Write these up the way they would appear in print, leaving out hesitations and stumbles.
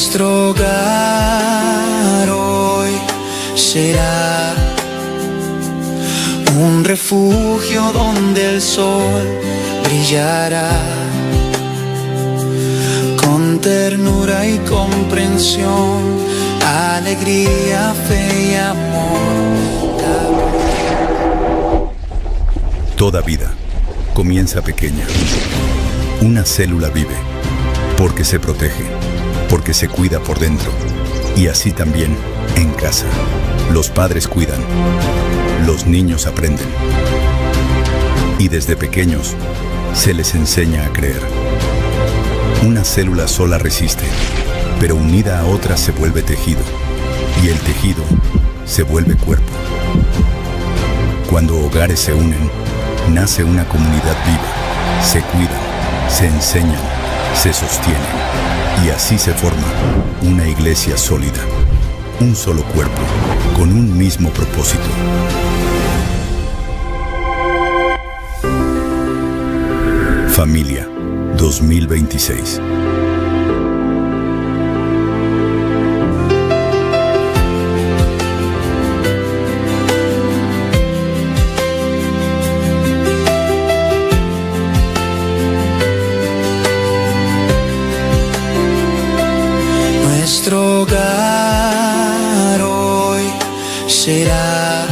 Nuestro hogar hoy será un refugio donde el sol brillará con ternura y comprensión, alegría, fe y amor. Toda vida comienza pequeña. Una célula vive porque se protege, porque se cuida por dentro. Y así también en casa. Los padres cuidan, los niños aprenden. Y desde pequeños se les enseña a creer. Una célula sola resiste, pero unida a otras se vuelve tejido. Y el tejido se vuelve cuerpo. Cuando hogares se unen, nace una comunidad viva. Se cuidan, se enseñan, se sostienen. Y así se forma una iglesia sólida. Un solo cuerpo, con un mismo propósito. Familia 2026. Nuestro hogar hoy será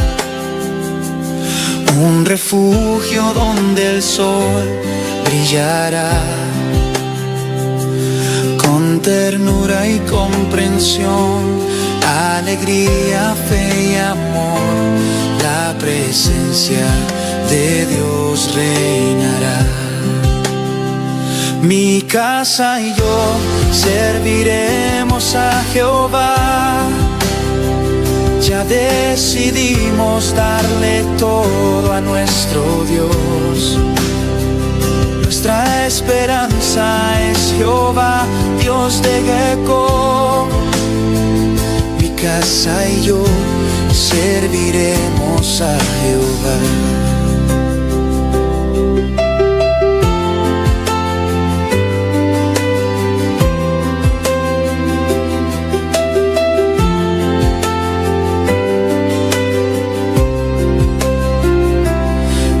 un refugio donde el sol brillará con ternura y comprensión, alegría, fe y amor. La presencia de Dios reinará. Mi casa y yo serviremos a Jehová. Ya decidimos darle todo a nuestro Dios. Nuestra esperanza es Jehová, Dios de Jacob. Mi casa y yo serviremos a Jehová.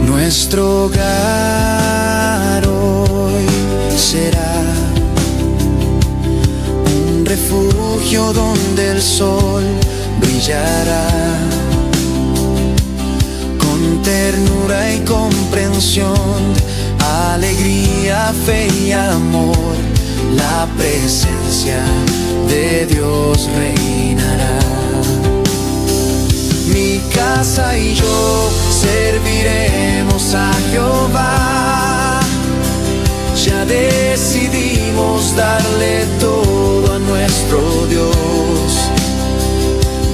Nuestro hogar hoy será un refugio donde el sol brillará con ternura y comprensión, alegría, fe y amor. La presencia de Dios reinará. Mi casa y yo serviremos a Jehová. Ya decidimos darle todo a nuestro Dios.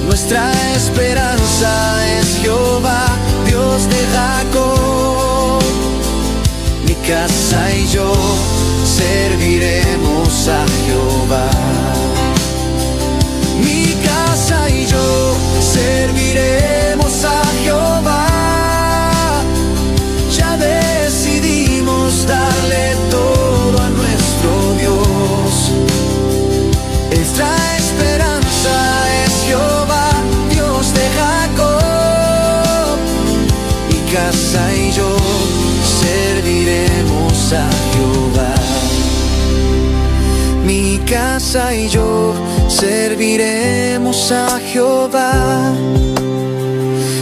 Nuestra esperanza es Jehová, Dios de Jacob. Mi casa y yo serviremos a Jehová. Mi casa y yo serviremos a Jehová. Ya decidimos darle todo a nuestro Dios. Nuestra esperanza es Jehová, Dios de Jacob. Mi casa y yo serviremos a Jehová. Mi casa y yo serviremos a Jehová.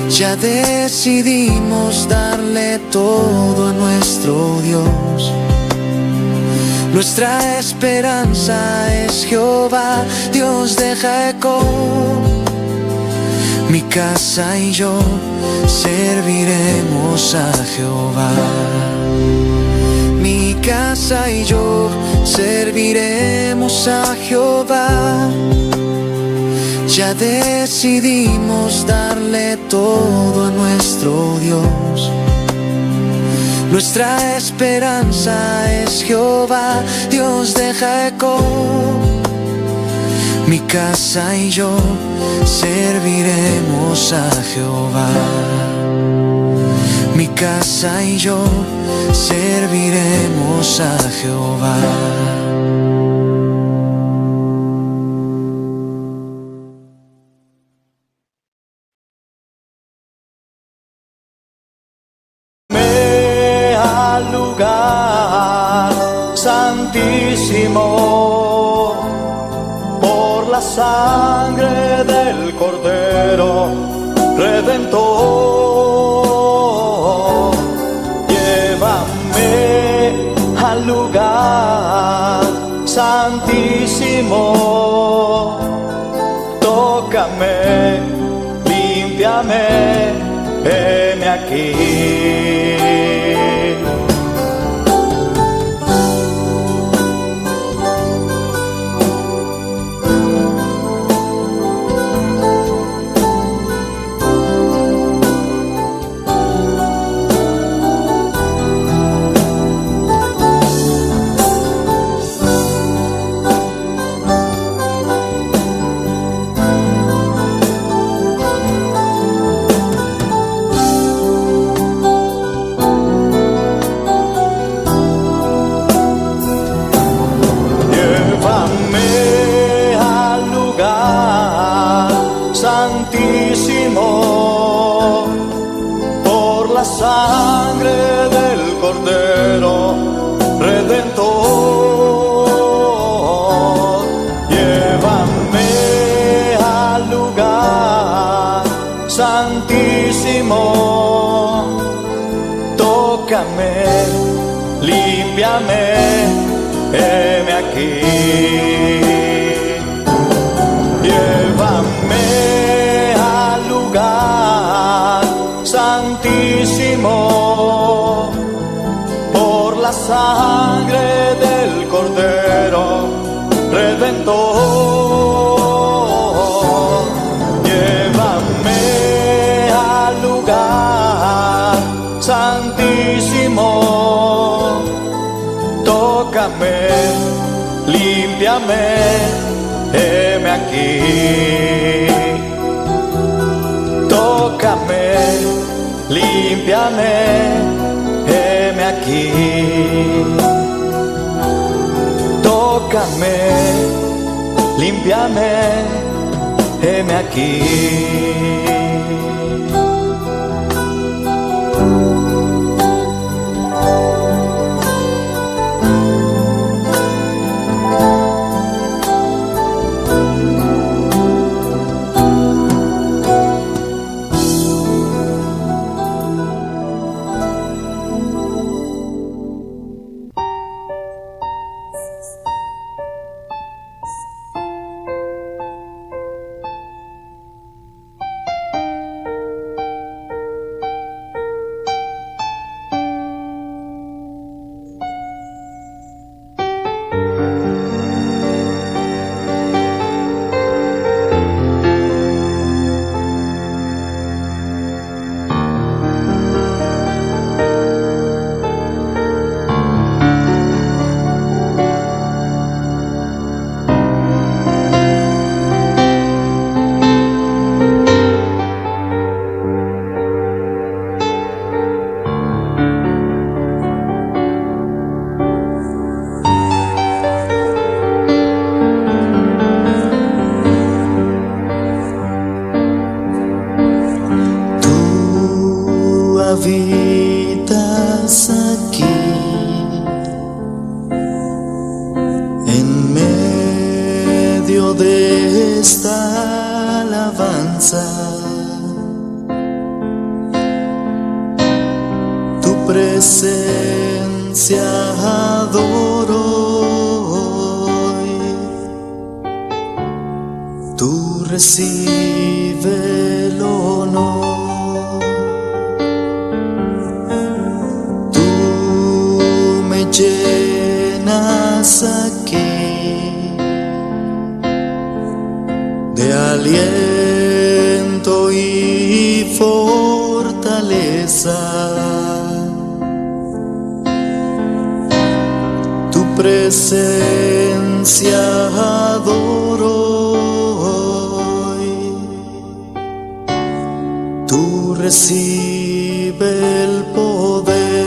Ya decidimos darle todo a nuestro Dios. Nuestra esperanza es Jehová, Dios de Jacob. Mi casa y yo serviremos a Jehová. Mi casa y yo serviremos a Jehová. Ya decidimos darle todo a nuestro Dios. Nuestra esperanza es Jehová, Dios de Jacob. Mi casa y yo serviremos a Jehová. Mi casa y yo serviremos a Jehová. santísimo, por la sangre del Cordero Redentor, llévame al lugar santísimo, tócame, límpiame, heme aquí. Santísimo, por la sangre del Cordero Redentor, llévame al lugar santísimo, tócame, límpiame, heme aquí. Llévame al lugar santísimo, por la sangre del Cordero Redentor. Llévame al lugar santísimo, tócame, límpiame, heme aquí. Tócame, límpiame, heme aquí. Tócame, límpiame, heme aquí. Habitas aquí, en medio de esta alabanza. Tu presencia adoro hoy. Tú recibe el honor. Llenas aquí de aliento y fortaleza. Tu presencia adoro hoy. Tú recibe el poder.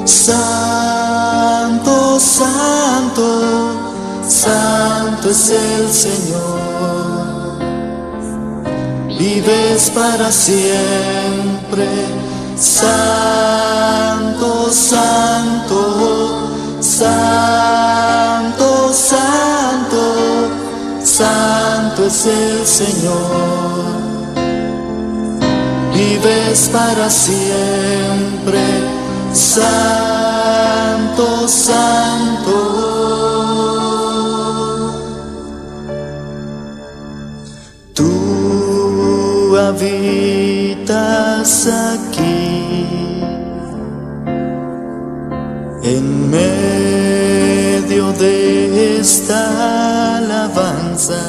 Santo, santo, santo es el Señor. Vives para siempre. Santo, santo, es el Señor, vives para siempre, Santo, Santo. Tú habitas aquí, en medio de esta alabanza.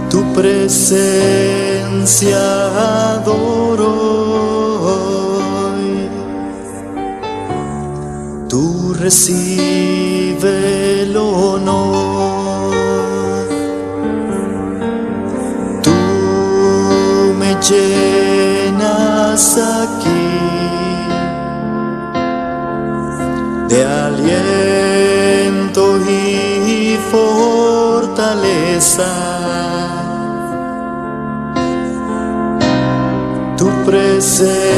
Tu presencia adoro hoy. Tú recibe el honor. Tú me llenas aquí de aliento y fortaleza. Tu presencia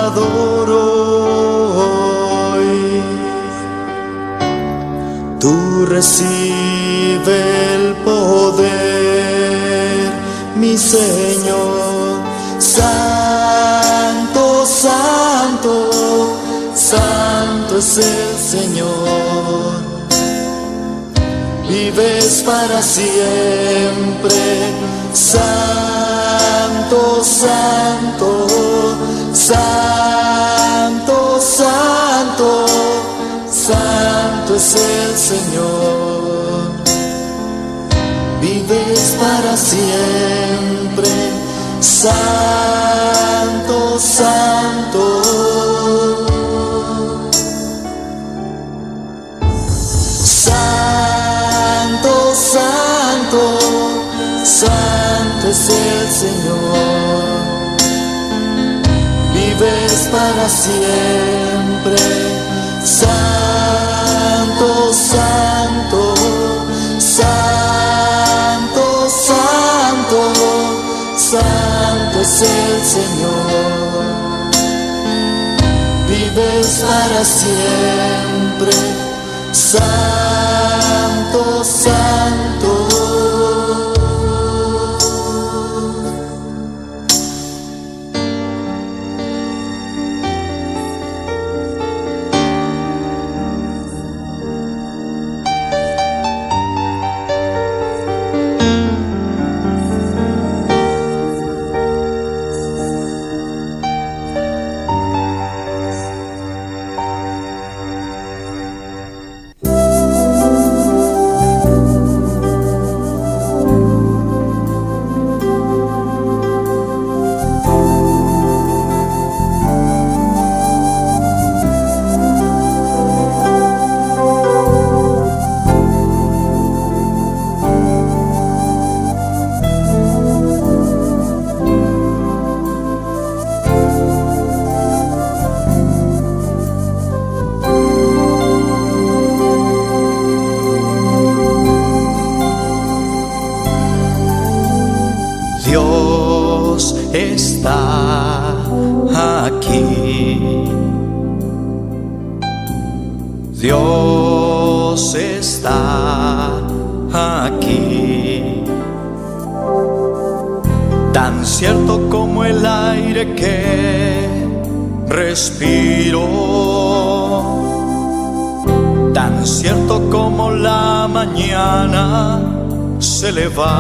adoro hoy. Tú recibe el poder, mi Señor. Santo, Santo, Santo es el Señor. Vives para siempre, Santo, Santo, Santo, Santo, Santo es el Señor. Vives para siempre, Santo, Santo. Santo, Santo, Santo es el Señor. Vives para siempre, Santo, Santo, Santo, Santo, Santo es el Señor. Vives para siempre, Santo, Santo. Dios está aquí. Dios está aquí. Tan cierto como el aire que respiro, tan cierto como la mañana se levanta,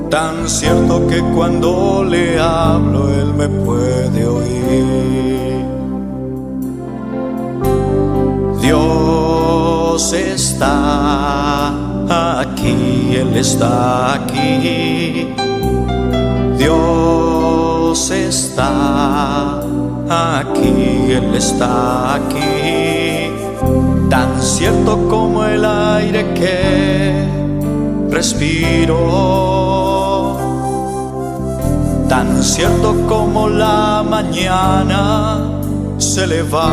tan cierto que cuando le hablo Él me puede oír. Dios está aquí, Él está aquí. Dios está aquí, Él está aquí. Tan cierto como el aire que respiro, tan cierto como la mañana se levanta,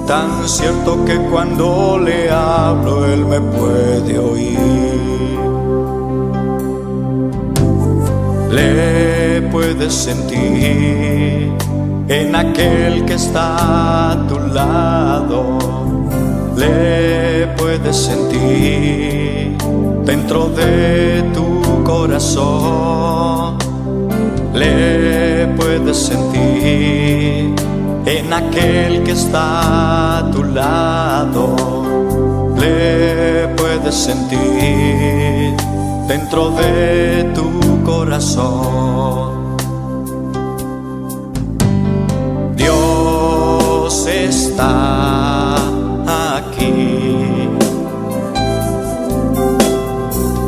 tan cierto que cuando le hablo Él me puede oír. Le puedes sentir en aquel que está a tu lado. Le puedes sentir dentro de tu corazón. Le puedes sentir en aquel que está a tu lado. Le puedes sentir dentro de tu corazón. Dios está aquí.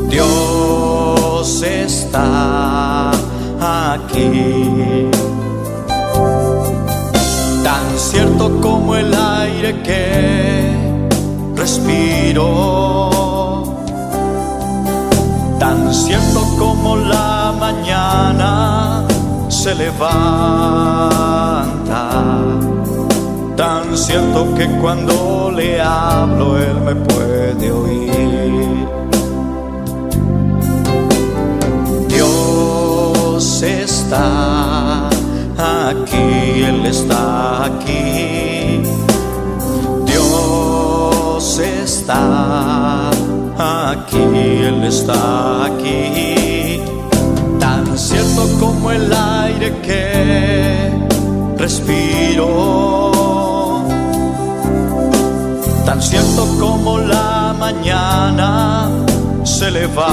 Dios está aquí. Tan cierto como el aire que respiro, tan cierto como la mañana se levanta, tan cierto que cuando le hablo Él me puede oír. Dios está aquí, Él está aquí. Dios está aquí, Él está aquí. Tan cierto como el aire que respiro, tan cierto como la mañana se levanta,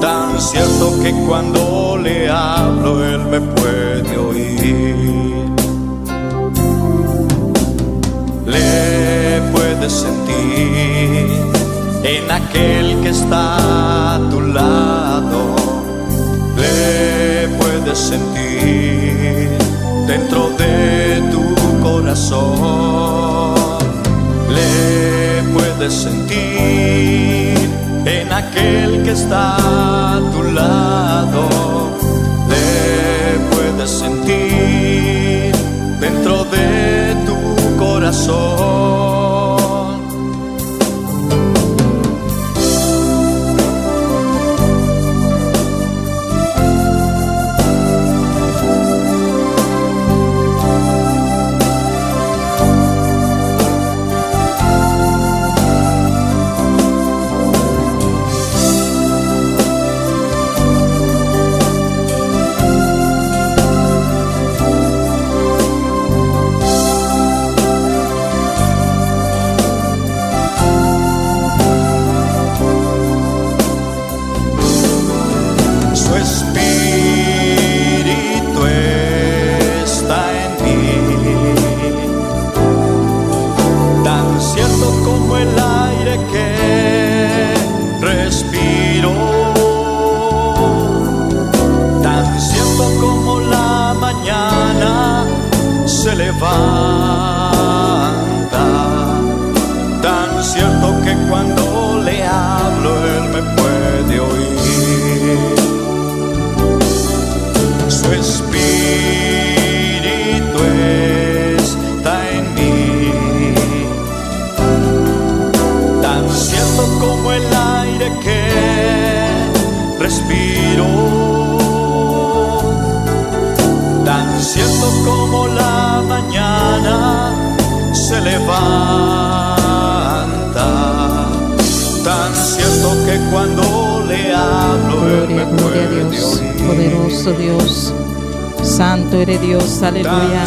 tan cierto que cuando le hablo Él me puede oír. Le puedes sentir en aquel que está a tu lado. Le puedes sentir dentro de tu corazón. Le puedes sentir en aquel que está a tu lado. Le puedes sentir dentro de tu corazón. Se levanta, tan cierto que cuando le hablo Él me puede oír. Su espíritu está en mí, tan cierto como el aire que respiro, tan cierto como la mañana se levanta, tan cierto que cuando le hablo Él me puede oír. Poderoso Dios, santo eres Dios, aleluya.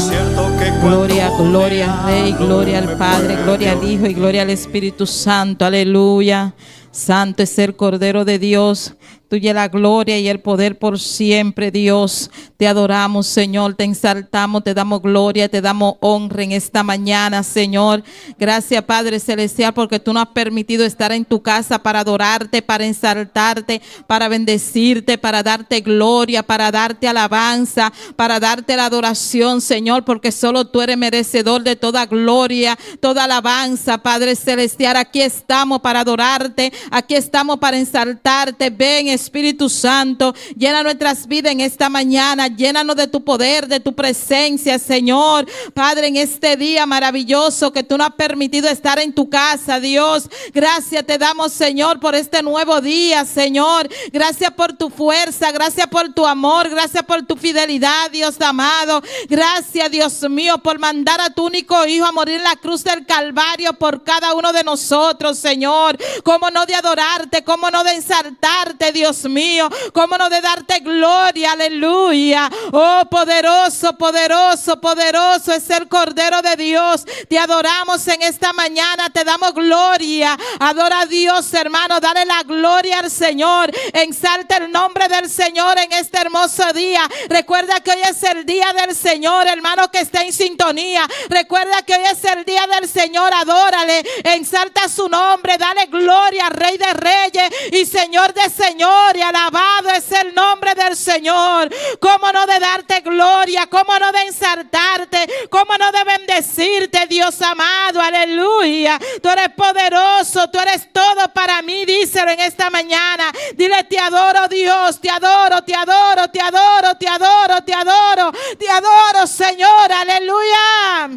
Gloria, gloria al Rey, gloria al Padre, gloria al Hijo y gloria al Espíritu Santo, aleluya. Santo es el Cordero de Dios. Tuya la gloria y el poder por siempre, Dios. Te adoramos, Señor, te exaltamos, te damos gloria, te damos honra en esta mañana, Señor. Gracias, Padre Celestial, porque tú nos has permitido estar en tu casa para adorarte, para exaltarte, para bendecirte, para darte gloria, para darte alabanza, para darte la adoración, Señor, porque solo tú eres merecedor de toda gloria, toda alabanza, Padre Celestial. Aquí estamos para adorarte, Aquí estamos para exaltarte. Ven, Espíritu Santo, llena nuestras vidas en esta mañana. Llénanos de tu poder, de tu presencia, Señor. Padre, en este día maravilloso que tú nos has permitido estar en tu casa, Dios. Gracias te damos, Señor, por este nuevo día, Señor. Gracias por tu fuerza, gracias por tu amor, gracias por tu fidelidad, Dios amado. Gracias, Dios mío, por mandar a tu único Hijo a morir en la cruz del Calvario por cada uno de nosotros, Señor. Cómo no de adorarte, cómo no de exaltarte, Dios mío. Cómo no de darte gloria, aleluya. Oh, poderoso, poderoso, poderoso es el Cordero de Dios. Te adoramos en esta mañana, te damos gloria. Adora a Dios, hermano, dale la gloria al Señor. Exalta el nombre del Señor en este hermoso día. Recuerda que hoy es el día del Señor, hermano, que está en sintonía. Recuerda que hoy es el día del Señor. Adórale, exalta su nombre, dale gloria, Rey de Reyes y Señor de Señores. Alabado es el nombre del Señor. Cómo no de darte gloria, cómo no de exaltarte, cómo no de bendecirte, Dios amado, aleluya. Tú eres poderoso, tú eres todo para mí, díselo en esta mañana. Dile, te adoro, Dios, te adoro, te adoro, te adoro, te adoro, te adoro, te adoro, Señor, aleluya.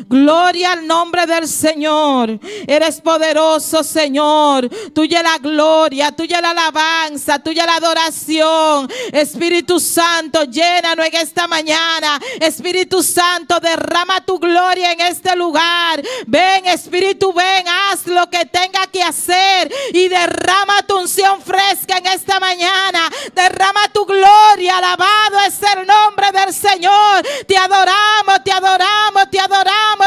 Gloria al nombre del Señor. Eres poderoso, Señor. Tuya la gloria, tuya la alabanza, tuya la adoración. Espíritu Santo, llénanos en esta mañana. Espíritu Santo, derrama tu gloria en este lugar. Ven, Espíritu, ven, haz lo que tenga que hacer y derrama tu unción fresca en esta mañana. Derrama tu gloria. Alabado es el nombre del Señor. Te adoramos, te adoramos, te adoramos.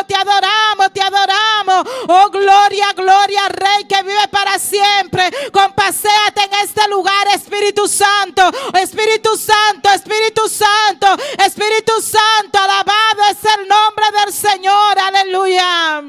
Te adoramos, te adoramos. Oh, gloria, gloria, Rey que vive para siempre. Compaséate en este lugar, Espíritu Santo. Espíritu Santo, Espíritu Santo, Espíritu Santo. Alabado es el nombre del Señor. Aleluya.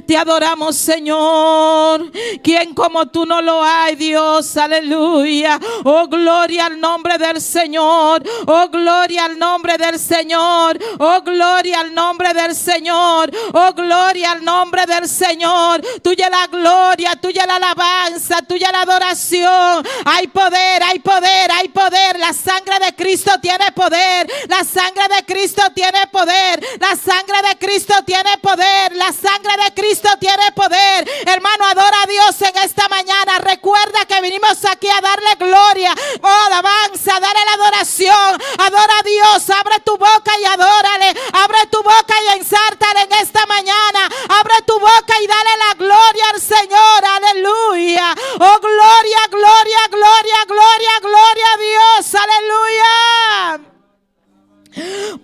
Te adoramos, Señor. ¿Quién como tú no lo hay, Dios? Aleluya. Oh, gloria al nombre del Señor. Oh, gloria al nombre del Señor. Oh, gloria al nombre del Señor. Oh, gloria al nombre del Señor. Tuya la gloria, tuya la alabanza, tuya la adoración. Hay poder, hay poder, hay poder. La sangre de Cristo tiene poder. La sangre de Cristo tiene poder. La sangre de Cristo tiene poder. La sangre de Cristo tiene poder. Hermano, adora a Dios en esta mañana. Recuerda que vinimos aquí a darle gloria, oh, alabanza, dale la adoración. Adora a Dios. Abre tu boca y adórale. Abre tu boca y exáltale en esta mañana. Abre tu boca y dale la gloria al Señor. Aleluya. Oh, gloria, gloria, gloria, gloria, gloria a Dios. Aleluya.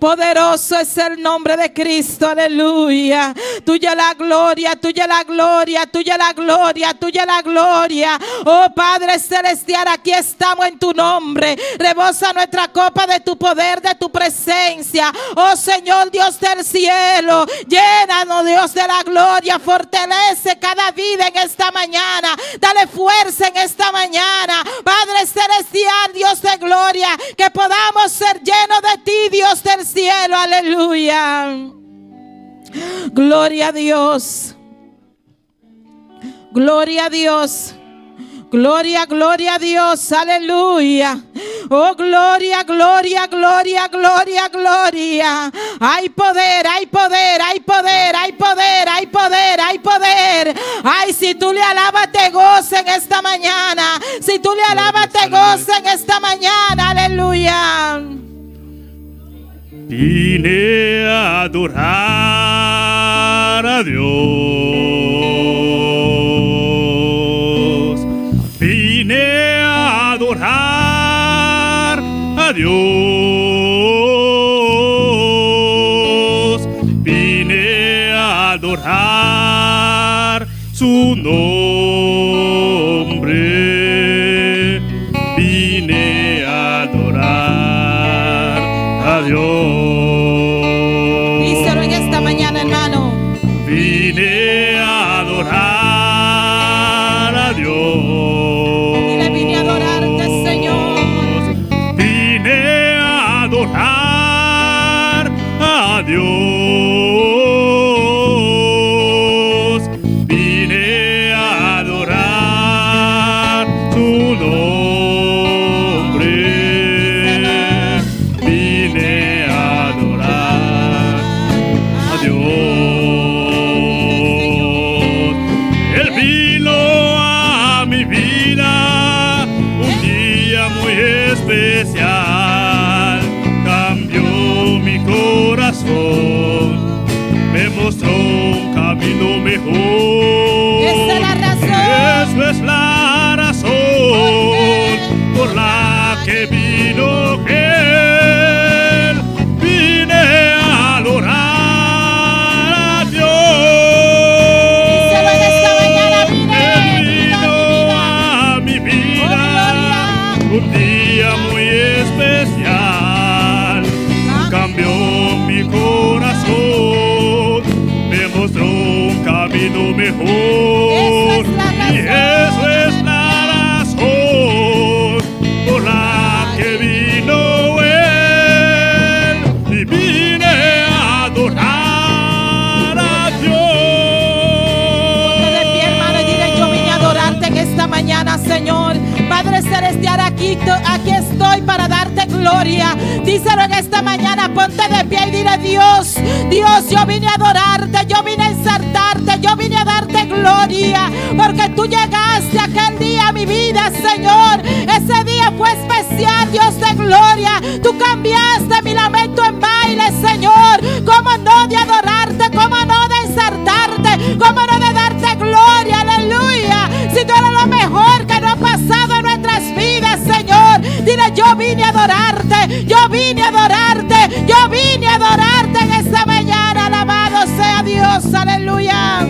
Poderoso es el nombre de Cristo, aleluya. Tuya la gloria, tuya la gloria, tuya la gloria, tuya la gloria. Oh Padre Celestial, aquí estamos en tu nombre. Rebosa nuestra copa de tu poder, de tu presencia. Oh Señor Dios del cielo, llénanos, Dios de la gloria. Fortalece cada vida en esta mañana. Dale fuerza en esta mañana, Padre Celestial, Dios de gloria. Que podamos ser llenos de ti, Dios del cielo, aleluya. Gloria a Dios. Gloria a Dios. Gloria, gloria a Dios, aleluya. Oh, gloria, gloria, gloria, gloria, gloria. Hay poder, hay poder, hay poder, hay poder, hay poder, hay poder. Ay, si tú le alabas, te goza en esta mañana. Si tú le alabas, te goza en esta mañana, aleluya. Vine a adorar a Dios. Vine a adorar a Dios. Vine a adorar su nombre. Vine a adorar a Dios. Díselo en esta mañana, hermano. Vine a adorar a Dios. Dile, vine a adorarte, Señor. Vine a adorar a Dios. Vine a camino mejor. Esa es la razón. Eso es la razón por la que vino Él. Vine a adorar a Dios. Díselo en esta mañana, Él vino a mi vida un día muy especial. Cambió mi corazón, me mostró un camino mejor. Y eso es la razón por la que vino Él. Y vine a adorar a Dios. Ponte de pie, hermano, y dile: yo vine a adorarte en esta mañana, Señor. Padre celestial, aquí estoy para darte gloria. Díselo en esta mañana, ponte de pie y dile: Dios, yo vine a adorarte, yo vine a exaltarte, yo vine a darte gloria, porque tú llegaste aquel día a mi vida, Señor. Ese día fue especial, Dios de gloria. Tú cambiaste mi lamento en baile, Señor. ¿Cómo no de adorarte? ¿Cómo no de exaltarte? ¿Cómo no de darte gloria? Aleluya. Si tú eres lo mejor que no ha pasado en nuestras vidas, Señor, dile: yo vine a adorarte, yo vine a adorarte, yo vine a adorarte en esta mañana. Alabado sea Dios, aleluya.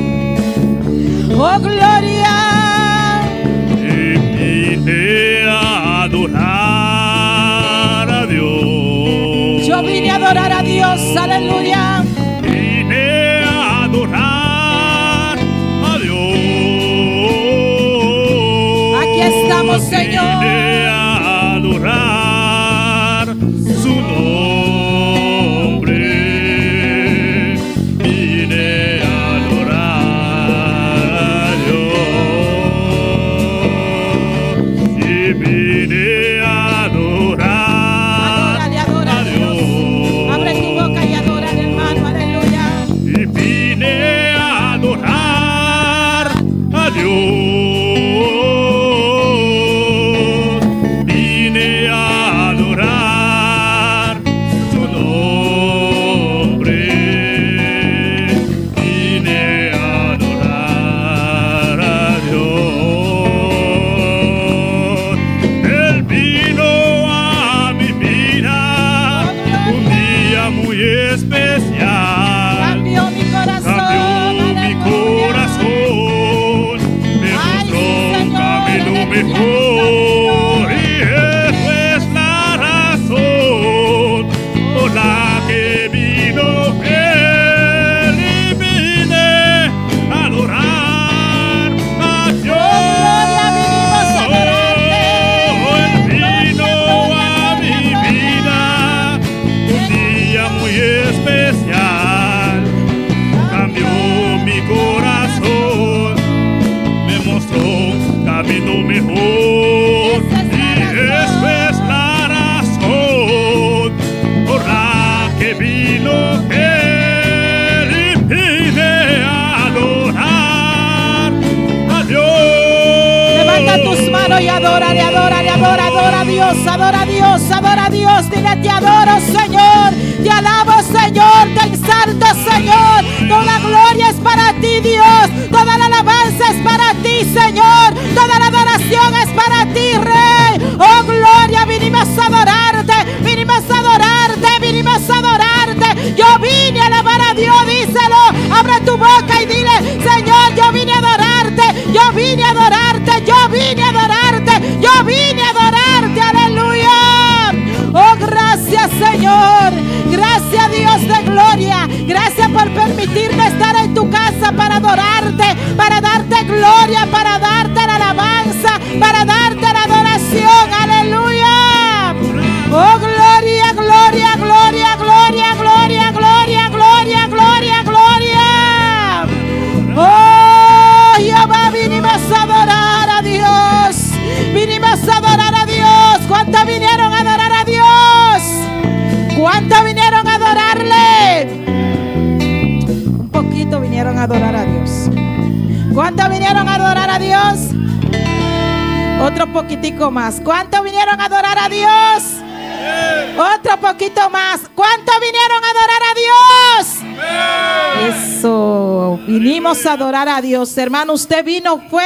Oh, gloria. Y vine a adorar a Dios. Yo vine a adorar a Dios, aleluya. Vine a adorar a Dios. Aquí estamos, Señor. Vine a adorar su nombre. Vine a adorar a Dios. Y vine a adorar Adórale, adora a a Dios. Abre tu boca y adora al hermano, aleluya. Y vine a adorar a Dios. Vine a adorar su nombre. Vine a adorar a Dios. Él vino a mi vida un día muy especial. Cambió mi corazón, Cambió mi corazón, me Ay, mostró sí, un Señor, camino eres mejor. Y eso es la razón por la que vino Él. Y vine a adorar a Dios. gloria, vinimos a adorarte. Él vino a mi vida un día muy especial. Cambió mi corazón, me mostró un camino mejor. Y eso es la razón por la que vino Él. Y vine a adorar a Dios. Levanta tus manos y adórale, adórale, adora a Dios, adora a Dios, adora a Dios. Dile: te adoro, Señor, te alabo, Señor, te exalto, Señor. Toda gloria es para ti, Dios. Toda la alabanza es para ti, Señor. Toda la adoración es para ti, Rey. Oh, gloria, vinimos a adorarte, vinimos a adorarte, vinimos a adorarte. Yo vine a alabar a Dios, díselo. Abre tu boca y dile: Señor, yo vine a adorarte, yo vine a adorarte, yo vine a adorarte, yo vine a adorarte, aleluya. Oh, gracias, Señor. Gracias, Dios de gloria. Gracias por permitirme estar en tu casa para adorarte, para darte gloria, para darte la alabanza, para darte la adoración. Aleluya. Oh, gloria, gloria, gloria, gloria, gloria, gloria, gloria, gloria, gloria. Oh, Jehová, vinimos a adorar a Dios. Vinimos a adorar a Dios. ¿Cuántos vinieron a adorar a Dios? ¿Cuántos vinieron a adorarle? Un poquito vinieron a adorar a Dios. ¿Cuántos vinieron a adorar a Dios? Otro poquitico más. ¿Cuántos vinieron a adorar a Dios? Otro poquito más. ¿Cuántos vinieron a adorar a Dios? Eso, vinimos a adorar a Dios. Hermano, usted fue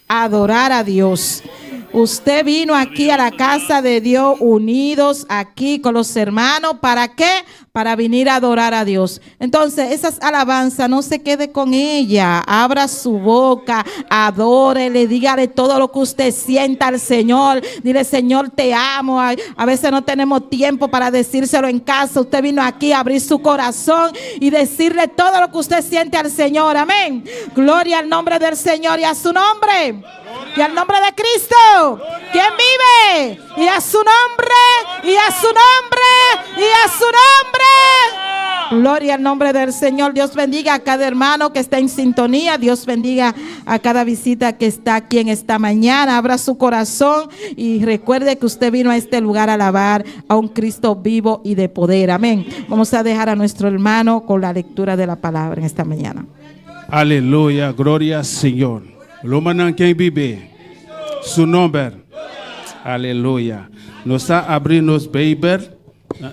a adorar a Dios. Usted vino aquí a la casa de Dios, unidos aquí con los hermanos. ¿Para qué? Para venir a adorar a Dios. Entonces, esas alabanzas, no se quede con ella. Abra su boca, adórele, dígale todo lo que usted sienta al Señor. Dile, Señor, te amo. A veces no tenemos tiempo para decírselo en casa. Usted vino aquí a abrir su corazón y decirle todo lo que usted siente al Señor. Amén. Gloria al nombre del Señor y a su nombre. Y al nombre de Cristo, quien vive, y a su nombre, y a su nombre, y a su nombre. Gloria al nombre del Señor. Dios bendiga a cada hermano que está en sintonía. Dios bendiga a cada visita que está aquí en esta mañana. Abra su corazón y recuerde que usted vino a este lugar a alabar a un Cristo vivo y de poder. Amén. Vamos a dejar a nuestro hermano con la lectura de la palabra en esta mañana. Aleluya, gloria al Señor. Lo manan quien vive, su nombre. Aleluya. Nos a abrir nos Bíblia,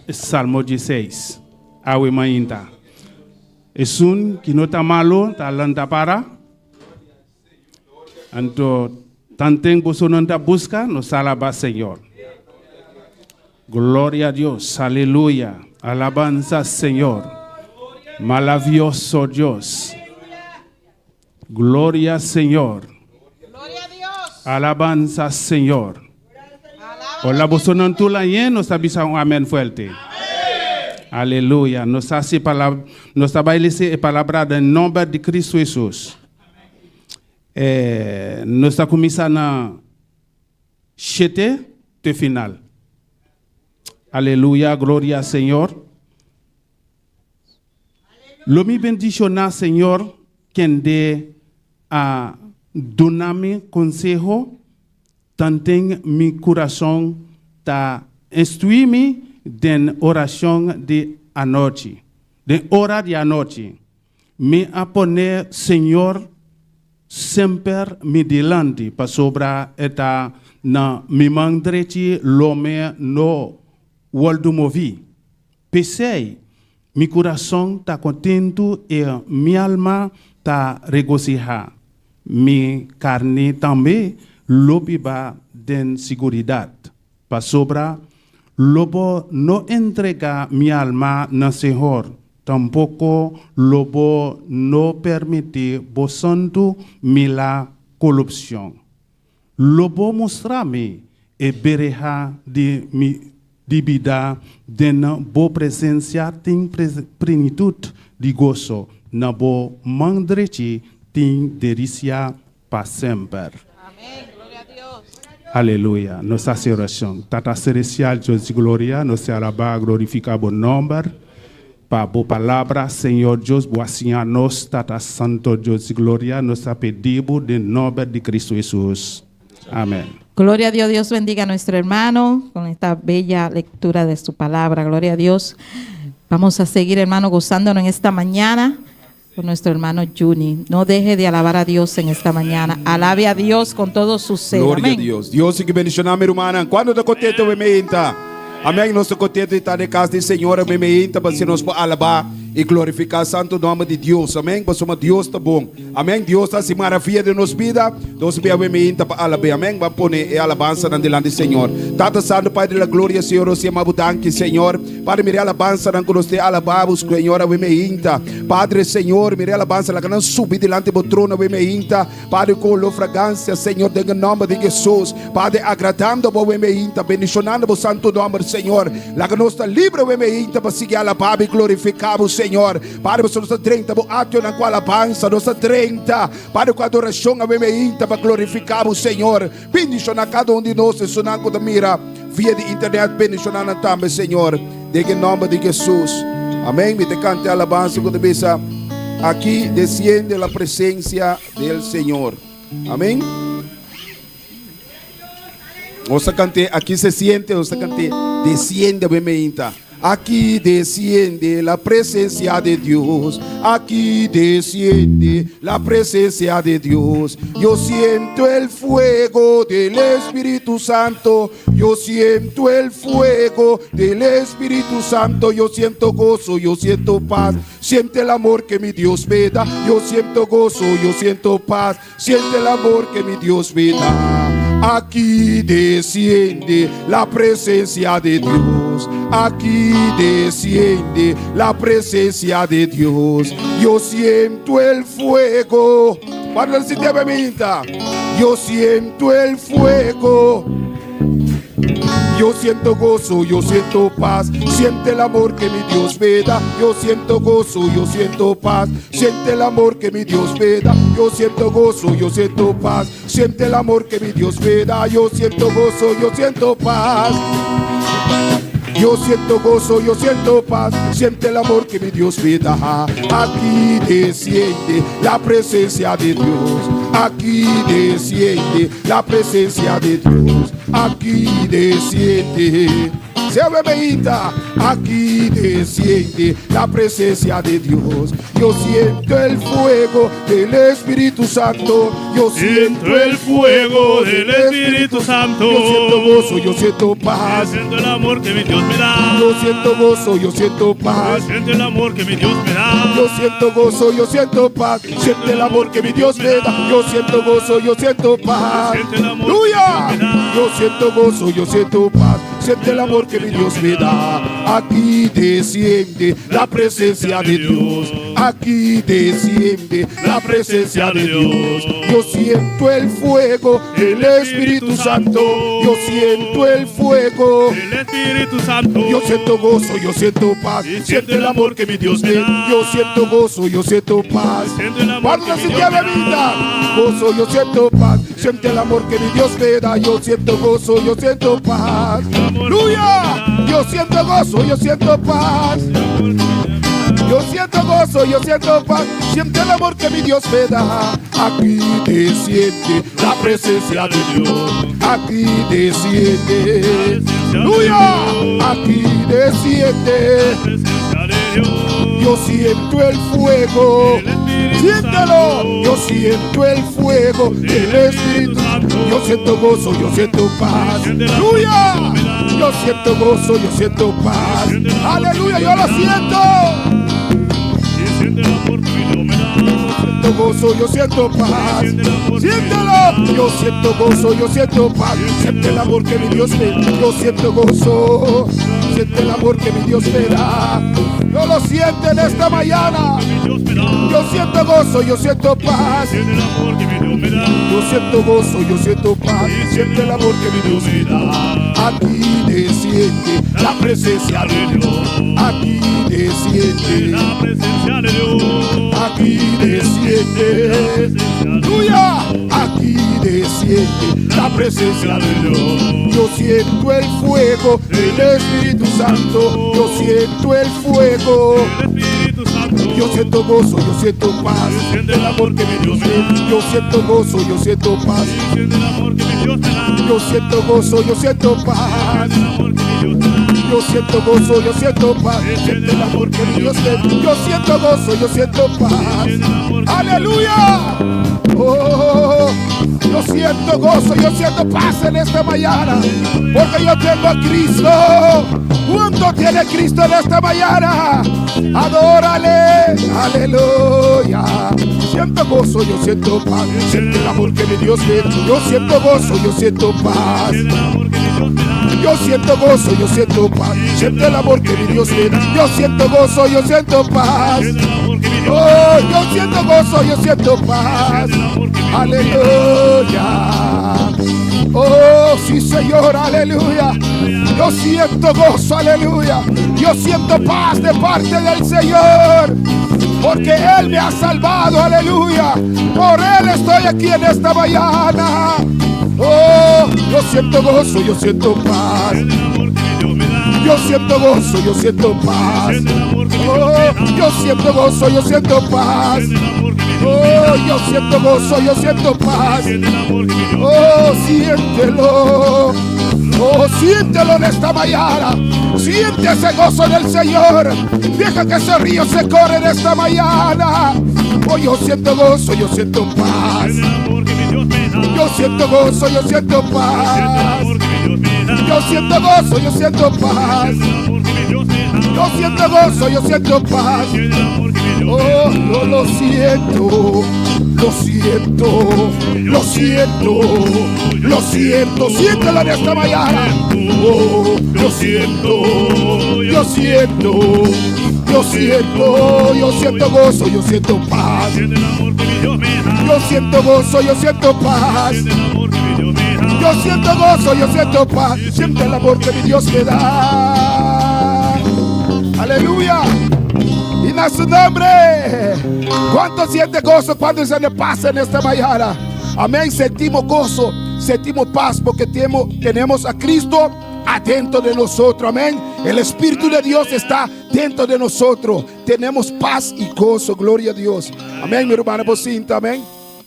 Salmo 16. Awe mainta. Es un que no está malo, está lanta para. Anto, tanten busonanta busca, nos alaba Señor. Gloria a Dios, aleluya. Alabanza Señor. Maravilloso Dios. Gloria Señor. Gloria a Dios. Alabanza Señor. Hola, vosotros no la yen, nos avisa un amén fuerte. Aleluya. Nos hace palabra, nos establece palabra en nombre de Cristo Jesús. Nos está comenzando a de final. Aleluya, gloria Señor. Lo mi bendiciona Señor, quien de a donarme consejo, tanten mi corazón ta instruirme den oración de anoche, de hora de anoche. Me a poner, Señor, siempre mi delante, para sobra eta na mi mandrechi lome no waldo movi. Pesei, mi corazón está contento y mi alma está regocijada. Mi carne también lo viva de seguridad. Para sobra, lobo no entrega mi alma na Señor. Tampoco lobo no permite bosando mi la corrupción. Lobo mostrame e bereja de mi vida de na bo presencia tem plenitud de gozo. Na bo mandrechi tem delicia para sempre. Amén. Gloria a Dios. Aleluya. Nos hace oración. Tata celestial, Dios de gloria, nos alaba, glorifica buen nombre. Para bo palabra, Señor Dios, nos Tata Santo Dios de gloria, nos ha pedido en nombre de Cristo Jesús. Amén. Gloria a Dios. Dios bendiga a nuestro hermano con esta bella lectura de su palabra. Gloria a Dios. Vamos a seguir, hermano, gozándonos en esta mañana con nuestro hermano Juni. No deje de alabar a Dios en esta mañana. Alabe a Dios con todo su ser. Glória Amém. a Deus. Deus que bendicionar, meu irmão. Quando está contente, eu me entra. Amém. Nós estamos contentes de estar na casa do Senhor. Eu me entra para se nós alabar e glorificar o santo nome de Deus. Amém. Porque somos Deus está bom. Amém. Deus está se maravilha de nos vida. Deus me entra para alabar. Amém. Vamos pôr a alabança diante do Senhor. Tata Santo, Pai da glória, Senhor, você me abudanque, Senhor. Padre, mire alabança na que te alabamos, Senhor, eu me entra. Padre, Senhor, mire alabança na que não subir diante do trono, eu me entra. Padre, com a fragrância, Senhor, em nome de Jesus. Padre, agradando o me entra, bendicionando o santo nome, Senhor. La que nós está livre, eu me entra, para seguir alabar e glorificar o Senhor. Padre, nós está 30, o ato na qual alabança, nós está 30. Padre, com a adoração, eu me entra, para glorificar o Senhor. Bendicionar cada um de nós, sonando da mira, via de internet, bendicionando também, Senhor. Em nome de Jesus. Amém. Me te cante alabanza con besa. Aquí desciende la presencia del Señor. Amén. O sea, cante, aquí se siente, o sea, cante, desciende, bemeinta. Aquí desciende la presencia de Dios. Aquí desciende la presencia de Dios. Yo siento el fuego del Espíritu Santo. Yo siento el fuego del Espíritu Santo. Yo siento gozo, yo siento paz. Siente el amor que mi Dios me da. Yo siento gozo, yo siento paz. Siente el amor que mi Dios me da. Aquí desciende la presencia de Dios. Aquí desciende la presencia de Dios. Yo siento el fuego. Para el sistema minta. Yo siento el fuego. Yo siento gozo, yo siento paz. Siente el amor que mi Dios me da. Yo siento gozo, yo siento paz. Siente el amor que mi Dios me da. Yo siento gozo, yo siento paz. Siente el amor que mi Dios me da. Yo siento gozo, yo siento paz. Yo siento gozo, yo siento paz. Siente el amor que mi Dios me da. Aquí desciende la presencia de Dios. Aquí desciende la presencia de Dios. Aquí desciende. Se bebita, aquí desciende la presencia de Dios. Yo siento el fuego del Espíritu Santo. Yo siento el fuego del Espíritu Santo. Yo siento gozo, yo siento paz. Yo siento el amor que mi Dios me da. Yo siento gozo, yo siento paz. Yo siento el amor que mi Dios me da. Yo siento gozo, yo siento paz. Siente el amor que mi Dios me da. Yo siento gozo, yo siento paz. ¡Aleluya! Yo siento gozo, yo siento paz. Siente el amor que mi Dios me da. Aquí desciende la presencia de Dios. Aquí desciende la presencia de Dios. Yo siento el fuego del Espíritu Santo. Yo siento el fuego El Espíritu Santo. yo siento gozo, yo siento paz. Siente el amor que mi Dios me da. Yo siento gozo, yo siento paz. Cuando la sintió bebida, gozo, yo siento paz. Siente el amor que mi Dios me da. Yo siento gozo, yo siento paz. Aleluya. Yo siento gozo, yo siento paz. Yo siento gozo, yo siento paz. Siente el amor que mi Dios me da. Aquí desciende la presencia de Dios. Aquí desciende. Aleluya. Aquí desciende. Yo siento el fuego. Siéntelo. Yo siento el fuego del Espíritu. Yo siento gozo, yo siento paz. Aleluya. Yo siento gozo, yo siento paz. Aleluya, yo lo siento. Siento gozo, yo siento paz. Siéntelo. Yo siento gozo, yo siento paz. Siente el amor que mi Dios me da. Yo siento gozo. Siente el amor que mi Dios me da. Yo lo siento en esta mañana. Yo siento gozo, yo siento paz. Yo siento gozo, yo siento paz. Siente el amor que mi Dios me da. Aquí desciende la presencia de Dios. Aquí desciende La presencia de Dios. aquí desciende. Aleluya. Aquí desciende la presencia de Dios. Yo siento el fuego del Espíritu Santo. Yo siento el fuego. El Espíritu Santo. Yo siento gozo, yo siento paz. Siente el amor que mi Dios me da. Yo siento gozo, yo siento paz. Siente el amor que mi Dios me da. Yo siento gozo, yo siento paz. El amor que mi Dios me da. Yo siento gozo, yo siento paz. Siente el amor que mi Dios me da. Yo siento gozo, yo siento paz. Aleluya. Oh, yo siento gozo, yo siento paz en esta mañana. Porque yo tengo a Cristo. ¿Cuánto tiene Cristo en esta mañana? Adórale. Aleluya. Siento gozo, yo siento paz. Siente el amor que mi Dios me da. Yo siento gozo, yo siento paz. Yo siento gozo, yo siento paz. Siente el amor que mi Dios me da. Yo siento gozo, yo siento paz. Oh, yo siento gozo, yo siento paz. Aleluya. Oh, sí, Señor, aleluya. Yo siento gozo, aleluya. Yo siento paz de parte del Señor. Porque Él me ha salvado, aleluya. Por Él estoy aquí en esta mañana. Oh, yo siento gozo, yo siento paz. Yo siento gozo, yo siento paz. Oh, yo siento gozo, yo siento paz. Oh, yo siento gozo, yo siento paz. Oh, siéntelo. Oh, siéntelo en esta mañana. Siente ese gozo del Señor. Deja que ese río se corra en esta mañana. Oh, yo siento gozo, yo siento paz. El amor que mi Dios me da. Yo siento gozo, yo siento El paz. amor que mi Dios me da. Yo siento gozo, yo siento paz. El amor que mi Dios me da. Yo siento gozo, yo siento paz. El amor que mi Dios me Oh, da. no lo siento, lo siento, lo siento, lo siento. Siéntelo en esta mañana. Oh, lo siento, yo siento, yo siento, yo siento gozo, yo siento paz. El amor que mi Dios me da. Yo siento gozo, yo siento paz. El amor que mi Dios me da. Yo siento gozo, yo siento paz. Siento el amor que mi Dios me da. Aleluya. Y en su nombre. ¿Cuánto siente gozo cuando se le pasa en esta mañana? Amén. Sentimos gozo, sentimos paz porque tenemos a Cristo adentro de nosotros. Amén. El Espíritu de Dios está dentro de nosotros. Tenemos paz y gozo. Gloria a Dios. Amén, mi hermana Bocinta. Amén.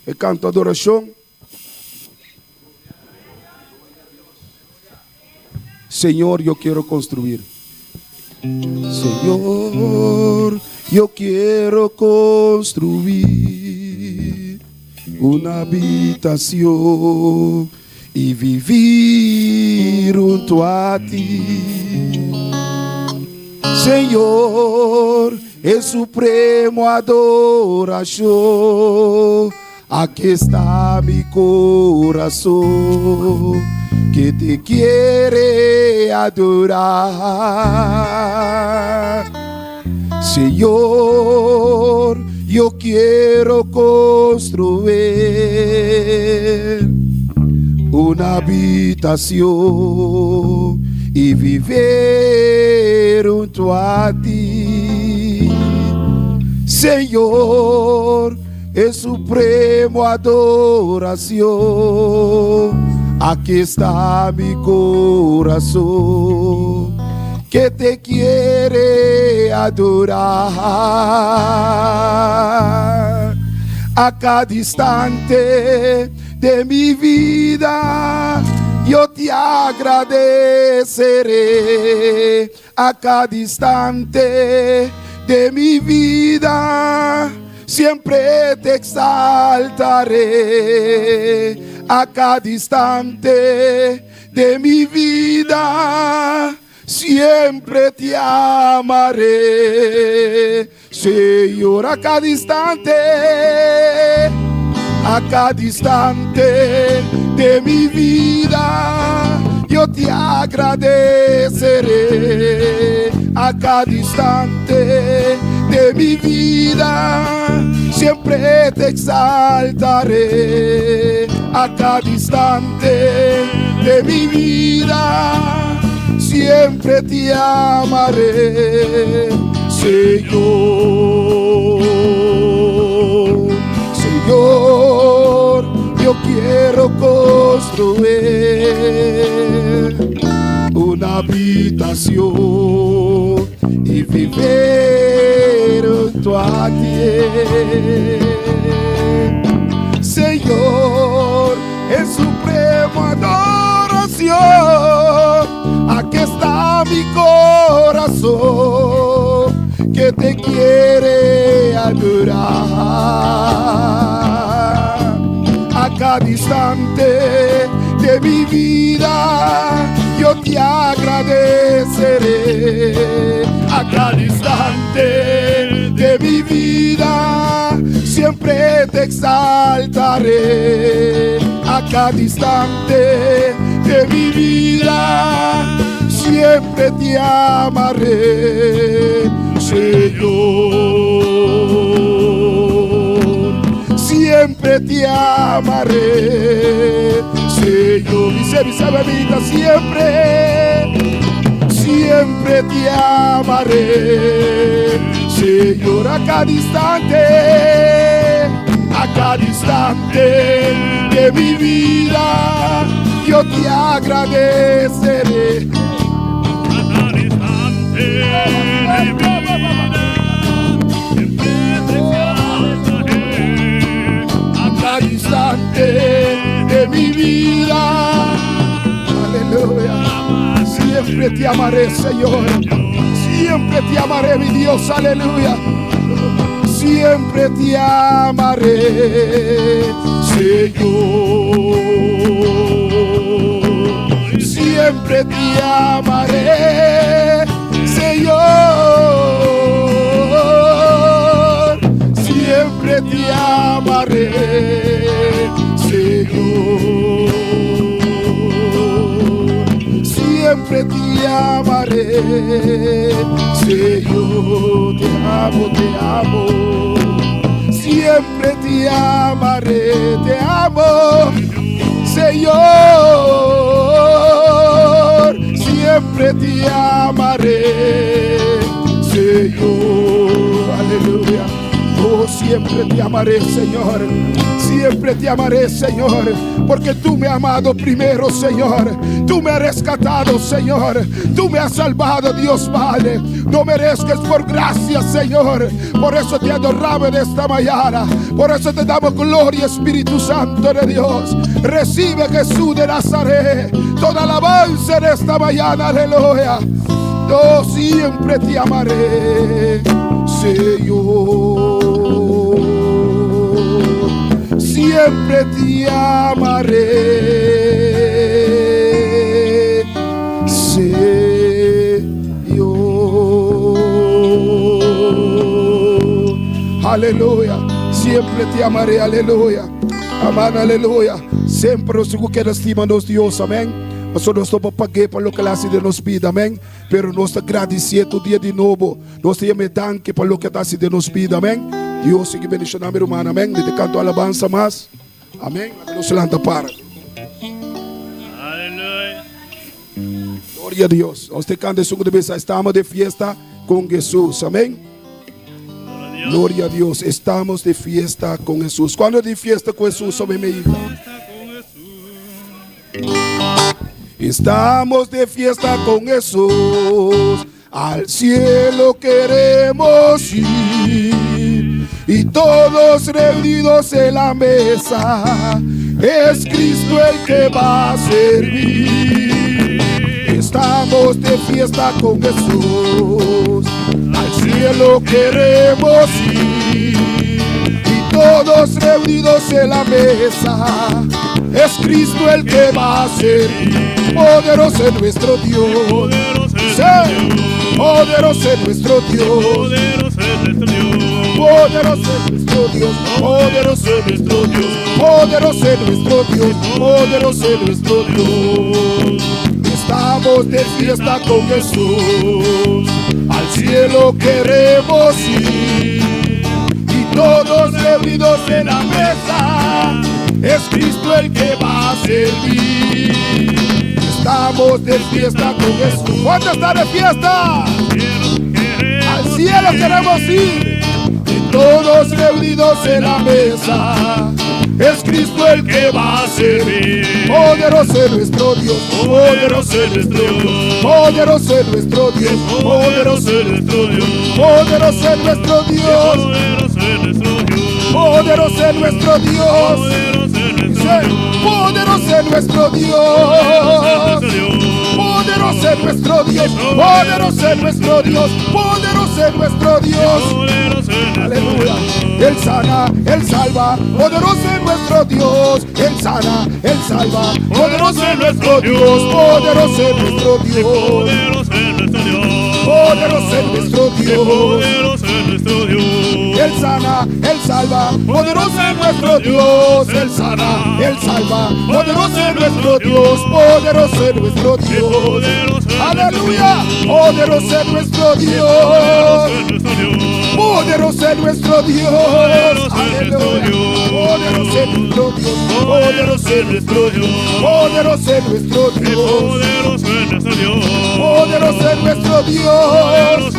El canto de adoración. Señor, yo quiero construir. Señor, yo quiero construir una habitación y vivir junto a ti. Señor, en supremo adoración, aquí está mi corazón que te quiere adorar. Señor, yo quiero construir una habitación y vivir junto a ti. Señor, en supremo adoración, aquí está mi corazón que te quiere adorar. A cada instante de mi vida yo te agradeceré. A cada instante de mi vida siempre te exaltaré. A cada instante de mi vida siempre te amaré. Señor, a cada instante de mi vida yo te agradeceré. A cada instante de mi vida siempre te exaltaré. A cada instante de mi vida siempre te amaré. Señor, Señor, yo quiero construir una habitación y vivir junto a ti. Señor, en supremo adoración, aquí está mi corazón que te quiere adorar. A cada instante de mi vida yo te agradeceré. A cada instante de mi vida siempre te exaltaré. A cada instante de mi vida siempre te amaré. Señor, siempre te amaré. Señor, dice mi bebita, siempre te amaré. Señor, a cada instante de mi vida yo te agradeceré. A cada instante de mi vida Aleluya. Siempre te amaré, Señor. Siempre te amaré, mi Dios. Aleluya. Siempre te amaré, Señor. Siempre te amaré, Señor. Siempre te amaré, Señor. Siempre te amaré, Señor. Te amo. Siempre te amaré, te amo, Señor. Siempre te amaré, Señor. Aleluya. Oh, siempre te amaré, Señor. Siempre te amaré, Señor, porque tú me has amado primero, Señor. Tú me has rescatado, Señor. Tú me has salvado, Dios Padre. No merezcas por gracia, Señor. Por eso te adoramos en esta mañana. Por eso te damos gloria, Espíritu Santo de Dios. Recibe, Jesús de Nazaret, toda alabanza en esta mañana, aleluya. Yo siempre te amaré, Señor. Siempre te amaré, Señor. Aleluya. Siempre te amaré, aleluya. Amén, aleluya. Sempre os que estimamos Deus, amém. Nós não estamos pagando por lo que Ele de nos pide, amém. Pero nós agradecemos o dia de novo. Nós temos danke por lo que Ele de nos pide, amém. Deus siga bendicionando meu irmão, amém. De canto alabança mais, amém. Nos lanta para. Aleluia. Glória a Deus. Nós te canta de vez, estamos de fiesta com Jesus, amém. Glória a Deus. Estamos de fiesta com Jesus. Quando de fiesta com Jesus, amém. Estamos de fiesta con Jesús, al cielo queremos ir y todos reunidos en la mesa, es Cristo el que va a servir. Estamos de fiesta con Jesús, al cielo queremos ir y todos reunidos en la mesa, es Cristo el que va a servir. Poderoso es nuestro Dios, poderoso es nuestro Dios, poderoso es nuestro Dios, poderoso es nuestro Dios, poderoso es nuestro Dios, poderoso es nuestro Dios. Estamos de fiesta con Jesús, al cielo queremos ir y todos reunidos en la mesa, es Cristo el que va a servir. Estamos de fiesta con Jesús. ¿Cuánto está de fiesta? Al cielo queremos ir y todos reunidos en la mesa, es Cristo el que va a servir. Poderoso es nuestro Dios, poderoso es nuestro Dios, poderoso es nuestro Dios, poderoso es nuestro Dios, poderoso es nuestro Dios, poderoso es nuestro Dios, poderoso es nuestro Dios, poderoso es nuestro Dios, poderoso es nuestro Dios, poderoso es nuestro Dios. Aleluya. Él sana, Él salva, poderoso es nuestro Dios. Él sana, Él salva, poderoso es nuestro Dios, poderoso es nuestro Dios, poderoso es nuestro Dios. Él sana, Él salva, poderoso es nuestro Dios. Él sana, Él salva, poderoso es nuestro Dios, poderoso es nuestro Dios. Aleluya, poderoso es nuestro Dios, poderoso es nuestro Dios. Aleluya, poderoso es nuestro Dios, poderoso es nuestro Dios, poderoso es nuestro Dios, poderoso es nuestro Dios,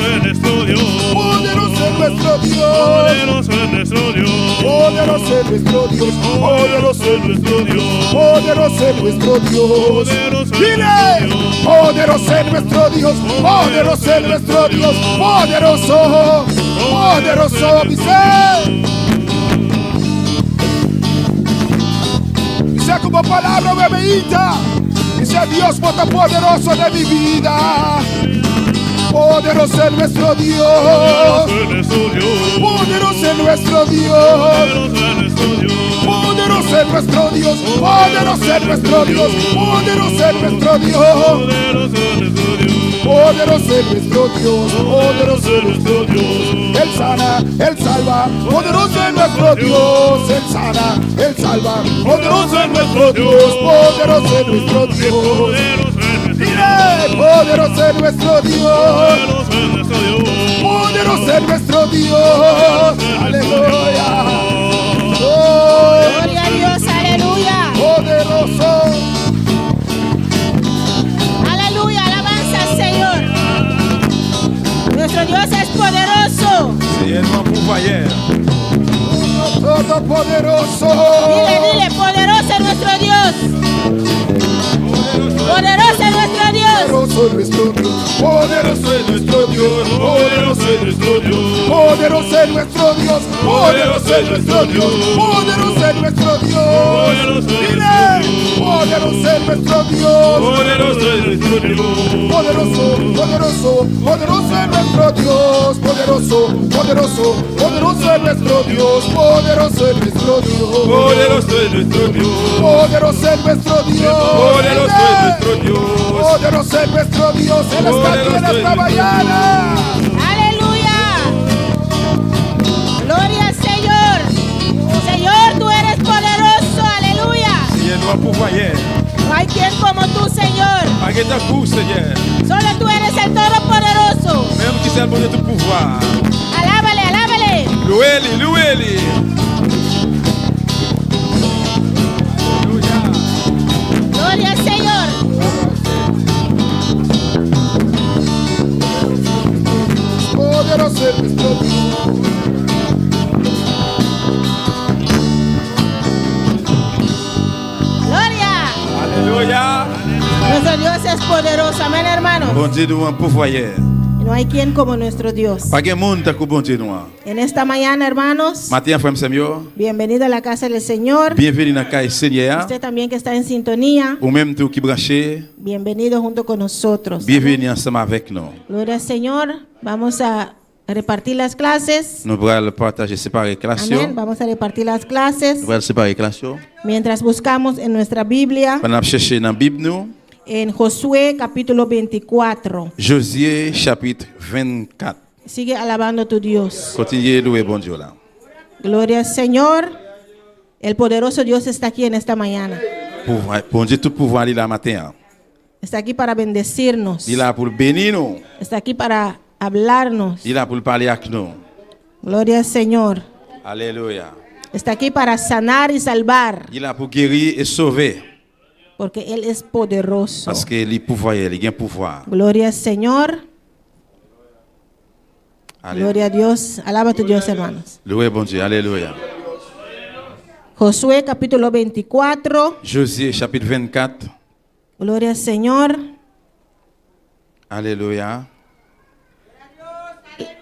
poderoso es nuestro Dios, poderoso es nuestro Dios, poderoso es nuestro Dios, poderoso es nuestro Dios. Dile, poderoso es nuestro Dios, poderoso es nuestro Dios, poderoso, poderoso, dice como palabra bebida. Ese Dios poderoso de mi vida. Poderoso es nuestro Dios. Poderoso es nuestro Dios. Poderoso es nuestro Dios. Poderoso es nuestro Dios. Poderoso es nuestro Dios. Poderoso es nuestro Dios. Poderoso es nuestro Dios. Él sana, Él salva. Poderoso es nuestro Dios. Él sana, Él salva. Poderoso es nuestro Dios. Poderoso es nuestro Dios. Dile, poderoso es nuestro Dios. Poderoso es nuestro Dios. Aleluya. Oh, Gloria a Dios, aleluya. poderoso. Aleluya, alabanza al Señor. Nuestro Dios es poderoso. Todopoderoso. Dile, poderoso es nuestro Dios. Poderoso es nuestro Dios. Poderoso es nuestro Dios. Poderoso es nuestro Dios. Poderoso es nuestro Dios. Poderoso es nuestro Dios. Poderoso es nuestro Dios. Poderoso es nuestro Dios. Dile, poderoso es nuestro Dios. Poderoso, poderoso, poderoso es nuestro Dios. Poderoso, poderoso, poderoso es nuestro Dios. Poderoso es nuestro Dios. Poderoso es nuestro Dios. Poderoso es nuestro Dios. Poderoso es nuestro Dios. Poderoso es nuestro Dios. Él está aquí en esta mañana. Aleluya. Gloria al Señor. Señor, tú eres poderoso. Aleluya. No hay quien como tú, Señor. Solo tú eres el Todopoderoso. Alábale, alábale. Louez-le. Gloria al Señor. Poderoso es nuestro Dios. Gloria. Alléluia. Nuestro Dios es poderoso. Amén, hermanos. Bon Dieu nous un pourvoyeur. Y no hay quien como nuestro Dios. Pas gen monde takou bon Dieu nous. En esta mañana, hermanos, Matin frère Samuel, bienvenido a la casa del Señor. bienvenue dans caille Seigneur. Usted también que está en sintonía, Ou même tout qui branché, bienvenido junto con nosotros. bienvenue ensemble avec nous. Gloria al Señor. Vamos a repartir las clases. Nous allons partager séparer classe. Amén. Vamos a repartir las clases Nous allons séparer classe. mientras buscamos en nuestra Biblia Pendant chercher dans Bible nous, en Josué capítulo 24. Josué chapitre 24. Sigue alabando a tu Dios. Continuez louer bon Dieu là. Gloria al Señor. El poderoso Dios está aquí en esta mañana. Bon Dieu tout pouvoir aller là matin. Está aquí para bendecirnos. Il est là pour bénir nous. Está aquí para hablarnos. Il est là pour parler avec nous. Gloria al Señor. Alléluia. Está aquí para sanar y salvar. Il est là pour guérir et sauver. Porque Él es poderoso. Parce qu'il est pouvoir, il a un pouvoir. Gloria al Señor. Alléluia. Gloria a Dios. Alaba a tu Dios, hermanos. Louez bon Dieu. Alléluia. Josué capítulo 24. Josué chapitre 24. Gloria al Señor. Alléluia.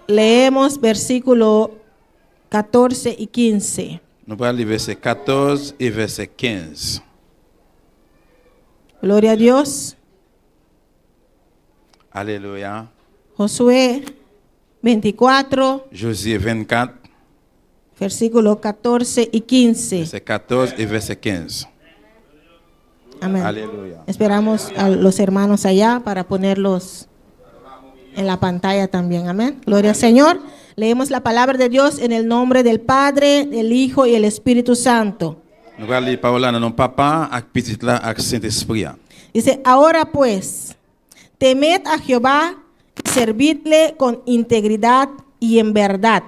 Leemos versículo 14 y 15. Nous allons lire verset 14 et verset 15. Gloria a Dios. Alléluia. Josué 24, Josué 24, versículo 14 y 15. verset 14 et verset 15. Amén. Alléluia. Esperamos a los hermanos allá para ponerlos en la pantalla también. Amén. Gloria al Señor. Leemos la palabra de Dios en el nombre del Padre, del Hijo y el Espíritu Santo. Nous allons lire parole dans nom papa, avec petit là, avec Saint-Esprit. Dice, ahora pues, temed a Jehová, servidle con integridad y en verdad,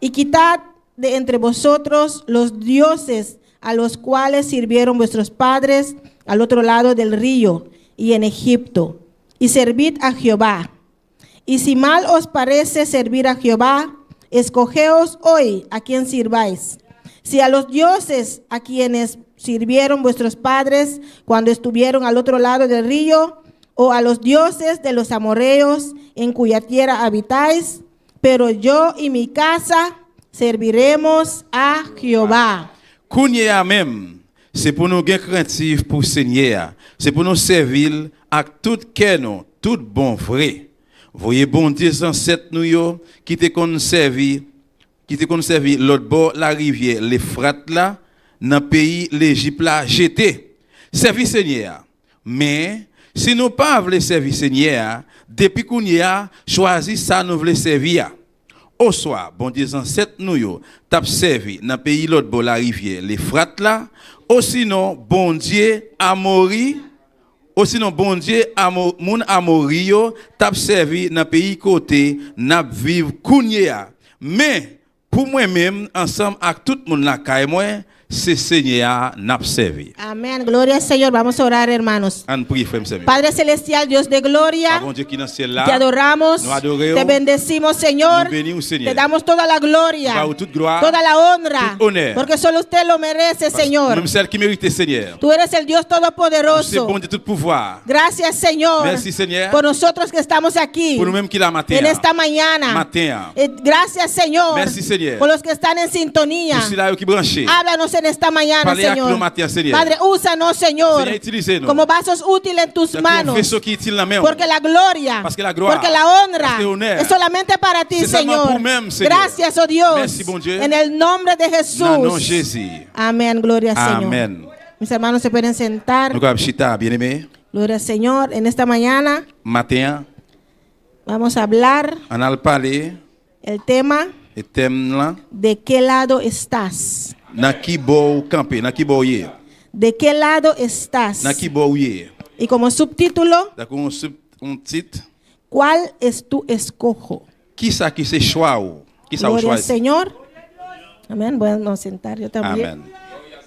y quitad de entre vosotros los dioses a los cuales sirvieron vuestros padres al otro lado del río y en Egipto, y servid a Jehová. Y si mal os parece servir a Jehová, escogeos hoy a quien sirváis. Si a los dioses a quienes sirvieron vuestros padres cuando estuvieron al otro lado del río, o a los dioses de los amorreos en cuya tierra habitáis, pero yo y mi casa serviremos a Jehová. Kounye a même, c'est pour nous gagner craintif pour Seigneur. C'est pour nous servir avec tout cœur, nous, tout bon vrai. Voyez bon Dieu ancêtre nous yo qui te conservé l'autre bord la rivière l'Euphrate là dans pays l'Égypte là jeté. Servi Seigneur. Mais si nous pas voulons servir Seigneur, depuis qu'on y a choisi ça nous voulons servir. Au soir, bon Dieu ancêtre nous yo t'a servi dans pays l'autre bord la rivière l'Euphrate là, ou sinon bon Dieu Amori, ou sinon bon Dieu moun Amori yo t'a servi dans pays côté n'a vivre kounya. Mais pour moi-même ensemble avec tout le monde là caille moi, c'est Seigneur n'a servi. Amén. Gloria al Señor. Vamos a orar, hermanos. On prie frère Samuel. Padre celestial, Dios de gloria, Bon Dieu qui dans ciel là. te adoramos, Nous adorons. te bendecimos, Señor. Nous bénissons, Seigneur. Te damos toda la gloria, Nous toute gloire, toda la honra, tout honneur. porque solo usted lo merece, Señor. Même celle qui mérite Seigneur. Tú eres el Dios C'est todopoderoso. bon de tout pouvoir. Gracias, Señor, Merci, Señor. por nosotros que estamos aquí Pour nous-mêmes qui la matin. en esta mañana. Matin. Gracias, Señor, Merci, Señor. por los que están en sintonía. Pour ceux qui branché. Háblanos en esta mañana, Parlez avec Señor. nous matin, Seigneur. Padre, úsanos, Señor, Seigneur, utilisez-nous. como vasos útiles en tus C'est un manos. vaisseau qui est utile dans la main. Porque la gloria, Parce que la gloire, porque la honra parce que l'honneur, es solamente para ti, c'est seulement Señor. pour même, Señor. Gracias, oh Dios. Merci, bon Dieu. En el nombre de Dans le nom de Jesús. Jésus. Amén, gloria al Señor. Amen. Mis hermanos se pueden sentar. Nous avons chita, bien-aimé. Gloria al Señor. En esta mañana Matin, vamos a hablar on a parlé el tema et thème là. de qué lado estás. Dans qui bo camper, dans qui bo yé. De qué lado estás. Dans qui bo yé. Y como subtítulo, D'accord, un titre. ¿cuál es tu escojo? Qui ça qui c'est choix ou? Qui ça ou Gloria al choisi? Señor. Amén. Bueno, a sentar yo también. Amen.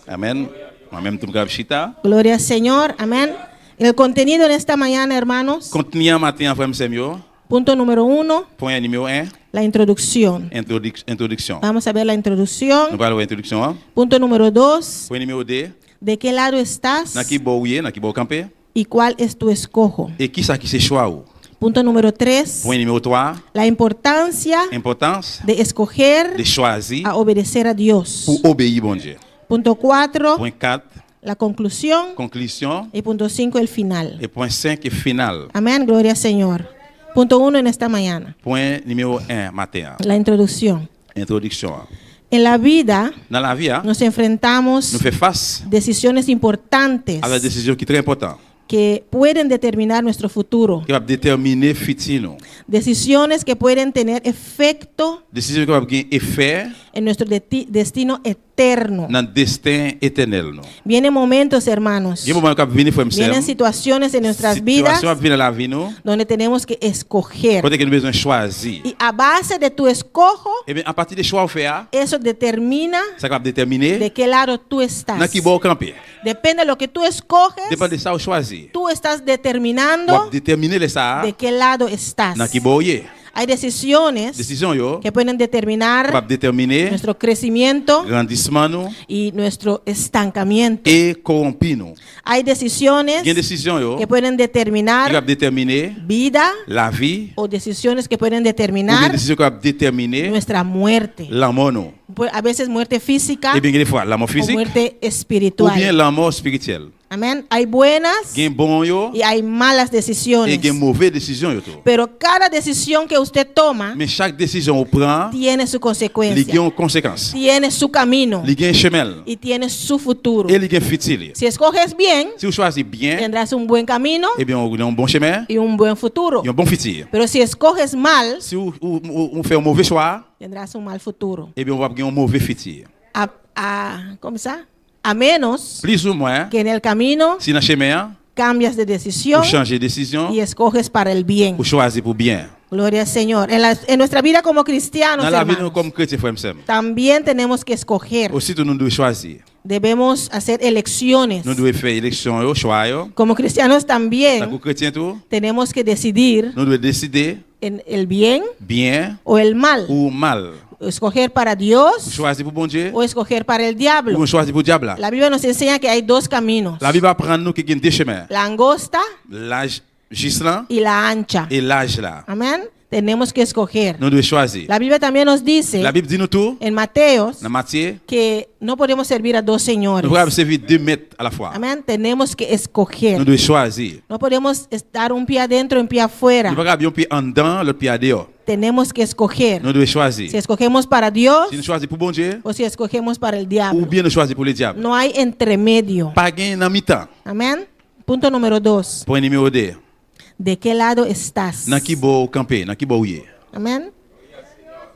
Amen. Moi-même, tout le chita. Gloria al Señor. Amén. El contenido en esta mañana, hermanos. Contenu matin, frère Samuel. Punto número 1, Point numéro 1. la introducción. Introduction. Vamos a ver la Nous introducción. allons voir l'introduction. Punto número 2, Point numéro 2. ¿de qué lado estás Dans qui bo yé, dans qui bo camper. y cuál es tu escojo? Et qui ça qui c'est choix ou? Punto número 3, Point numéro 3. la importancia Importance de escoger de choisir a obedecer a Dios. pour obéir bon Dieu. Punto 4, Point 4. la conclusión. Conclusion. Y punto 5, el final. Et point 5 est final. Amén, gloria al Señor. Punto 1 en esta mañana, Point numéro 1 matin. la introducción. Introduction. En la vida Dans la vie, nos enfrentamos nous faisons face decisiones importantes à la décision qui est très importante, que pueden determinar nuestro futuro. qui va déterminer le futur. Decisiones que pueden tener efecto Décision qui va avoir un effet en nuestro destino eterno. dans le destin éternel. Il Vienen momentos, hermanos, y a un moment qui va venir, frère vienen situaciones en nuestras vidas situation va venir dans la vie, nous, donde tenemos que escoger. côté que nous avons besoin de choisir. Y a base de tu escojo, Et bien, à partir des choix qu'on fait, eso determina ça va déterminer de qué lado tú estás. dans qui bon camper. Depende de lo que tú escoges, Dépend de ça qu'on choisit. tú estás On determinando va déterminer les ça de qué lado estás. dans qui bon yé. Hay decisiones Décision yo, que pueden determinar va déterminer nuestro crecimiento grandissement nous y nuestro estancamiento. et corrompi nous. Hay decisiones Il y a une décision yo que pueden qui va determinar déterminer vida la vie o decisiones que pueden ou bien determinar décision qui va déterminer nuestra muerte. la mort nous. A veces muerte física Et bien des fois la mort o physique muerte ou bien espiritual. la mort spirituelle. Amén. Hay buenas Gen bon yo y hay malas et decisiones. gen mauvais décision yo tout. Pero cada decisión que usted toma Mais chaque décision on prend, tiene su il y a consecuencia, une conséquence. tiene su camino Il y a un chemin y tiene su futuro. et il y a un futur. Si escoges bien, Si vous choisissez bien, tendrás un buen camino eh bien on a un bon chemin y un buen futuro. et un bon futur. Pero si escoges mal, Si vous faites un mauvais choix, tendrás un mal futuro. eh bien on va avoir un mauvais futur. ¿Cómo se llama? A menos Plus ou moins, que en el camino si dans le chemin, cambias de decisión vous changez de décision, y escoges para el bien. vous choisissez pour bien. Gloria al Señor. En nuestra vida como cristianos, Dans la vie, nous, hermanos, comme chrétiens, frères et sœurs, también tenemos que escoger. aussi nous devons choisir. Debemos hacer elecciones. Nous devons faire élection, choix. Como cristianos Dans también le chrétien, tout, tenemos que decidir nous devons décider en el bien bien o el mal. ou mal. Escoger para Vous Dios choisissez pour bon Dieu o escoger para el ou diablo. vous choisissez pour le diable. La Biblia nos enseña que hay dos caminos, La Bible apprend nous qu'il y a deux chemins. la angosta L'âge Gislan y la ancha. et l'âge là. Amén. tenemos que escoger. Nous devons choisir. La Biblia también nos dice La Bible dit nous tout, en Mateos dans Matthieu, que no podemos servir a dos señores. nous pouvons servir 2 maîtres à la fois. Amén. Tenemos que escoger. Nous devons choisir. No podemos estar un pie adentro y un pie afuera. Nous ne pouvons pas un pied en dedans, l'autre pied dehors. Tenemos que escoger. Nous devons choisir. Si escogemos para Dios Si nous choisissons pour bon Dieu, o si escogemos para el ou diablo. bien nous choisissons pour le diable. No hay entremedio. Pas gain dans mi-temps. Amén. Punto número 2. Point numéro 2. ¿De qué lado estás? Dans qui beau camper, dans qui beau ouiller. Amén.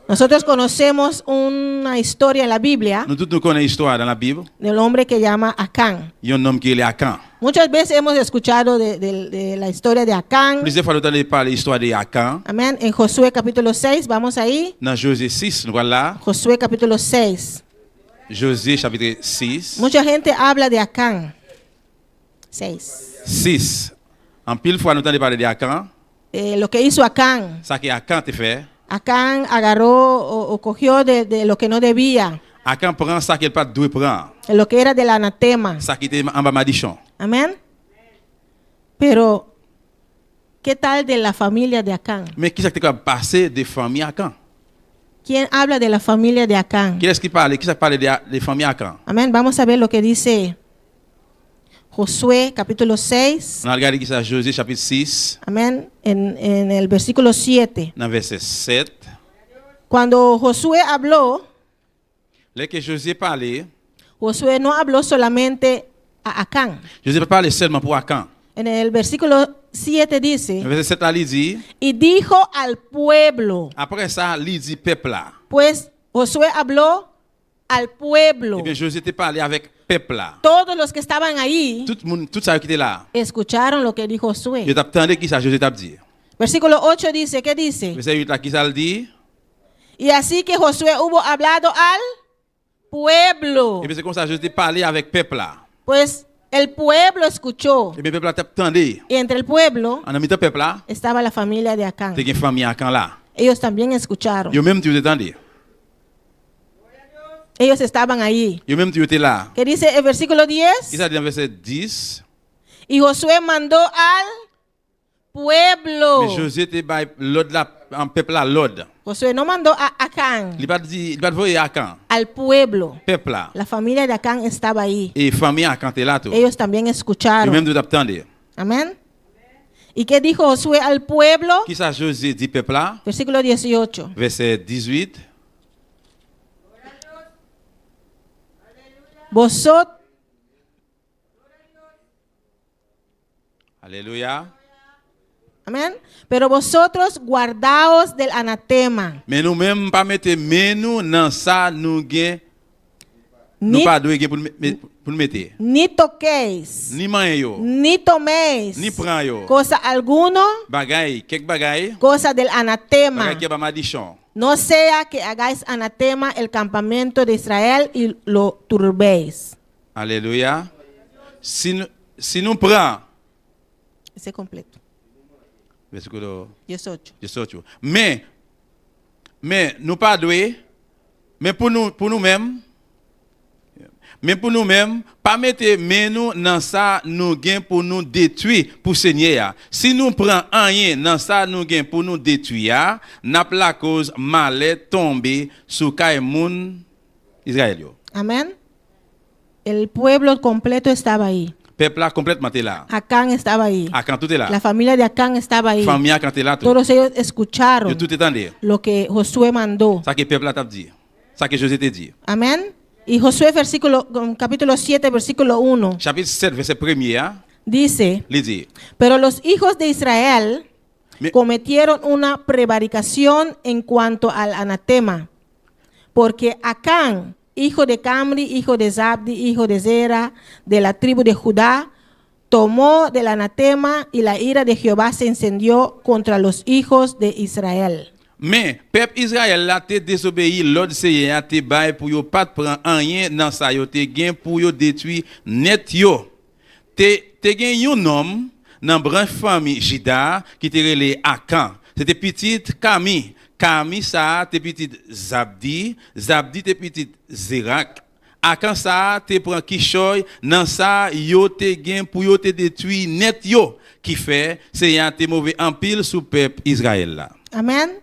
Nosotros conocemos una historia en la Biblia Nous tous nous connaissons l'histoire dans la Bible. del hombre que llama Acán. Il y a un homme qui est Akan. Muchas veces hemos escuchado de la historia de Acán. Plusieurs fois, nous avons parlé de l'histoire de Akan. Amén. En Josué capítulo 6, vamos ahí. Dans Josué 6, nous voilà. Josué capítulo 6. Josué chapitre 6. Mucha gente habla de Acán. 6. 6. En pile fois, nous avons parlé de Akan. Lo que hizo Acán. Ça que Akan te fait. Acán agarró o cogió de lo que no debía, Akan prend ça qu'il pas doit prendre. de lo que era del anatema. Ça qui était en bas madichon. Amén. Pero, ¿qué tal de la familia de Acán? Mais qui est-ce qui a passé des familles Akan? ¿Quién habla de la familia de Acán? Qui est-ce qui parle? Qui est-ce qui parle des familles Akan? Amén. Vamos a ver lo que dice Josué capítulo 6. On a regardé qui c'est Josué chapitre 6, Amén. En el versículo 7. dans verset 7. Cuando Josué habló, Là que Josué parlait, Josué no habló solamente a Acán. Josué ne parlait seulement pour Akan. En el versículo 7 dice, Dans verset 7 là, il dit, y dijo al pueblo. après ça, il dit peuple là. Pues Josué habló al pueblo. Eh bien, Josué te parlait avec peuple là. Todos los que estaban ahí Tout le monde, tout ça qui était là. escucharon lo que dijo Je Josué. t'attendais qui ça Josué t'a dit. Versículo 8 dice, ¿qué dice? Verset 8 là, qui ça le dit? Y así que Josué hubo hablado al pueblo. Et bien, c'est comme ça Josué te parlait avec peuple là. Pues el pueblo escuchó. Et bien, peuple là t'attendait. Y entre el pueblo En ami de peuple là, estaba la familia de Acán. t'es une famille Akan là. Ellos también escucharon. Yo même tu t'attendais. Ellos estaban ahí. Yo même tu étais là. ¿Qué dice el versículo Qui 10? ça dit dans verset 10? Y Josué mandó al pueblo. Mais Josué te bail l'autre là, en peuple là, l'autre. Josué no mandó a Acán, Il pas dit, il pas voyer Akan. al pueblo. Peuple là. La familia de Acán estaba ahí. Et famille Akan t'es là tout. Ellos también Yo escucharon. même tu t'attendais. Amén. ¿Y qué dijo Josué al pueblo? Qui ça Josué dit peuple là? Versículo 18. Verset 18. Vosotros, Alléluia. amén. Pero vosotros guardaos del anatema. Mais nous même pas mettre mais nous dans ça nous gain nous Ni, pas doué pour nous mettre. ni toquéis, Ni man yo, ni toméis ni prend yo. cosa alguno, Bagay, quelques bagay, cosa del anatema. bagay qui ba madichon. No sea que hagáis anatema el campamento de Israel y lo turbéis. Alléluia. Si nous prend Ese completo. versículo 18. 18. Mais nous pas doué, mais pour nous-mêmes, pas mettre mais nous dans ça nous gain pour nous détruire pour Seigneur. Si nous prend rien dans ça nous gain pour nous détruire, n'a pas la cause malheur tomber sur kay moun Israël yo. Amén. El pueblo completo estaba ahí. Peuple là complètement est là. Acán estaba ahí. Akan tout est là. La familia de Acán estaba ahí. Famille Akan est là tout. Todos ellos Yo escucharon tout entendé. lo que Josué mandó. Ça que peuple là t'a dit. Ça que Josué t'a dit. Amén. Y Josué capítulo 7, versículo 1, Chapitre 7 verset 1er, dice, il dit pero los hijos de Israel Mais- cometieron una prevaricación en cuanto al anatema, porque Acán, hijo de Camri, hijo de Zabdi, hijo de Zera, de la tribu de Judá, tomó del anatema y la ira de Jehová se encendió contra los hijos de Israel. Mais peuple Israël là te désobéi l'ordre Seigneur te bail pour yo pas prendre rien dans ça yo te gain pour yo détruire net yo. Te gain un homme dans branche famille Juda qui te relé Akan. C'était petite Kami. Kami ça te petite Zabdi, Zabdi te petite Zérak. Akan ça te prend Kishoy dans ça yo te gain pour yo te détruire net yo qui fait Seigneur te mauvais en pile sous peuple Israël là. Amén.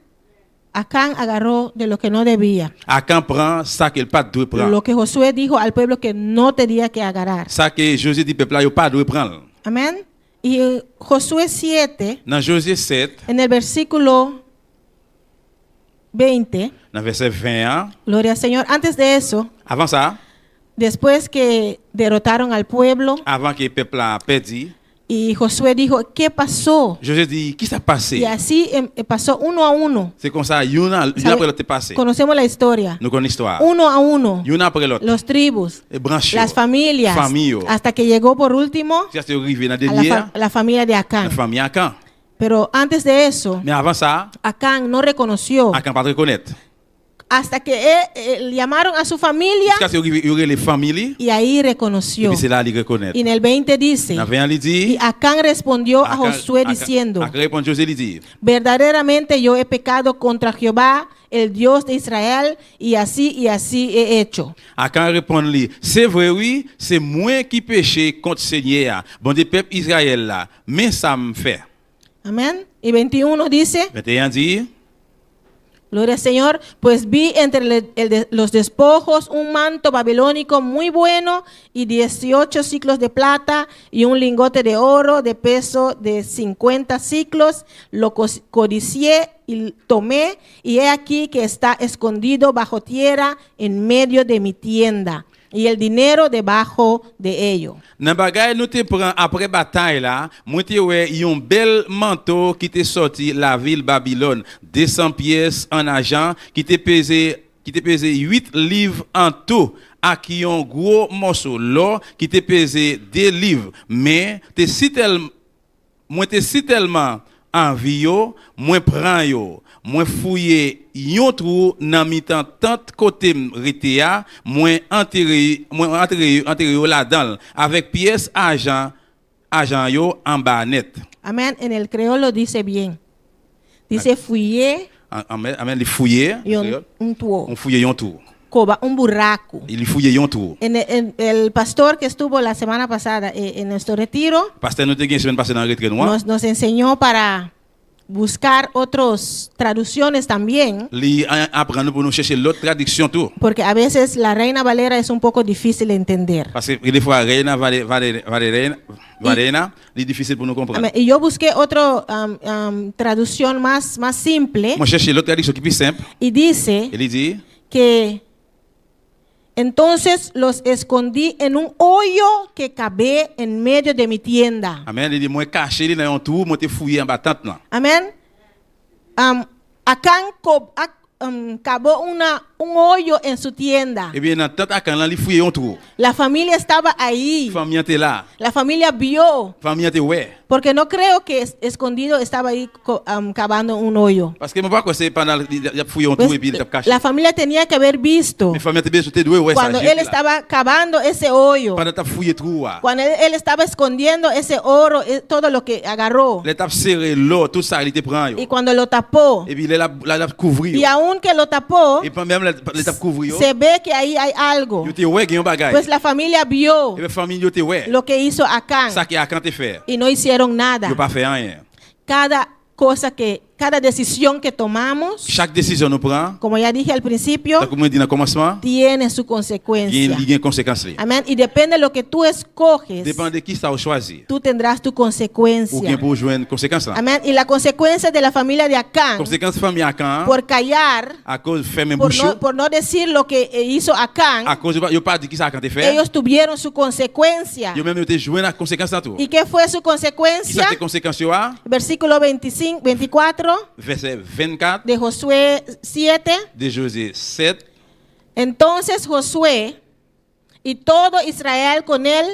Acán agarró de lo que no debía. Akan prend ça qu'il pas doit prendre. Lo que Josué dijo al pueblo que no tenía que agarrar. Ça que Josué dit peuple là yo pas doit prendre. Amén. Y Josué 7, Dans Josué 7, en el versículo 20, dans verset 20, gloria al Señor. Antes de eso, avant ça, después que derrotaron al pueblo avant que le peuple a perdu, y Josué dijo, ¿qué pasó? Josué dit, qui s'est passé? Y así pasó uno a uno. C'est comme ça, une ¿Sabe? après l'autre est passé. Conocemos la historia. Nous connaissons l'histoire. Uno a uno. Une après l'autre. Los tribus, Et branché. las familias, Famille. hasta que llegó por último Ça c'est arrivé dans a dernière, la familia de la Acán. famille Akan. Pero antes de eso, Mais avant ça, Acán no reconoció Akan pas reconnaître. hasta que llamaron a su familia Jusqu'à ce qu'il y aurait les familles, y ahí et reconoció. puis c'est là qu'il reconnaît. Y en el 20 dice, Dans 20, il y dit, Acán respondió a Akan- Josué Akan- diciendo, Akan répond Josué, il dit, verdaderamente yo he pecado contra Jehová, el Dios de Israel, y así he hecho. Akan répond lui, c'est vrai oui, c'est moi qui péché contre Seigneur, bon des peuples Israël là, mais ça me fait. Amén. Y 21 dice, 21 dit, gloria al Señor, pues vi entre los despojos un manto babilónico muy bueno y 18 ciclos de plata y un lingote de oro de peso de 50 ciclos. Lo codicié y tomé, y he aquí que está escondido bajo tierra en medio de mi tienda, y el dinero debajo de ello. Nan bagay nou te pran après bataille là, moi te wè yon bel manteau qui te sorti la ville Babylone, 200 pièces en argent qui te pesé 8 livres en tout, ak yon gros morceau l'or qui te pesé 2 livres, mais moi te si tellement envie yo, moi prend yo, moi fouillé yon trou nan mitan tant côté rete ya, moi enterré yo là-dedans avec pièces argent yo en bas net. Amén. En el creolo dice bien. Dice fouillé Amen, li fouillé, y un tuo. on fouillé yon trou. Un burraco. Il fouillé yon trou. En el pastor que estuvo la semana pasada en nuestro retiro Pasteur nous te gen semaine passée dans le retrait noir. nos enseñó para buscar otras traducciones también, Li apprend nous pour nous chercher l'autre traduction tout. porque a veces la Reina Valera es un poco difícil de entender. Parce que des fois Reina Valera, li difficile pour nous comprendre. Amén. Y yo busqué otra traducción más simple Moi chercher l'autre traduction qui est plus simple. y dice Il dit que entonces los escondí en un hoyo que cavé en medio de mi tienda. Amen, il dit moi caché li dans un trou, moi te fouillé en bas tente là. Amén. Acán cavó un hoyo en su tienda. Et bien dans tente à quand li fouillé un trou. La familia estaba ahí. Famille était là. La familia vio, Famille était ouais. porque no creo que escondido estaba ahí cavando un hoyo. Parce que moi pas que c'est pendant il a fouillé un Pues, trou et puis il a caché. la familia tenía que haber visto Mais famille était bien te doué ouais ça. cuando él estaba cavando ese hoyo, Pendant t'as fouillé trou là. cuando él estaba escondiendo ese oro, todo lo que agarró, L'étape serré l'eau, tout ça il te prend yo. y cuando lo tapó, Et puis il a couvrir. y aun que lo tapó, Et puis même l'étape couvrir. se ve que ahí hay algo. Yo te ouais gen bagay. Pues la familia vio Et bien famille yo te ouais. lo que hizo Acán Ça qui a quand te faire. y no hicieron nada. Yo pas fait rien. Cada decisión que tomamos, Chaque décision nous prend, como ya dije al principio, comme on dit dans le commencement, tiene su il y consecuencia. a une conséquence. Amén. Y depende de lo que tú escoges, Dépend de qui ça a choisi. tú tendrás tu Ou bien consecuencia. pour jouer une conséquence. Amén. Y la consecuencia de la familia de Acán, Conséquence famille à quand? por callar, À cause fermer bouche. por no decir lo que hizo À Acán, cause yo pas dit qui ça a quand te faire. ellos tuvieron su consecuencia. Yo même yo te joué la conséquence à tout. ¿Y qué fue su Qui ça consecuencia? te conséquence yo a? Versículo 24 Verset 24 de Josué 7. de Josué 7. Entonces Josué y todo Israel con él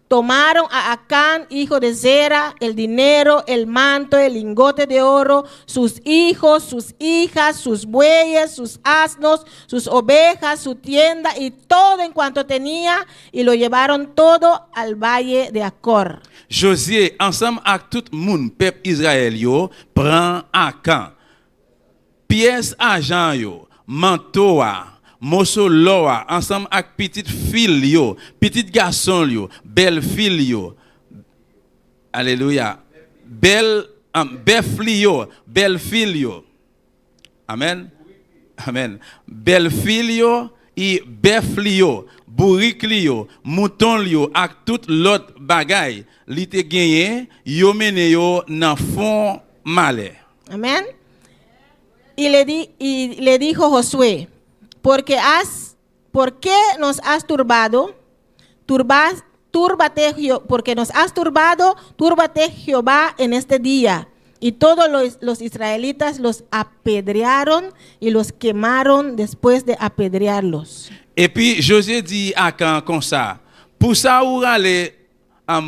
tomaron a Acán, hijo de Zera, el dinero, el manto, el lingote de oro, sus hijos, sus hijas, sus bueyes, sus asnos, sus ovejas, su tienda y todo en cuanto tenía, y lo llevaron todo al valle de Acor. Josué ensemble avec tout le monde, peuple Israël yo, prend Akan. Pièces argent yo, manteau morceau l'or ensemble avec petite fille yo, petit garçon yo, belle fille yo. Alléluia. Belle fille yo, belle fille yo. Amen. Amen. Belle fille yo, et bœuf li yo, bourrique li yo, mouton li yo, ak tout l'autre bagay, li te gagné, yo mené yo nan fond malais. Amén. Y le dijo Josué, ¿por qué nos has turbado? Porque nos has turbado, túrbate Jehová en este día. Y todos los israelitas los apedrearon y los quemaron después de apedrearlos. Et puis Josué dit à Akan comme ça, pour ça ou rale,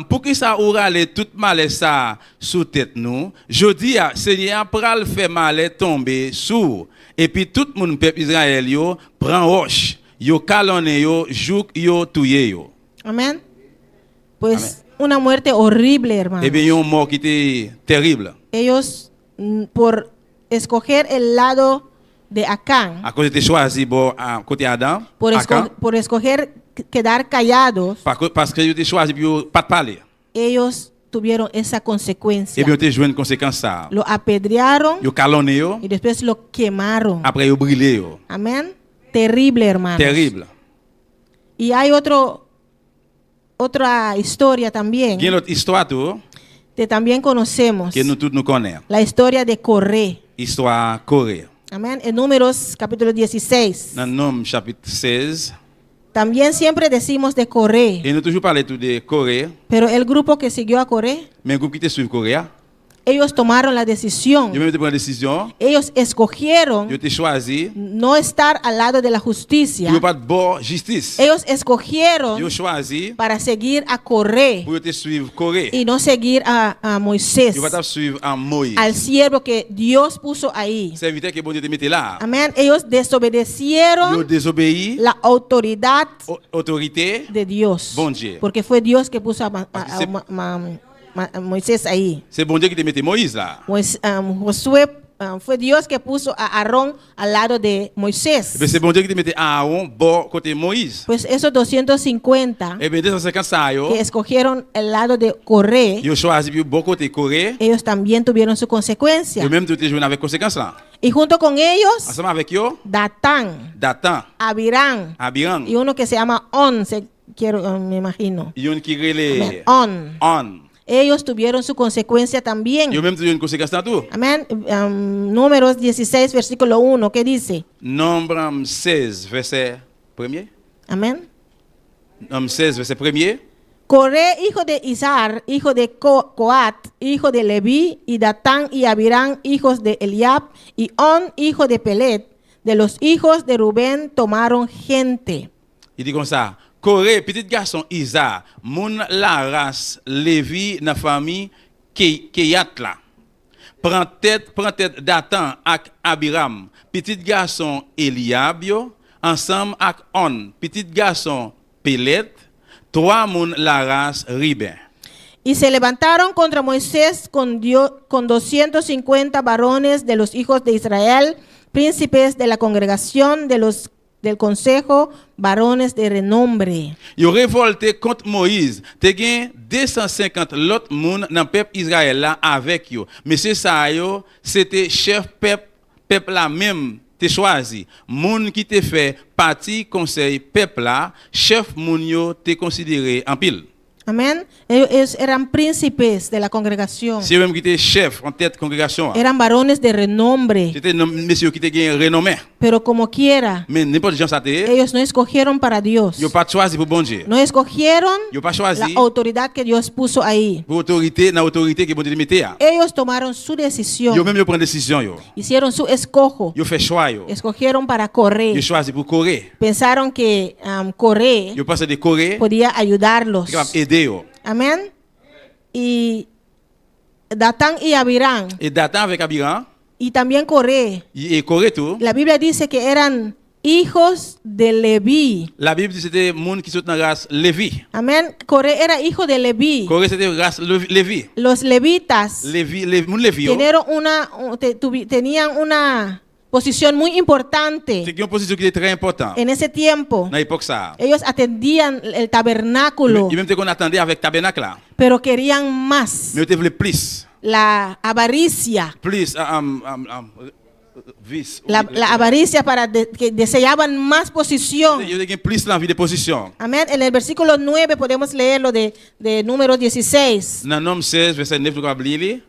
pour qui ça ou rale tout malais ça sous tête nous, je dis à Seigneur pral fait malais tomber sous. Et puis tout le monde peuple Israël yo prend roche, yo calonné yo, jouk yo touye yo. Amén. Pues una muerte horrible, hermano. Eh bien, yon mort qui était terrible. Ellos, por escoger el lado de Acán, À cause de choisi bon à côté Adam, por escoger quedar callados, parce que yo te choisi pour pas parler. ellos tuvieron esa consecuencia. Et bien, te joué une conséquence ça. Lo apedrearon Yo calonné yo, y después lo quemaron. après yo brûlé yo. Amén. Terrible, hermano. Terrible. Y hay otra historia también Gen l'autre histoire tout que también conocemos. que nous tous nous connaissons. La historia de Coré. Histoire Corée. Amén. En Números capítulo 16. Dans Nom chapitre 16, También siempre decimos de Coré. et nous toujours parlé tout de Corée, Pero el grupo que siguió a Coré, mais un groupe qui te suit Corée, ellos tomaron la decisión. yo même te prendre décision, Ellos escogieron yo te choisi, no estar al lado de la justicia. yo pas de bon justice. Ellos escogieron Yo choisi para seguir a Coré pour te suivre Corée. y no seguir a Moisés, Yo pas te suivre en Moïse. al siervo que Dios puso ahí. Serviteur que bon Dieu te mette là. Amén. Ellos Yo desobedecieron désobéi la autoridad autorité. de Dios. Bon Dieu. Porque fue Dios que puso a Parce que Moisés ahí. C'est bon Dieu qui te mette Moïse là. Josué, fue Dios que puso a Aarón al lado de Moisés. Et bien c'est bon Dieu qui te mette Aaron bon côté Moïse. Pues esos 250 Et bien 250 ça yo, que escogieron el lado de Coré, yo choisi pour bon côté Corée. ellos también tuvieron su consecuencia. Yo même tout te joué avec conséquence là. Y junto con ellos, Ensemble avec yo, Datán, Dathan, Abiram Abiram, y uno que se llama On, me imagino. yon qui relé On. On. Ellos tuvieron su consecuencia también. Yo même tout une conséquence là tout. Amén. Números 16, versículo 1, ¿qué dice? Nombre 16 verset 1er. Amén. Nombre 16 verset 1er. Coré, hijo de Izar, hijo de Coat, hijo de Leví, y Datán y Abiram, hijos de Eliab, y On, hijo de Pelet, de los hijos de Rubén, tomaron gente. Il dit comme ça. Corée, petit garçon Isa, moun la race Lévi na famille Keyat là. Prend tête Dathan ak Abiram, petit garçon Eliab yo, ensemble ak On, petit garçon Pelet, trois moun la race Ruben. Y se levantaron contra Moisés con 250 varones de los hijos de Israel, príncipes de la congregación del consejo, varones de renombre. Yo révolté contre Moïse. Te gen 250 l'autre moun dans peuple Israël là avec yo. Monsieur ça yo, c'était chef peuple là même te choisi. Moun qui te fait partie conseil peuple là, chef moun yo te considéré en pile. Amén. Ellos eran príncipes de la congregación. C'est même qui était chef en tête congrégation. Eran varones de renombre. C'était monsieur qui te gen renommé. Pero como quiera, Mais n'importe gens ça te. ellos no escogieron para Dios. Yo pas choisi pour bon Dieu. No escogieron Yo pas choisi la autoridad que Dios puso ahí. pour autorité, na autorité que bon Dieu mette là. Ellos tomaron su Yo decisión. même yo prend décision yo. Hicieron su escojo. Yo fait choix yo. Escogieron para Coré. Yo choisi pour Corée. Pensaron que Coré Yo pense de Corée. podía ayudarlos. Qui va aider yo. Amén. Y Datán y Abiram Et Dathan avec Abiram, y también Coré. et Corée tout. La Biblia dice que eran hijos de Leví. La Bible dit c'était monde qui sont dans race Lévi. Amén. Coré era hijo de Leví. Corée c'était race Lévi. Los levitas Moun Lévi yo. tenían una posición muy importante C'est une position qui est très importante. en ese tiempo. Dans l'époque ça. Ellos atendían el tabernáculo, Et même qu'on attendait avec tabernacle là. pero querían más. Mais on voulait plus. La avaricia, Plus vice. La avaricia que deseaban más posición. Yo tengo plus l'envie de position. Amén. En el versículo 9 podemos leerlo de Números 16. Dans Nom 16, verset 9, nous allons lire.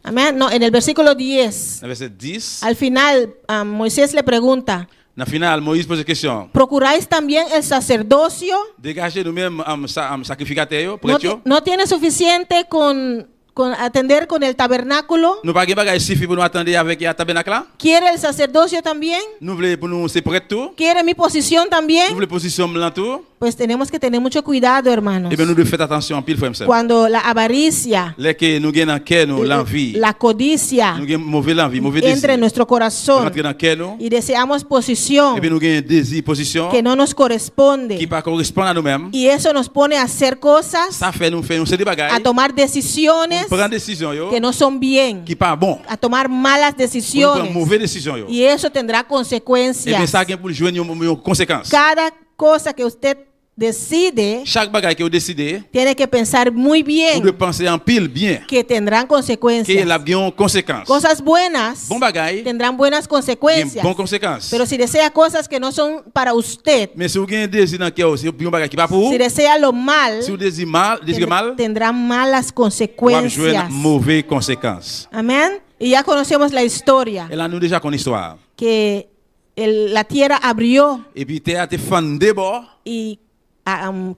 Amén. No, en el versículo 10. Dans verset 10. Al final, Moisés le pregunta, Dans le final, Moïse pose une question. ¿procuráis también el sacerdocio? Dégagez nous-mêmes sacrificateurs, ¿No, prêtres. no tiene suficiente con atender con el tabernáculo? Nous pas de bagage suffit pour nous attendre avec le tabernacle là. ¿Quiere el sacerdocio también? Nous voulons pour nous c'est prêtre tout. ¿Quiere mi posición Nous también? voulons position blanc tout. Pues tenemos que tener mucho cuidado, hermanos. Et bien nous devons faire attention en pile frère et Cuando la avaricia, les que nous gagnons dans cœur nous l'envie. la codicia Nous gagnons mauvais l'envie, mauvais entre désir. en nuestro corazón Rentrer dans cœur nous. y deseamos posición Et bien nous gagnons désir, position que no nos qui corresponde, pas correspond à nous-mêmes. y eso nos pone a hacer cosas, Ça fait nous faire des bagages. a tomar decisiones Prendre décision yo que no son bien, qui pas bon. a tomar malas Prendre decisiones, mauvaise décision yo. y eso tendrá Et bien consecuencias. ça gagne pour jouer une conséquence. Cada cosa que usted decide Chaque bagage que vous décidez, tiene que pensar muy vous bien devez penser en pile bien. que tendrán Que consecuencias. la gagne conséquence. Cosas buenas Bon bagage, tendrán buenas gagne consecuencias. bon conséquence. Pero si desea cosas que no son para usted, Mais si vous gagnez désir dans cœur, c'est un bagage qui pas pour vous. si desea lo mal, Si vous désirez mal, tendrá malas vous allez jouer consecuencias. une mauvaise conséquence. Amén. Y ya conocemos la historia, Et là nous déjà connaissons l'histoire. que la tierra abrió Et puis terre a été fendue bord. y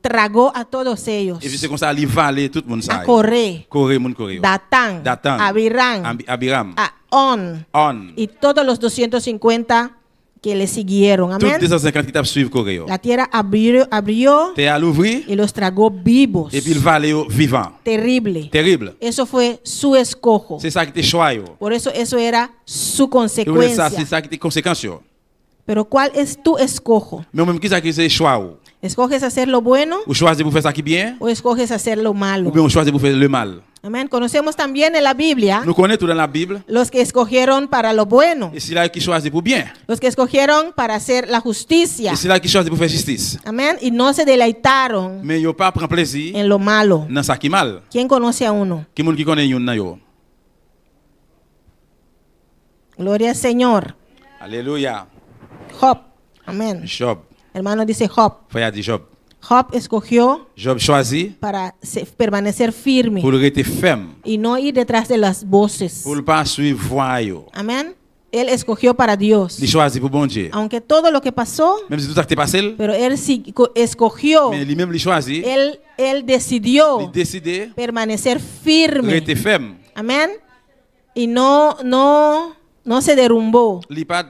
tragó a todos ellos. Et puis c'est comme ça il valait tout le monde ça. A Coré, Corée moun Corée. Datán, Datán, Abiram, Abiram, a On On. y todos los 250 que le siguieron. Tous Amén. 250 qui t'a suivre Corée. La tierra abrió Terre a l'ouvrir y los tragó vivos. et puis il valait vivant. Terrible. Terrible. Eso fue su escojo. C'est ça qui était choix yo. Por eso era su Et vous ça consecuencia. c'est ça qui était conséquence yo. Pero ¿cuál es tu escojo? Mais même qui ça qui c'est choix yo. ¿Escoges hacer lo bueno Ou choisir pour faire ça qui bien o escoges hacer lo ou malo? bien on choisit pour faire le mal. Amén. Conocemos también en la Biblia Nous connaissons tout dans la Bible. los que escogieron para lo bueno, Et c'est là qui choisit pour bien. los que escogieron para hacer la justicia. Et c'est là qui choisit pour faire justice. Amén. Y no se deleitaron Mais yo pas prend plaisir en lo malo. dans ça qui mal. ¿Quién conoce a uno? Qui moun qui connaît yon nan yo. Gloria al Señor. Alléluia. Job. Amén. Job. Hermano dice Job. Frère dit Job. Job escogió Job choisit para permanecer firme pour rester ferme, y no ir detrás de las voces. pour ne pas suivre voie yo. Amén. Él escogió para Dios. Il choisit pour bon Dieu. Aunque todo lo que pasó, Même si tout ça qui est passé, pero él sí escogió, mais lui-même il choisit, él decidió il décide permanecer firme. rester ferme. Amén. Y no se derrumbó. Il pas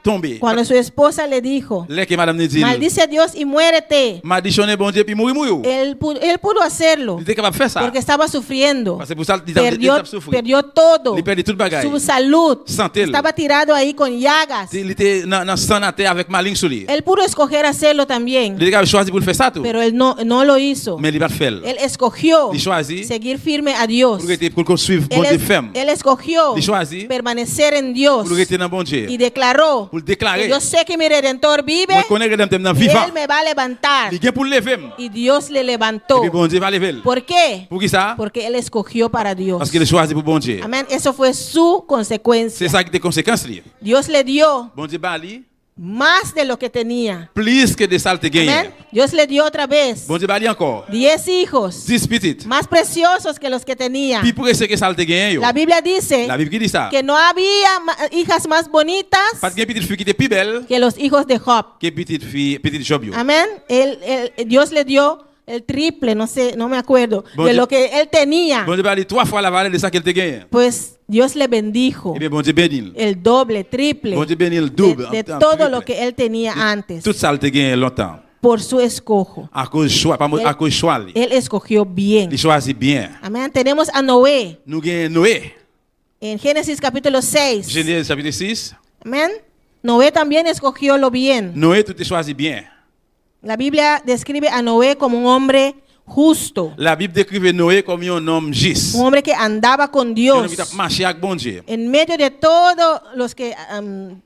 tomber. Cuando su esposa le dijo, Là que madame dit, maldice a Dios y muérete, malditionné bon Dieu puis mourir. él pudo hacerlo Il était capable de faire ça. porque estaba sufriendo. Parce que pour ça il Perdió, souffert. perdió todo, Il perdit tout bagage. su salud. Santé. Estaba tirado ahí con llagas. Il était dans sang à terre avec ma ligne sur lui. Él pudo escoger hacerlo también, Il a choisi pour faire ça tout. pero él no lo hizo. Mais il va faire. Él escogió Il choisit seguir firme a Dios. pour suivre bon Dieu ferme. Él escogió Il choisit permanecer en Dios pour rester dans bon Dieu. y declaró Pour que déclarer. yo sé que mi Redentor vive Moi connais que dans y vivant. Él me va a levantar. Il vient pour lever. Y Dios le Et levantó. puis bon Dieu va lever. ¿Por qué? Pour qui ça? Porque Él escogió para Dios. Parce qu'il a choisi pour bon Dieu. Amén. Eso fue su C'est consecuencia. ça qui est conséquence li. Dios le dio Bon Dieu bali más de lo que tenía. plus que de saleté gagné. Amén. Dios le dio otra vez Bon Dieu bali encore 10 hijos 10 petites. más preciosos que los que tenía. Puis pour essayer que saleté gagné yo. La Biblia dice La Bible qui dit ça. que no había hijas más bonitas Pas de petite fille qui était plus belle que los hijos de Job. que petite fille, petite Job yo. Amén. Dios le dio el triple, no me acuerdo, Bon de Dieu- lo que él tenía. Bon Dieu bali 3 fois la valeur de ça qu'elle te gagné. Pues Dios le bendijo Et bien bon Dieu bénit. el doble, triple, Bon Dieu bénit le double. de en todo triple. lo que él tenía antes Tout ça te gagné longtemps. por su escojo. À cause choix, pas à cause choix. Él escogió bien. Il choisit bien. Amén. Tenemos a Noé Nous gagnons Noé. en Génesis capítulo 6. Genèse chapitre 6. Amén. Noé también escogió lo bien. Noé tout est choisi bien. La Biblia describe a Noé como un hombre justo, La Bible décrivait Noé comme un homme juste. un hombre que andaba con Un Dios. homme qui a marché avec bon Dieu. En medio de todos los que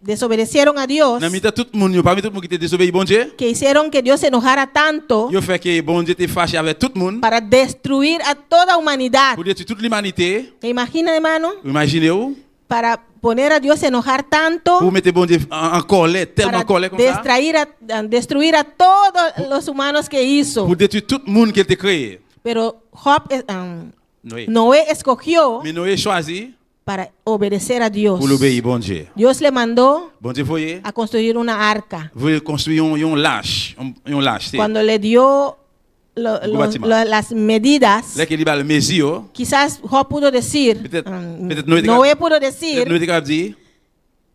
desobedecieron a Dios, Dans le tout le monde, parmi tout le monde qui était désobéi bon Dieu, que hicieron que Dios se enojara tanto il fait que bon Dieu était fâché avec tout le monde para destruir a toda humanidad. pour détruire toute l'humanité. ¿Te imaginas, hermano? Imaginez-vous, para poner a Dios a enojar tanto, pour mettre bon Dieu en colère, tellement para en colère comme ça, destruir a todos los humanos que hizo. pour détruire tout le monde qui était créé. Pero Job, Noé. Noé escogió Mais Noé choisit para obedecer a Dios. pour l'obéir, bon Dieu. Dios le mandó Bon Dieu, voyez, a construir una arca. vous construisez un lâche, un lâche. c'est- Cuando le dio las medidas, Là qu'il y a le mesure, quizás Job pudo decir, peut-être Noé Noé pudo peut-être decir, Noé était capable de dire,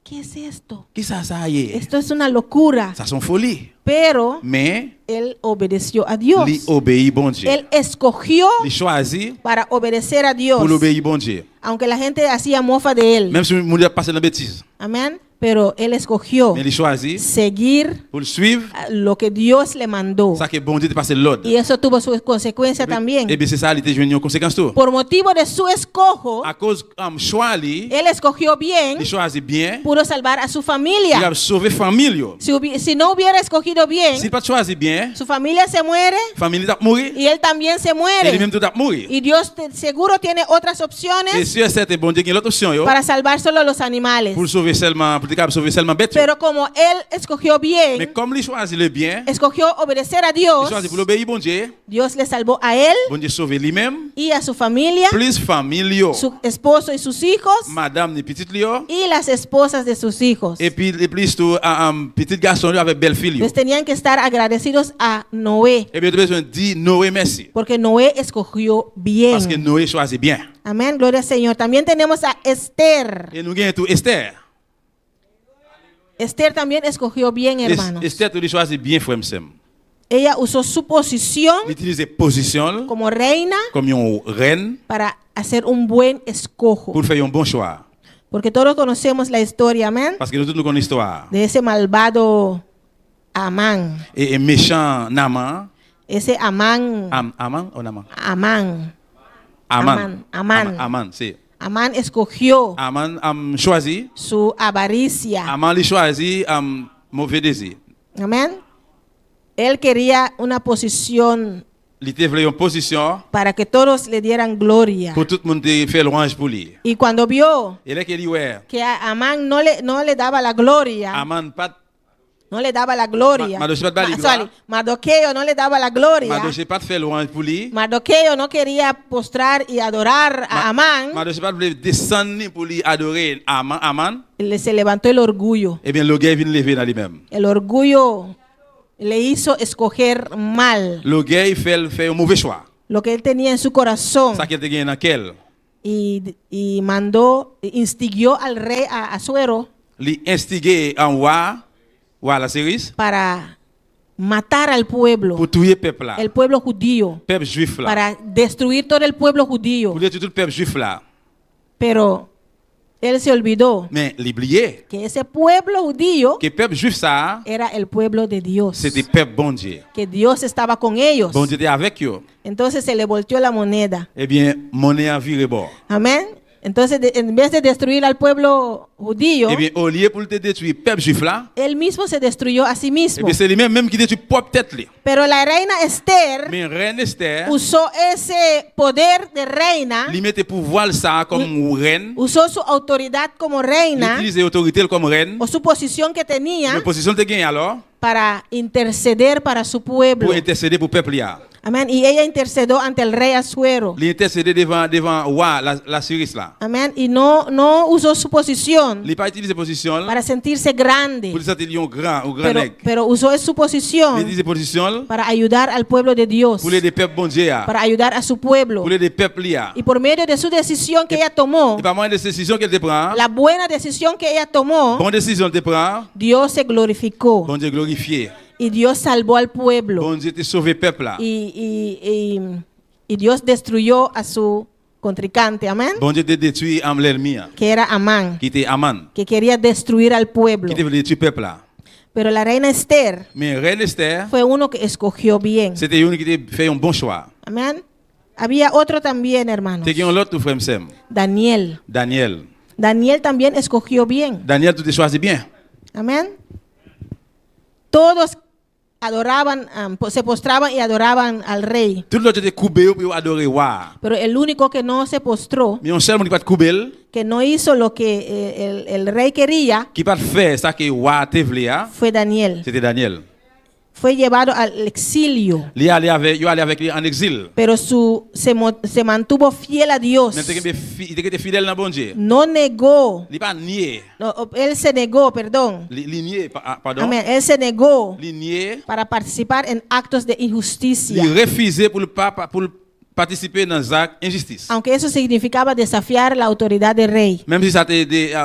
¿qué es esto? qui ça y est? Esto es una locura. Ça sont folie. Pero Mais, él obedeció a Dios. il obéit, bon Dieu. Él escogió Il choisit para obedecer a Dios, pour l'obéir, bon Dieu. aunque la gente hacía mofa de él. Même si le monde a passé dans la bêtise. Amén. Pero él escogió Mais il choisit seguir pour le suivre, lo que Dios le mandó. ça que bon Dieu te passe l'ordre. Y eso tuvo sus consecuencias Et también. bien, c'est ça, il était joué une conséquence tout. Por motivo de su escojo, À cause choix, él escogió bien, il choisit bien, pudo salvar a su il familia. a sauvé famille. Si no hubiera escogido bien, S'il pas choisi bien, su familia se muere famille t'a mourir, y él también se et muere. lui-même tout t'a mourir. Y Dios seguro tiene otras Et opciones sûr et certain, bon Dieu, il y a l'autre option, yo, para salvar solo los animales. pour sauver seulement, pour être capable de sauver seulement bête. yo. Pero como él escogió Mais bien, comme il choisit le bien, escogió obedecer a il Dios, choisit pour l'obéir, bon Dieu, Dios le salvó a él bon Dieu sauver lui-même, y a su familia, plus famille, yo, su esposo y sus hijos madame ni petite yo, y las esposas de sus hijos. et puis plus tout petit garçon yo avec belle fille. yo. Les tenían que estar agradecidos a Noé, Et bien, tu as besoin de dire Noé merci. porque Noé escogió Parce que bien. Noé choisit bien. Amén, gloria al Señor. También tenemos a Esther. Et nous avons tout Esther. Esther también escogió bien, hermanos. Esther, tu choisit bien, frère Msem. Ella usó su posición Il utilise position como reina comme une reine para hacer un buen escojo. pour faire un bon choix. Porque todos conocemos la historia, amén, Parce que nous tous nous connaissons l'histoire. de ese malvado Amán. Et méchant Naman, Ese Amán, Aman ou Naman? Amán. Aman. Aman. Aman, c'est. Amán escogió Aman choisi. su avaricia. Aman il choisit mauvais désir. Amén. Él quería una posición Il te voulait une position para que todos le dieran gloria. pour tout le monde te faire louange pour lui. Y cuando vio Et là, qu'il dit, ouais, que a Amán no le daba la gloria, Aman pas, no le daba la gloria. Mardoqueo Mardoqueo no le daba la gloria. Mardoché pas de faire louange pour lui. Mardoqueo no quería postrar y adorar a Amán. Mardoché pas de descendre pour lui adorer Aman. Se levantó el orgullo. Eh bien, le gars vient lever dans lui-même. El orgullo le hizo escoger mal Le gars, il fait un mauvais choix. lo que él tenía en su corazón Ça qu'il te gagne dans quel? y instigó al rey Asuero Il instigué en roi, la série, para matar al pueblo, pour tuer le peuple là. el pueblo judío, Peuple juif là. para destruir todo el pueblo judío. Pour détruire tout le peuple juif là. Pero él se olvidó Mais l'oublié, que ese pueblo judío que le peuple juif ça, era el pueblo de Dios, c'était le peuple bon Dieu. que Dios estaba con ellos. Bon Dieu était avec eux. Entonces se le volteó la moneda. Eh bien, monnaie a viré bord. Amén. Entonces, en vez de destruir al pueblo judío, Eh bien, au lieu pour te détruire le peuple juif là, él mismo se destruyó a sí eh mismo. bien, c'est lui-même même qui détruit propre tête là. Pero la reina Esther Mais reine Esther, usó ese poder de reina, il mettait pouvoir ça comme reine. usó su autoridad como Il reina utilisait l'autorité comme reine. o su posición que tenía Mais position te gagne alors para interceder para su pueblo. pour intercéder pour le peuple là. Amén. Y ella intercedió ante el rey Asuero. Il intercédait devant roi la Syrie là. Amén. Y no usó su posición Il n'a pas utilisé position para sentirse grande, pour sentir un grand nègre. pero usó su Il posición utilisé position para ayudar al pueblo de Dios, pour aider le peuple bon Dieu, para ayudar a su pueblo. pour aider le peuple là. Y por medio de su decisión que ella tomó, Et pas moins de décision qu'elle te prend. la buena decisión que ella tomó, Bonne décision te prend. Dios se glorificó Bon Dieu glorifié. y Dios salvó al pueblo Bon Dieu te sauvé le peuple là. y Dios destruyó a su contrincante, amén, Bon Dieu te détruit l'ennemi que era Amán, qui était Aman, que quería destruir al pueblo. qui te voulait détruire le peuple là. Pero la reina Esther Mais reine Esther, fue uno que escogió bien, c'était une qui te fait un bon choix. amén. Había otro también, hermanos, Te gagne l'autre frère Msem. Daniel. Daniel. Daniel también escogió bien, Daniel, tu te choisis bien. amén. Todos adoraban, se postraban y adoraban al rey. Tout l'autre était coupé pour adorer roi. Pero el único que no se postró, Mais on seul monde qui pas coupé, que no hizo lo que el rey quería qui pas fait ça que roi te vle a, fue Daniel. c'était Daniel. Fue llevado al exilio, Li allé avec lui en exil. pero se mantuvo fiel a Dios. Mais il était fidèle dans bon Dieu. No negó, Il pas nié. no, él se negó, perdón. Il nié, pardon. Amén. Él se negó Il nié. para participar en actos de injusticia, Il refusé pour participer dans des actes injustice. aunque eso significaba desafiar la autoridad del rey. Même si ça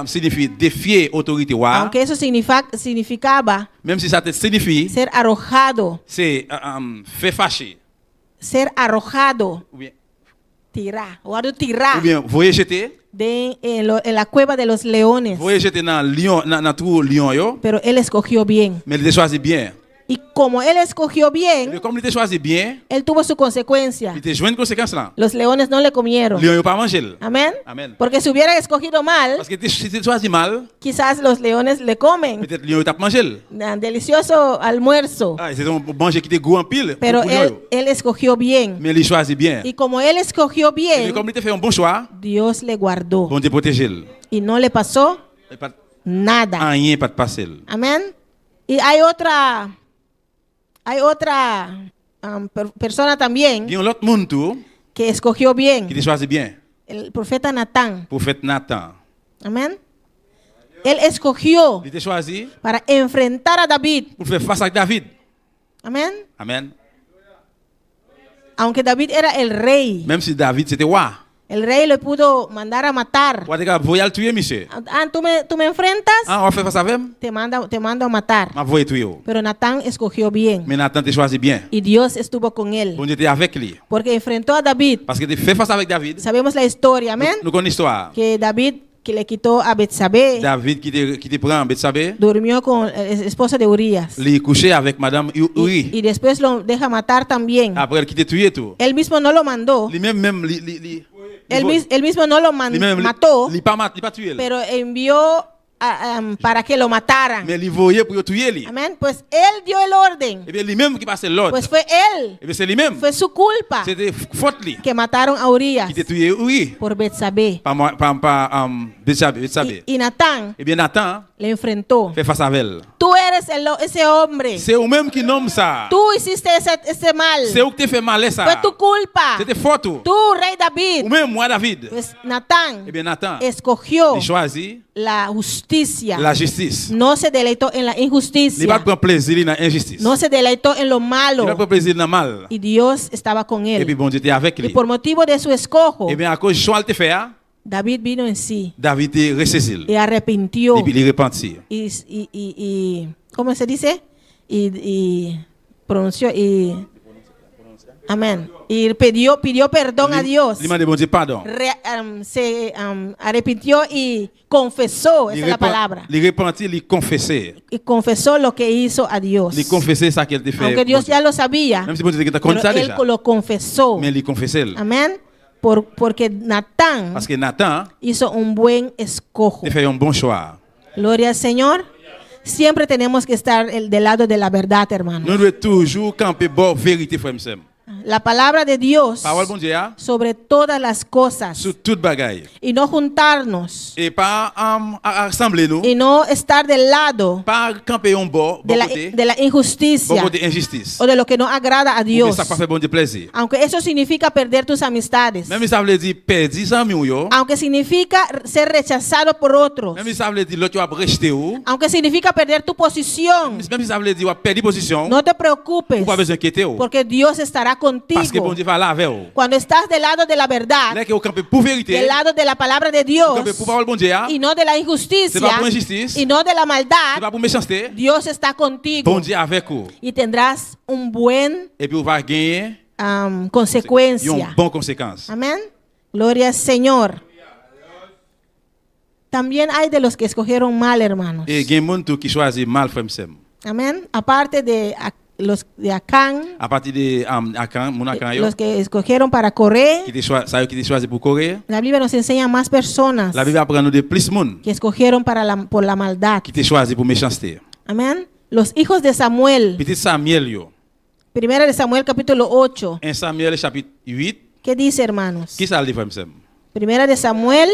signifie défier l'autorité roi, Aunque eso significaba même si ça signifie ser arrojado, c'est fait fâcher, ser arrojado, ou bien tirar voyez jeter, en la cueva de los leones. voyez jeter dans lion, dans trou lion yo, Pero él escogió bien. mais il a choisi bien. Y como él escogió Mais bien, comme il a choisi bien, él tuvo su consecuencia. il a joué une conséquence là. Los leones no le comieron. Lion yo pas mangé. Amén. Amen. Porque si hubiera escogido mal, Parce que si tu choisi mal, quizás los leones le comen. peut-être lion yo t'a mangé. Un delicioso almuerzo. Ah, c'est un manger qui était gros en pile. Pero pour lion yo. él escogió bien. Mais il choisit bien. Y como él escogió Mais bien, comme il a fait un bon choix, Dios le guardó. bon Dieu protégé. Y no le pasó nada. Rien pas de passer. Amén. Y hay otra persona también Il y a l'autre monde tout que escogió bien. qui a choisi bien. El profeta Natán. Prophète Nathan. Amén. Él escogió Il a choisi para enfrentar a David. pour faire face à David. Amén. Amen. Aunque David era el rey, Même si David c'était roi. el rey le pudo mandar a matar. Roi de voyez le tuer monsieur. Ah, ¿tú me enfrentas? Ah, on va faire face avec? Te mando a matar. M'a voyé tuer. Pero Natán escogió bien. Mais Nathan a choisi bien. Y Dios estuvo con él. Bon Dieu était avec lui. Porque enfrentó a David. Parce qu'il a fait face avec David. Sabemos la historia, amén. Nous connaissons l'histoire. Que David, que le quitó a Betsabé, David qui te prend Betsabé, durmió con la esposa de Urias. il couché avec madame Uri. Y después lo deja matar también. Après il te tué tout. Él mismo no lo mandó. Lui-même Él mismo no lo mató, il pas tué. pero envió para que lo mataran. Mais il voyait pour tuer lui. Amén. Pues él dio el orden. Et bien lui-même qui passait l'ordre. Pues fue él. Et bien c'est lui-même. Fue su culpa C'était faute lui. que mataron a Urias Qui te tué Uri. por Betsabé. Pas Betsabé. Y Natán Et bien Nathan le enfrentó. fait face avec elle. Tú eres ese hombre. C'est eux-mêmes qui nomment ça. Tú hiciste ese mal. C'est eux qui te fait mal ça. Fue tu culpa. C'était faute. Tú, rey Ou David. même moi David. Pues Natán Et bien Nathan escogió il choisit la justicia. la justice. No se deleitó en la Il va injusticia. prendre plaisir dans l'injustice. No se deleitó en lo Il va malo. prendre plaisir dans le mal. Y Dios estaba con Et puis él. bon Dieu était avec Y lui. por motivo de su escojo, Et bien à cause de choix qu'il fait, David vino en sí David est ressaisi. y arrepintió. Et puis il repentit. Y ¿cómo se dice? Y pronunció amén. Y pidió perdón a Dios. Il m'a demandé bon Dieu pardon. Se arrepintió y confesó, esa es la palabra. Il repentit, il confessait. Y confesó lo que hizo a Dios. Il confessait ça qu'il a fait. Aunque Dios ya lo sabía, Même si bon Dieu était pero connu ça él déjà. lo confesó. Mais il confessait. Amén. Porque Natán Parce que Nathan hizo un buen escojo. a fait un bon choix. Gloria al Señor. Siempre tenemos que estar del lado de la verdad, hermano. Nous devons toujours camper bon vérité, frère Msem. La palabra de Dios Parole bon Dieu, sobre todas las cosas. sur toute bagaille. Y no juntarnos. Et pas assembler nous. Y no estar del lado Pas camper un bon de la côté. de la Bon injusticia côté injustice. o de lo que no agrada a Ou bien Dios. ça pas fait bon Dieu plaisir. Aunque eso significa perder tus amistades. Même si ça veut dire perdre 10 amis yo. Aunque significa ser rechazado por otros. Même si ça veut dire l'autre va rejeter ou. Aunque significa perder tu posición. Même si ça veut dire perdre position. No te preocupes. Ou pas besoin d'inquiéter ou. Porque Dios estará Parce que bon contigo. Dieu va là avec ou. Cuando estás del lado de la verdad, Là que vous campez pour vérité. del lado de la palabra de Vous Dios, campez pour parole bon Dieu. y no de la C'est injusticia, pas pour injustice. y no de la C'est maldad, pas pour méchanceté. Dios está contigo. Bon Dieu avec vous. Y tendrás un buen Et puis vous va gagner une consecuencia. bonne conséquence. Amén. Gloria al Señor. También hay de los que escogieron mal, hermanos. Et il y a des gens qui choisissent mal, frère Msem. Amén. Aparte de los de Acán, À partir de Akan, mon Akan yo, los que escogieron para correr, qui te choisi pour courir. la Biblia nos enseña más personas La Bible apprend nous de plus monde que escogieron por la maldad. qui te choisi pour méchanceté. Amén. Los hijos de Samuel. Petit Samuel yo. Primera de Samuel capítulo 8. 1 Samuel chapitre 8. ¿Qué dice, hermanos? Qui ça le dit, frère Msem? Primera de Samuel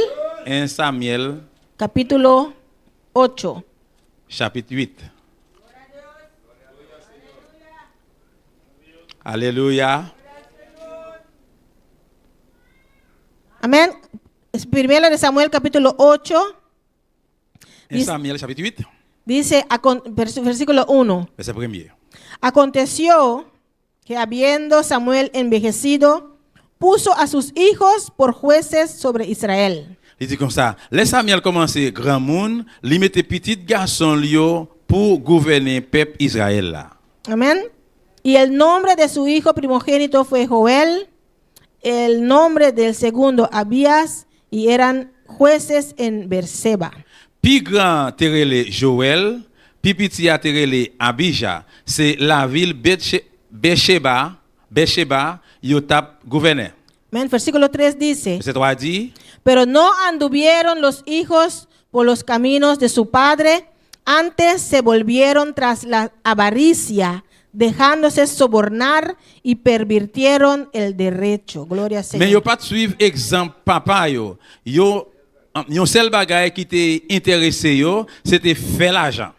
1 Samuel capítulo 8. chapitre 8. Alléluia. Amén. Es Primera de Samuel capítulo 8. 1 Samuel chapitre 8, Dice, versículo 1. verset 1er. Aconteció que habiendo Samuel envejecido, puso a sus hijos por jueces sobre Israel. Il dit comme ça, les Samuel commencé grand monde, li mette petit garçon lio pour gouverner peuple Israël là. Amén. Y el nombre de su hijo primogénito fue Joel, el nombre del segundo Abías, y eran jueces en Berseba. Pi grand terele Joël, pi petit a terele Abija, c'est la ville Beersheba, yo tap gouverner. Amén. Versículo 3 dice, Verset 3 dit, pero no anduvieron los hijos por los caminos de su padre, antes se volvieron tras la avaricia, dejándose sobornar y pervirtieron el derecho. Gloria al mais yo Señor. pas suivre exemple papa yo. Yon seul bagay qui te intéressé yo, c'était faire l'argent.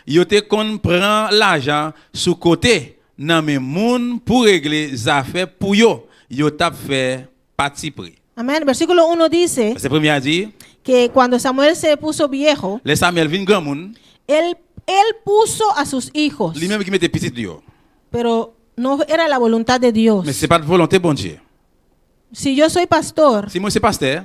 Yo te kon prend l'argent sous côté nan men moun pour régler les affaires pour yo. Yo tap fait parti pris. Amén. Versículo 1 dice C'est premier a dit, que cuando Samuel se puso viejo, les Samuel vin grand moun, él puso a sus hijos, lui même qui mette petit yo. pero no era la voluntad de Dios. Mais c'est pas de volonté bon Dieu. Si yo soy pastor, Si moi c'est pasteur,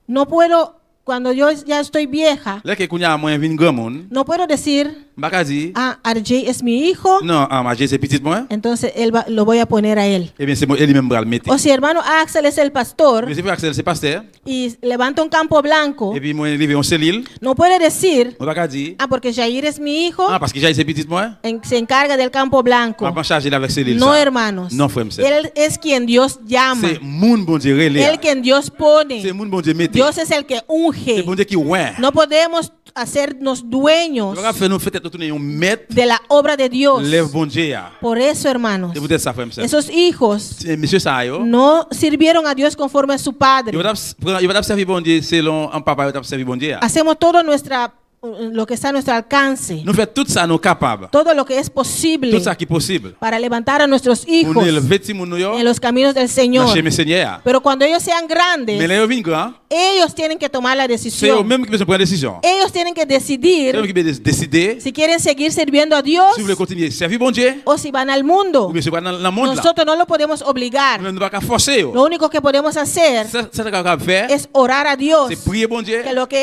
no puedo, cuando yo ya estoy vieja, là que kounya moi vin grand moun, no puedo decir, baka di, ah, RJ es mi hijo, non, Majé c'est petit moi, entonces lo voy a poner a él. eh bien c'est moi lui même bral mettre. O si hermano Axel es el pastor Mais c'est pas Axel c'est pasteur, y levanta un campo blanco, et puis moi livré on cellule, no puede decir, on baka di, ah, porque Jair es mi hijo, ah parce que j'ai c'est petit moi, se encarga del campo blanco. on va charger avec cellule. No, ça. hermanos. Non frère m'sè. Él es quien Dios llama. C'est moun bon Dieu relé. Él quien Dios pone. C'est moun bon Dieu mette. Dios es el que C'est unge. bon Dieu qui ouais. No podemos hacernos dueños On va faire nous peut-être tourner un maître, de la obra de Dios. lève bon Dieu ya. Por eso, hermanos, C'est peut-être ça frère m'sè. esos hijos Monsieur ça yo. no sirvieron a Dios conforme a su padre. Il va servir bon Dieu selon un papa il va servir bon Dieu. ya. Hacemos todo lo que está a nuestro alcance, Nous faisons tout ça nous capable. todo lo que es posible Tout ça qui est possible. para levantar a nuestros Pour hijos nous élever ti moun yo, en los caminos del dans Señor. chemin Seigneur. Pero cuando ellos sean Mais grandes, là yo vin grand, ellos tienen que tomar la c'est eux decisión. même qui besoin prendre décision. Ellos tienen que C'est eux decidir qui besoin décider si quieren seguir sirviendo a Dios si vous voulez continuer servir bon Dieu o si van al ou mundo. bien si vous allez dans le monde là. Nosotros no lo podemos obligar. Nous ne pas forcer yo. Lo único que podemos hacer C'est ça qu'on faire, es orar a Dios c'est prier bon Dieu que lo que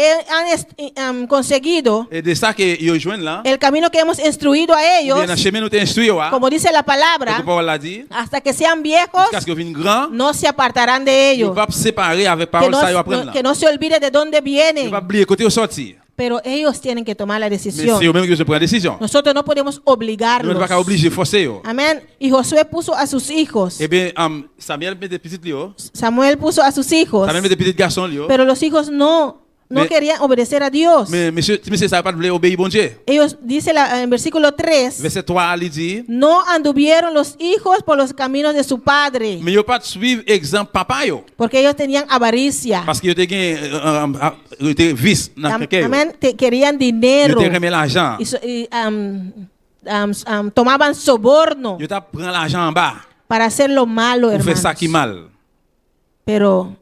han conseguido, et de ça que yo joindre là. el camino que hemos instruido a Bien dans ellos, chemin nous t'instruire wa. como dice la Comme palabra, Paul l'a dit, hasta que sean viejos, jusqu'à ce que vienne grand, no se apartarán de ne ellos. pas séparer avec Que parole ça yo apprendre no, là. que no se olvide de dónde Ne vienen, pas oublier côté au sortir. pero ellos tienen que tomar la Mais decisión. c'est eux même qui se prennent décision. Nosotros no podemos Nous ne obligarlos. pas obliger forcer yo. Amén. Y Josué puso a sus hijos. Eh bien, Samuel met des petits lios. Samuel puso a sus hijos. Samuel met des petits garçons lios. Pero los hijos no Me- querían obedecer a Dios. Mais monsieur ça pas voulu obéir bon Dieu. Ellos, dice en versículo 3, Verset 3 il dit, no anduvieron los hijos por los caminos de su padre, mais yo pas suivre exemple papa yo porque ellos tenían avaricia. parce que yo te yo te vice dans quelqu'un. Amén. Querían Yo dinero. te remet l'argent. Tomaban soborno Yo t'a prend l'argent en bas para hacer lo malo, pour faire ça qui hermanos. mal. Pero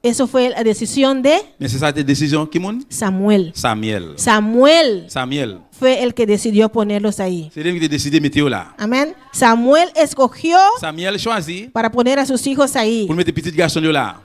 eso fue la decisión de Mais c'est ça tes décision qui moun? Samuel. Samuel. Samuel fue el que decidió ponerlos ahí. C'est lui qui a décidé de mettre là. Amén. Samuel escogió Samuel choisit para poner a sus hijos ahí. pour mettre petit garçon là.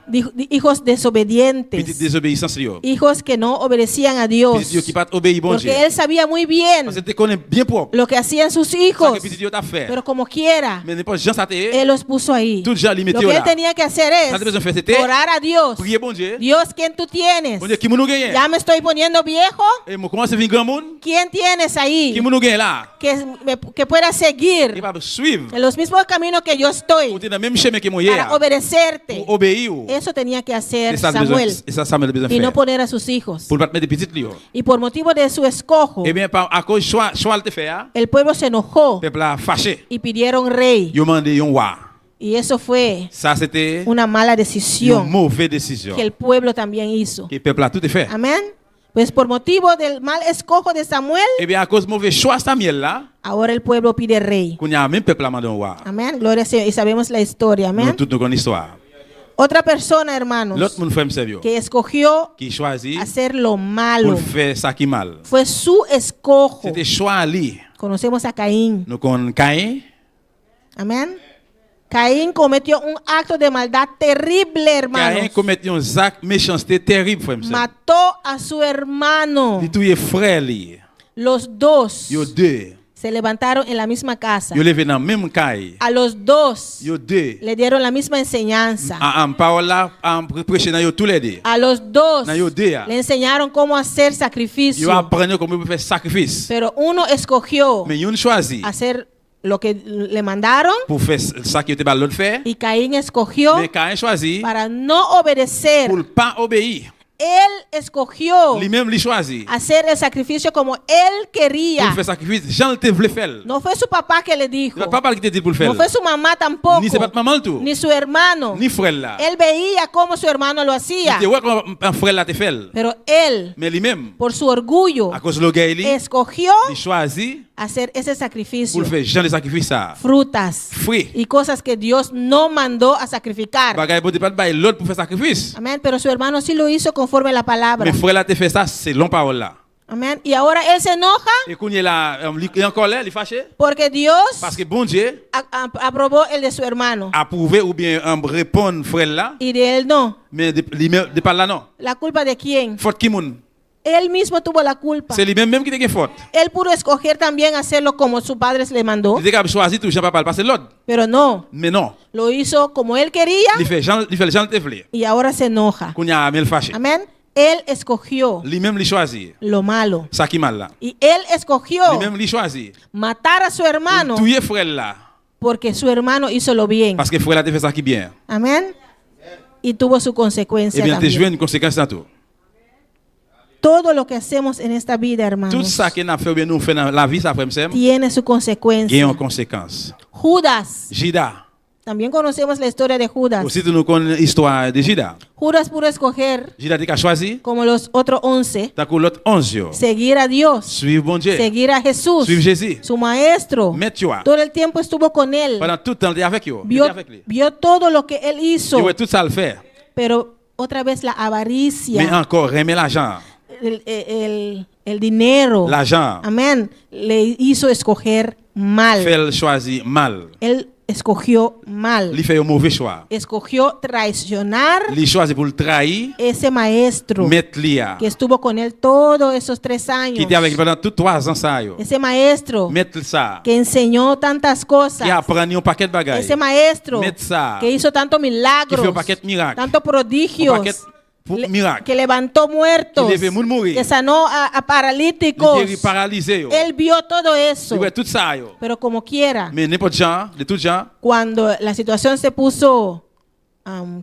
Hijos Petite desobedientes. désobéissance yo. Hijos que no obedecían a Dios. Petit yo qui pas obéir bon Dieu. Porque él sabía muy bien Parce que tu connais bien propre. lo que hacían sus Ça hijos. que petit yo t'a fait. Pero como quiera, Mais n'importe Jean ça te él los puso ahí. tout gens li Lo mettre que él là. tenía que hacer Ça te besoin es faire c'était orar a Dios. prier bon Dieu. Dios, ¿quién tú tienes? Bon Dieu qui nous gagne. Ya me estoy poniendo viejo. Et moi commence à venir grand monde. ¿Quién tienes Qui ahí nous gagne là. que pueda Il seguir va suivre. en los mismos caminos que yo estoy Pour dans même chemin que moi para obedecerte? Pour obéir. Eso tenía que hacer Et ça besoin Samuel et ça Samuel besoin y no faire. poner a sus hijos. Pour pas mettre des petites lions. Y por motivo de su escojo, Eh bien à cause choix le te faire, el pueblo se enojó peuple a fâché. y pidieron rey. Yo mandé un roi. Y eso fue Ça, c'était una mala une decisión mauvaise décision. que el pueblo también hizo. Que le peuple a tout fait. Amén. Pues por motivo del mal escojo de Samuel, Eh bien, à cause du mauvais choix Samuel là, ahora el pueblo pide rey. qu'on y a même peuple a demandé un roi. Amén. Gloria al Señor. Y sabemos la historia. Nous Amén. tous nous connaissons l'histoire. Otra persona, hermanos, L'autre monde frère me servir. que escogió Qui choisit hacer lo pour malo faire ça qui mal. fue su escojo. C'était choix à lui. Conocemos a Caín. Nous connaissons Caïn. Amén. Caín cometió un acto de maldad terrible, Caïn hermanos. commettait un acte méchanceté terrible frère me servir. Mató a su hermano. Il tuait frère lui. Los dos Yo deux. se levantaron en la misma casa. Yo levé dans même caille. A los dos Yo deux. le dieron la misma enseñanza. En parole là, en prêcher dans yo tous les deux. A los dos Na yo deux. le enseñaron cómo hacer Yo sacrificio. apprendre comment faire sacrifice. Pero uno escogió Mais yon choisi hacer lo que le mandaron pour faire ça qui était pas l'autre faire. y Caín escogió Mais Caïn choisi para no obedecer. pour pas obéir. Él escogió Lui-même lui choisi hacer el sacrificio como él quería. pour faire sacrifice. Jean te voulait faire. No fue su papá que le dijo. C'est pas papa qui te dit pour le faire. No fue su mamá tampoco. Ni c'est pas maman tout. Ni su hermano. Ni frère là. Él veía cómo su hermano lo hacía. Tu vois comment un frère là te fait. Pero él, Mais lui-même, por su orgullo, à cause de l'orgueil, escogió il choisit hacer ese pour sacrificio. le faire Jean le sacrifice ça. Frutas Fruit. y cosas que Dios no mandó a sacrificar. Bagay bon pas de l'autre pour faire sacrifice. Amén. Pero su hermano sí lo hizo conforme a la palabra. Mais frère là te fait ça, c'est long parole là. Amén. Y ahora él se enoja Et qu'on est là, il est encore là, il est fâché. porque Dios Parce que bon Dieu aprobó el de su hermano a prouvé ou bien répondre frère là, y de él no. mais de pas là non. ¿La culpa de quién? Faute qui moun? Él mismo tuvo la culpa. C'est lui-même qui te faute. Él pudo escoger también hacerlo como sus padres le mandó, Il était choisi tout Jean papa passer l'autre. pero no. Mais non, Lo hizo como él quería il fait Jean te voulait. y ahora se enoja. Qu'on y a mais le fâché. Amén. Él escogió Lui-même lui choisi. lo malo. Ça qui mal là. Y él escogió Lui-même lui choisi. matar a su hermano Tuer frère là porque su hermano hizo lo bien. parce que frère là te fait ça qui bien. Amén. Y tuvo su Eh consecuencia bien te joué también. une conséquence dans tout. Todo lo que hacemos en esta vida, Tout hermanos, ça qu'on a fait ou bien nous fait dans la vie ça frère m'sem, tiene su il y a consecuencia. une conséquence. Judas, Judas. también conocemos la historia de Judas. Aussi nous connaissons l'histoire de Judas. Judas pudo escoger, Judas a choisi como los otros 11, t'as que l'autre 11 yo. seguir a Dios, Suivre bon Dieu. seguir a Jesús, Suivre Jésus. su maestro. Mettre toi. Todo el tiempo estuvo con él. Pendant tout le temps il était avec yo. Il Vio, était avec lui. vio todo lo que él hizo, Il voit tout ça le faire. pero otra vez la Mais avaricia, encore remet l'argent. el dinero, L'argent amén, le hizo escoger mal. fait choisir mal. Él escogió mal. Il fait un mauvais choix. Escogió traicionar Il choisit pour le trahir, ese maestro mettre l'IA. que estuvo con él todos esos 3 años. Qui était avec lui pendant tous 3 ans ça yo. Ese maestro Mettre ça. que enseñó tantas Qui cosas. apprend un paquet de bagages. Ese maestro Mettre ça. que hizo tantos Qui fait un milagros, paquet de miracles. tantos Un prodigios, paquet pour miracles. que levantó muertos, Que levó moun mourir. que sanó a Il paralíticos. guérit paralysé yo. Él vio todo eso, Il voit tout ça yo. pero como quiera, Mais n'importe gens, de tout gens, cuando la situación se puso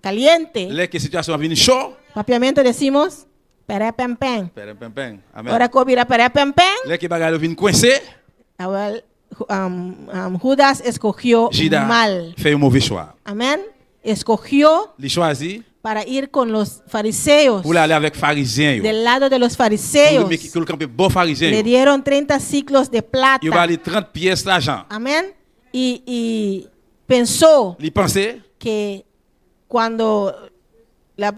caliente, les que situation vient chaud. rápidamente decimos, perepempen. Pem. Amen. Ahora cobira perepempen. Les que bagages viennent coincé, Ahora, Judas escogió Judas mal. fait un mauvais choix. Amén. Escogió Il choisit para ir con los fariseos. pour aller avec pharisiens yo. Del lado de los Pour fariseos. le camper bon pharisien Le yo. dieron 30 ciclos de Il va plata. aller 30 pièces d'argent. Amén. Y pensó Il pensait que cuando la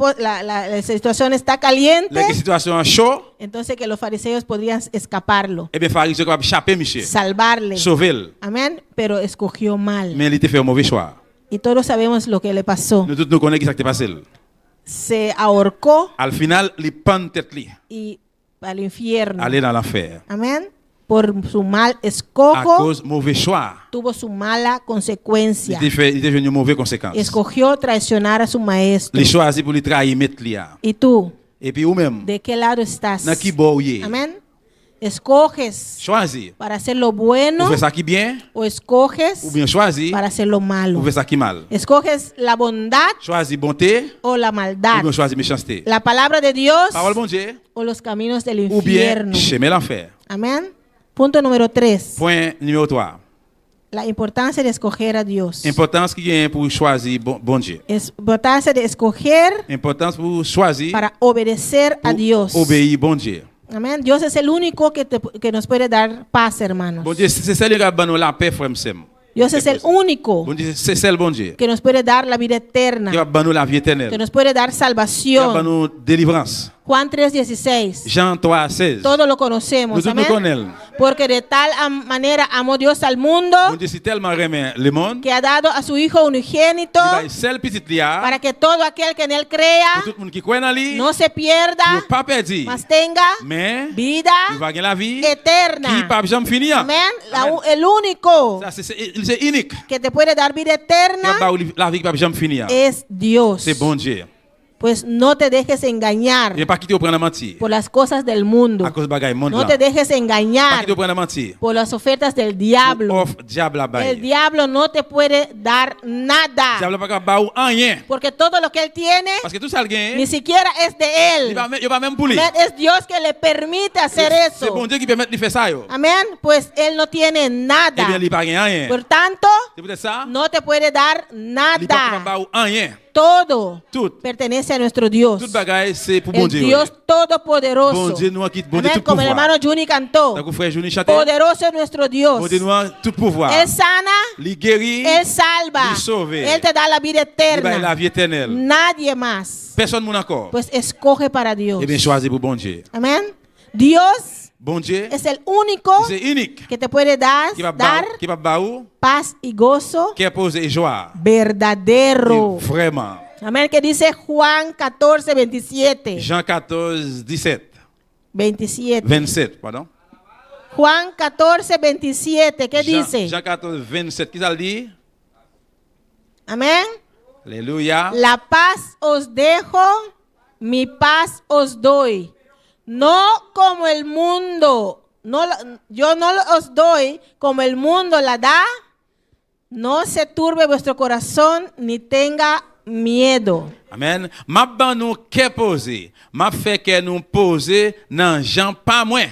situación está caliente, les que situation chaud, entonces que los fariseos podrían escaparlo, eh bien pharisien va échapper monsieur. salvarle. Sauver. Amén. Pero escogió mal. Mais il était fait un mauvais choix. Y todos sabemos lo que le pasó. Nous tous nous connaissons ce qui s'est passé. Se ahorcó Al final, il pend tête li, y al infierno. aller dans l'enfer. Amén. Por su mal À escojo, cause mauvais choix. tuvo su mala consecuencia. Il était devenu une mauvaise conséquence. Escogió traicionar a su maestro. Il choisit pour le trahir mettre li. ¿Y tú? Et puis ou même, ¿De qué lado estás? dans qui bon ou Amén. Escoges choisir para hacer lo bueno pour faire ça qui bien o escoges ou bien choisir para hacer lo malo. pour faire ça qui mal. Escoges la bondad Choisir bonté o la ou maldad. bien choisir méchanceté. La palabra de Dios Parole bon Dieu o los caminos del ou bien infierno. chemin l'enfer. Amén. Punto número 3. Point numéro 3. La importancia de escoger a Dios. Importance qui gagne pour choisir bon Dieu. Es importancia de escoger Importance pour choisir para obedecer a Dios. obéir bon Dieu. Amén. Dios es el único que nos puede dar paz, hermanos. Bon Dieu, c'est celle qui a donné la paix, frère Msem. Dios es el único Bon Dieu, c'est celle bon Dieu. que nos puede dar la vida eterna, Qui a donné la vie que éternelle. nos puede dar Qui a salvación. donné délivrance. Juan 3:16. Jean 3:16. Todo lo conocemos. Nous tous nous Amén. connaissons. Porque de tal manera amó Dios al mundo Bon Dieu, c'est tellement aimé le monde. que ha dado a su Hijo unigénito Il va celle petite là. para que todo aquel que en él crea Pour tout le monde qui croit en lui. no se pierda, Ne pas perdu. mas tenga Mais vida il va gagner la vie. Qui eterna. pas jamais finir. Amén. Amen. El único Ça c'est unique. que te puede dar vida Qui eterna a la vie qui pas jamais finir. es Dios. C'est bon Dieu. Pues no te dejes engañar Il pas quitter au prendre mentir. por las cosas del mundo. À cause bagaille monde No là. te dejes Pas engañar quitter au prendre mentir. por las ofertas del diablo. Offre diable la El baille. diablo no te puede dar nada. Diable pas capable ou rien. Porque todo lo que él tiene Parce que tout ça le gagne. ni siquiera es de él. Il va même pour lui. Amén. Es Dios que le permite hacer C'est bon eso. Dieu qui permet de faire ça yo. Amén. Pues él no tiene Eh bien, nada. il pas rien. Por tanto, C'est peut-être ça. no te puede dar Il pas nada. capable ou rien. Todo Tout. pertenece a nuestro Dios. Tout bagaille c'est pour bon El Dieu. Dios todopoderoso. Bon Dieu nous a quitté bon Dieu Amén. tout Como el pouvoir. hermano Juni cantó. Donc frère Jouni chanter. Poderoso es nuestro Dios. Bon Dieu nous a tout pouvoir. Él sana, Il guérit. Él salva. Il sauve. Él te da la vida Il va la eterna. vie éternelle. Nadie más. Personne moun encore. Pues escoge para Dios. Eh bien choisi pour bon Dieu. Amén. Dios Bon Dieu. es el único C'est unique. que te puede dar Qui va baou, paz y gozo qui a posé joie. verdadero. Vraiment. Amén. Que dice Juan 14:27. Jean 14, 17. 27. 27, pardon. Juan 14:27. ¿Qué dice? Jean 14, 27. Qui ça le dit? Amén. Alléluia. La paz os dejo, mi paz os doy. No como el mundo, yo no os doy como el mundo la da. No se turbe vuestro corazón ni tenga miedo. Amen. M'a ban nous qu'est posé. M'a fait que nous poser dans Jean pas moins.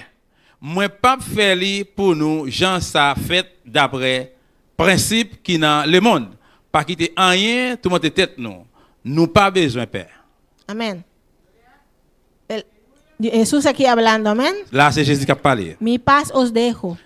Moi pas fait li pour nous Jean ça fait d'après principe qui dans le monde. Pas quitter rien tout monter tête nous. Nous pas besoin père. Amén. Jesús aquí hablando, amén. Là c'est Jésus qui a parlé. Mi paz os dejo,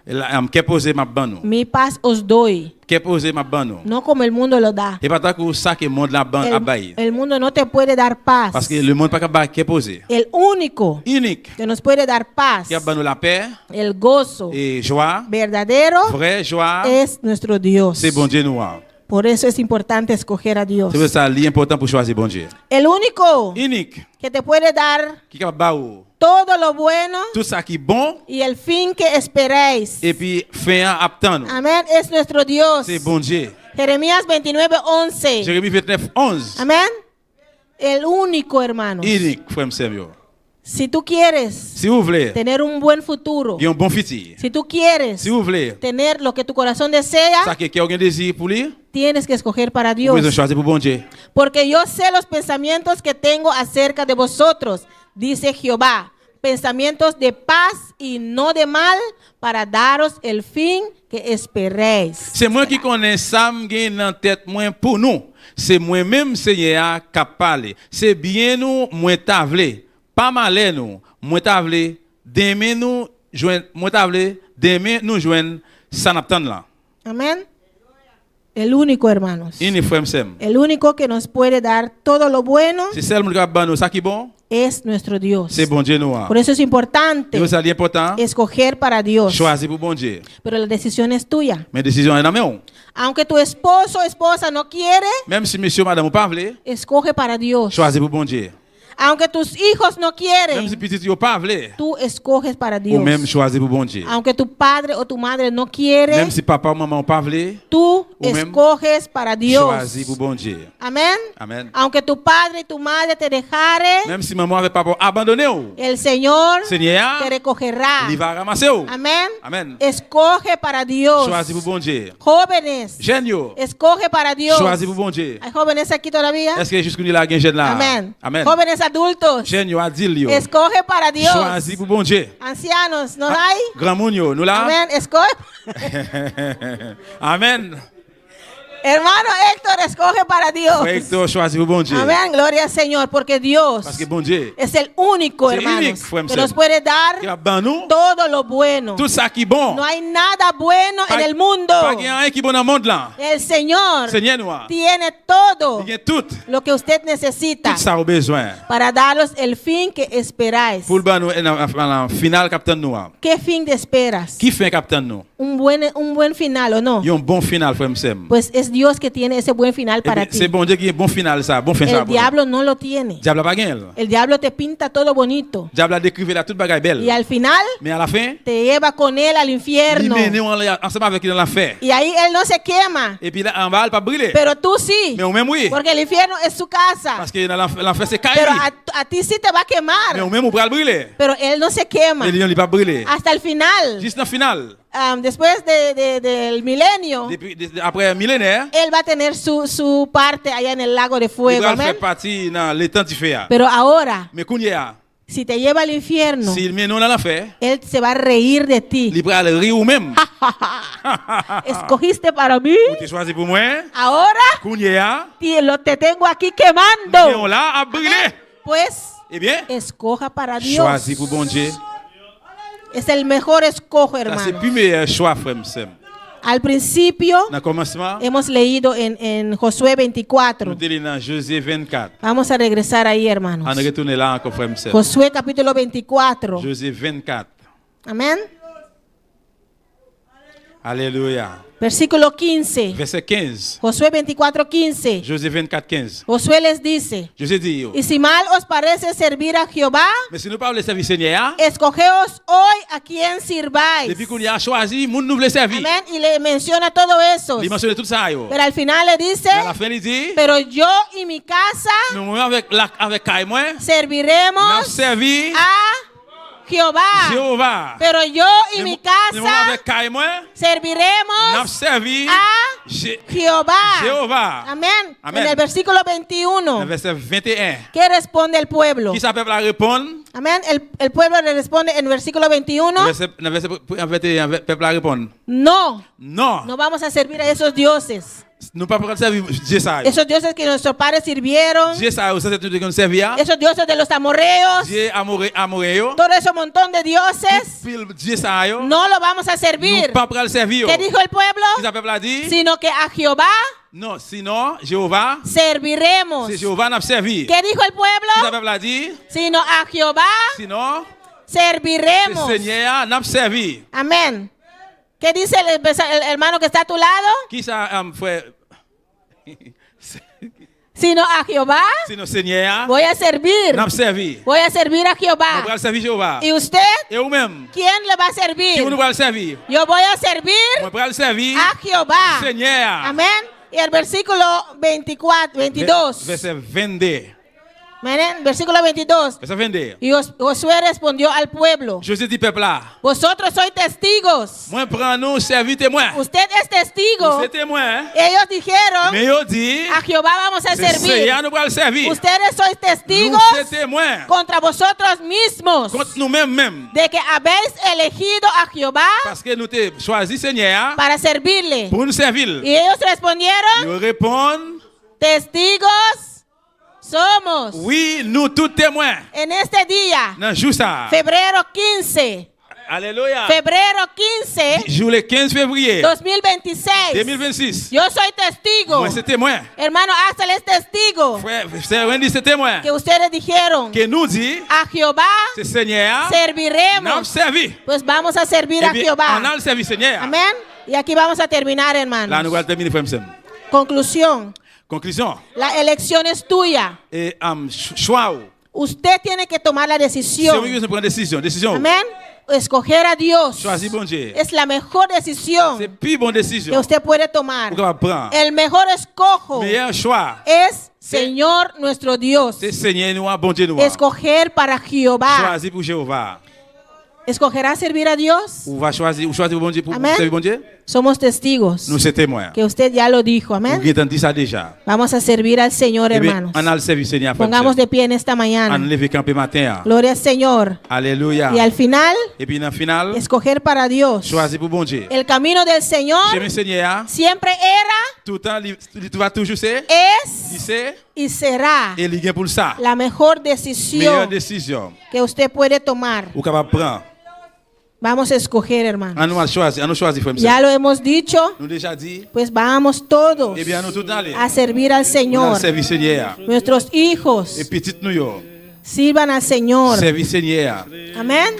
Qu'est posé m'a ban nous. mi paz os doy. Qu'est posé m'a ban nous. No como el mundo lo da. Et pas tant que ça que le monde la ban a bail. El mundo no te puede dar paz. Parce que le monde pas capable qu'est posé. El único Unique. que nos puede dar paz, Qui a ban nous la paix el gozo et joie. verdadero, Vraie joie. es nuestro Dios. C'est bon Dieu nous. Por eso es importante escoger a Dios. C'est pour ça l'important pour choisir bon Dieu. El único Unique. que te puede dar Qui capable baou todo lo bueno tout ça qui est bon y el fin que esperéis. et puis fin à attendre. Amén. Es nuestro Dios. C'est bon Dieu. Jeremías 29:11. Jérémie 29, 11. Amén. El único, hermanos. Unique, frère Samuel. Si tú quieres Si vous voulez, tener un buen futuro, il y a un bon futur. si tú quieres Si vous voulez, tener lo que tu corazón desea, ça qui a un désir pour lui, tienes que escoger para vous Dios. pouvez choisir pour bon Dieu. Porque yo sé los pensamientos que tengo acerca de vosotros, dice Jehová. Pensamientos de paz y no de mal, para daros el fin que esperéis. C'est moi qui connais ça, m'gagne dans tête moi pour nous. C'est moi-même Seigneur qui parle. C'est bien nous moi t'avle. Pas malé nous. Moi t'avle. Demain nous joindre moi t'avle. Demain nous joindre ça n'attend là. Amén. El único, hermanos. Ini frère Sam. El único que nos puede dar todo lo bueno C'est celle qui a nous ça qui bon. es nuestro Dios. C'est bon Dieu nous. Por eso es importante C'est ça l'important. escoger para Dios. Choisir pour bon Dieu. Pero la decisión es tuya. Mais décision est dans main. Aunque tu esposo o esposa no quiere, Même si monsieur madame pas veut, escoge para Dios. choisir pour bon Dieu. Aunque tus hijos no Même quieren, si petit yo pas veut, tú escoges para ou Dios. même choisir pour bon Dieu. Aunque tu padre o tu madre no quiere, Même si papa ou maman pas veut, tú ou même escoges para Dios. choisir pour bon Dieu. Amén. Amen. Aunque tu padre y tu madre te dejare, Même si maman avec papa abandonné ou, el Señor Seigneur, te recogerá. il va ramasser ou. Amén. Amen. Escoge para Dios. Choisir pour bon Dieu. Jóvenes, Jeune yo, escoge para Dios. choisir pour bon Dieu. ¿Hay jóvenes aquí todavía? Est-ce que jusqu'à la gen jeune là? Amén. Amen. Jóvenes adultos, Jeune yo, adil yo. escoge para Dios. Choisi pour bon Dieu. Ancianos, ¿no hay? Grand moun yo, nous là. Amén, escoge. Amen. Hermano Héctor, escoge para Dios. Frère Hector, choisi pour bon Dieu. Amén, gloria al Señor, porque Dios Parce que bon Dieu, es el único, C'est hermanos, unique, frère que Msem. nos puede dar qui a ban nous todo lo bueno. tout ça qui bon. No hay nada bueno en el mundo. Pas rien qui bon dans le monde là. El Señor Seigneur nous. tiene todo Il y a tout lo que usted necesita tout ça au besoin. para daros el fin que esperáis. Pour le ban nous en final capitaine nous. ¿Qué fin te esperas? Qui fait capitaine nous? Un buen final, ¿o no? Il y a un bon final frère Msem. Pues es Dios que tiene ese buen final para ti. C'est bon Dieu qui est bon final ça, bon fin ça. El diablo no lo tiene. Diable pas gain. El diablo te pinta todo bonito Diable a décrivé la toute bagaille y belle. al final Mais à la fin, te lleva con él al il infierno. mène ensemble avec lui dans l'enfer. Y ahí él no se quema, Et puis là en bas, il pas brûler. pero tú sí, Mais au même oui. porque el infierno es su casa. Parce que dans l'enfer c'est Pero caille. a ti sí te va a Mais quemar, au même on peut brûler. pero él no se quema Mais il pas brûler. hasta el final. Juste dans le final. Después del milenio, Après un millénaire, él va a tener su parte allá en el lago de il fuego. va Amén. faire partie dans l'étang du feu. Pero ahora, Mais quand il y a, si te lleva al infierno, s'il met nous dans l'enfer, él se va a reír de ti. il va rire ou même. Escogiste para mí. Ou tu choisi pour moi. Ahora Quand il y a, te tengo aquí mais on quemando. là à brûler. Pues Eh bien, escoja para Dios. choisi pour bon Dieu. Es el mejor escojo, Ça c'est hermano. le plus meilleur choix frère Msem. Al principio Dans le commencement, hemos leído en Josué nous 24. sommes dans Josué 24. Vamos a regresar ahí, On hermanos. retourne là encore frère Msem. Josué capítulo 24. Josué 24. Amén. Alléluia. Versículo 15. Verset 15. Josué 24, 15. Josué 24, 15. Josué les dice, Josué dit, yo, y si mal os parece servir a Jehová, mais si nous parlons de servir Seigneur, escogeos hoy a quien sirváis. depuis qu'on y a choisi, nous nous voulons servir. Amén. Y le menciona todo eso. Il mentionne tout ça. Yo. Pero al final le dice, À la fin, il dit, pero yo y mi casa nous avec Kai, moi, nous serviremos servi a Jehová. Jéhovah. Pero yo y mi Nous casa avec Kai, moi, nous serviremos servi a Jehová. Jéhovah. Amén. Amén. En el versículo Dans 21, verset 21. ¿qué responde el pueblo? Qui s'appelle à répondre? Amén. El pueblo le responde en el versículo 21, Dans verset 21, le peuple à répondre. no, Non, no vamos a servir a esos dioses. nous pas pour servir Dieu ça. Esos dioses que nuestros padres sirvieron, Dieu ça, c'est tout ce qu'on servir. esos dioses de los amorreos, Dieu amoureux. todo ese montón de dioses, Dieu ça, yo. no lo vamos a servir. Nous pas pour le servir. ¿Qué dijo el pueblo? Qui ça peuple a dit? Sino que a Jehová Non, sinon, Jéhovah, serviremos. c'est Jéhovah n'a servi. Qui ¿Qué dijo el ça pueblo? peuple a dit? Sino a Jehová Sinon, c'est serviremos. Seigneur n'a servi. Amén. ¿Qué dice el hermano que está a tu lado? Qui ça, frère? Sino a Jehová Sinon, Seigneur voy a servir. n'a servi. Voy a servir a Nous Jehová. allons servir Jéhovah. ¿Y usted? Et vous-même, ¿Quién le va a qui servir? nous allons servir? Yo voy a servir Nous allons servir a Jehová. Seigneur. Amén. Y el versículo 24, 22. Verset 22. Miren, versículo 22. Verset 22. Y Josué respondió al pueblo: Josué dit peuple là, vosotros sois testigos. moi prends nous servir témoin. Usted es testigo. C'est témoin. Ellos dijeron: Mais yo dit, a Jehová vamos a c'est servir. Seigneur nous allons servir. Ustedes sois Nous testigos c'est témoin. contra vosotros mismos Contre nous-mêmes même. de que habéis elegido a Jehová Parce que nous t'avons choisi Seigneur para servirle. pour nous servir. Y ellos respondieron: Nous répondons, testigos somos. oui, nous tous témoins. En este día, Dans le jour ça. febrero 15, Alléluia. febrero 15, Jour le 15 février 2026. 2026. Yo soy testigo. Moi c'est témoin. Hermano Axel es testigo Frère, c'est Wendy c'est témoin. que ustedes dijeron: Que nous dit, a Jehová c'est Seigneur. Nous serviremos. servi. Pues vamos a servir Eh a bien, Jehová. on a le servi Seigneur. Amén. Y aquí vamos a terminar, Là, hermanos. nous allons terminer, frère Msem. Conclusión. Conclusion. La elección es tuya. Et choix. Usted tiene que tomar la C'est decisión. oui, nous prendre décision. Décision. Amén. Escoger a Dios Choisis bon Dieu. es la mejor decisión C'est plus bonne que décision. usted puede tomar. Pourquoi prendre? El mejor escojo Meilleur choix. es Señor nuestro Dios. C'est Seigneur nous, bon Dieu nous. Escoger para Jehová. Choisis pour Jéhovah. ¿Escogerá servir a Dios? Ou va choisir o bon Dieu pour Amen. servir bon Dieu? Somos testigos Nous sommes témoins. que usted ya lo dijo. Nous Amén. avons dit ça déjà. Vamos a servir al Señor, Eh bien, hermanos. on a le service Seigneur. Pongamos de pie en esta On mañana. levé campé matin. Gloria al Señor. Alléluia. Y al final, Et puis dans le final, escoger para Dios. choisir pour bon Dieu. El camino del Señor J'aime Seigneur. siempre era, Tout le temps, tu vas toujours ser. Il es sait. y será Et il gagne pour ça. la mejor Meilleure decisión décision. que usted puede tomar. Ou capable de prendre. Vamos a escoger, hermano. On nous choisi, frère. Ya lo hemos dicho, Nous déjà dit. pues vamos todos Eh bien, nous tout aller. a servir al On a le Señor. service Seigneur. Nuestros hijos Et petit nous yo. sirvan al Señor. Service Seigneur. Amén.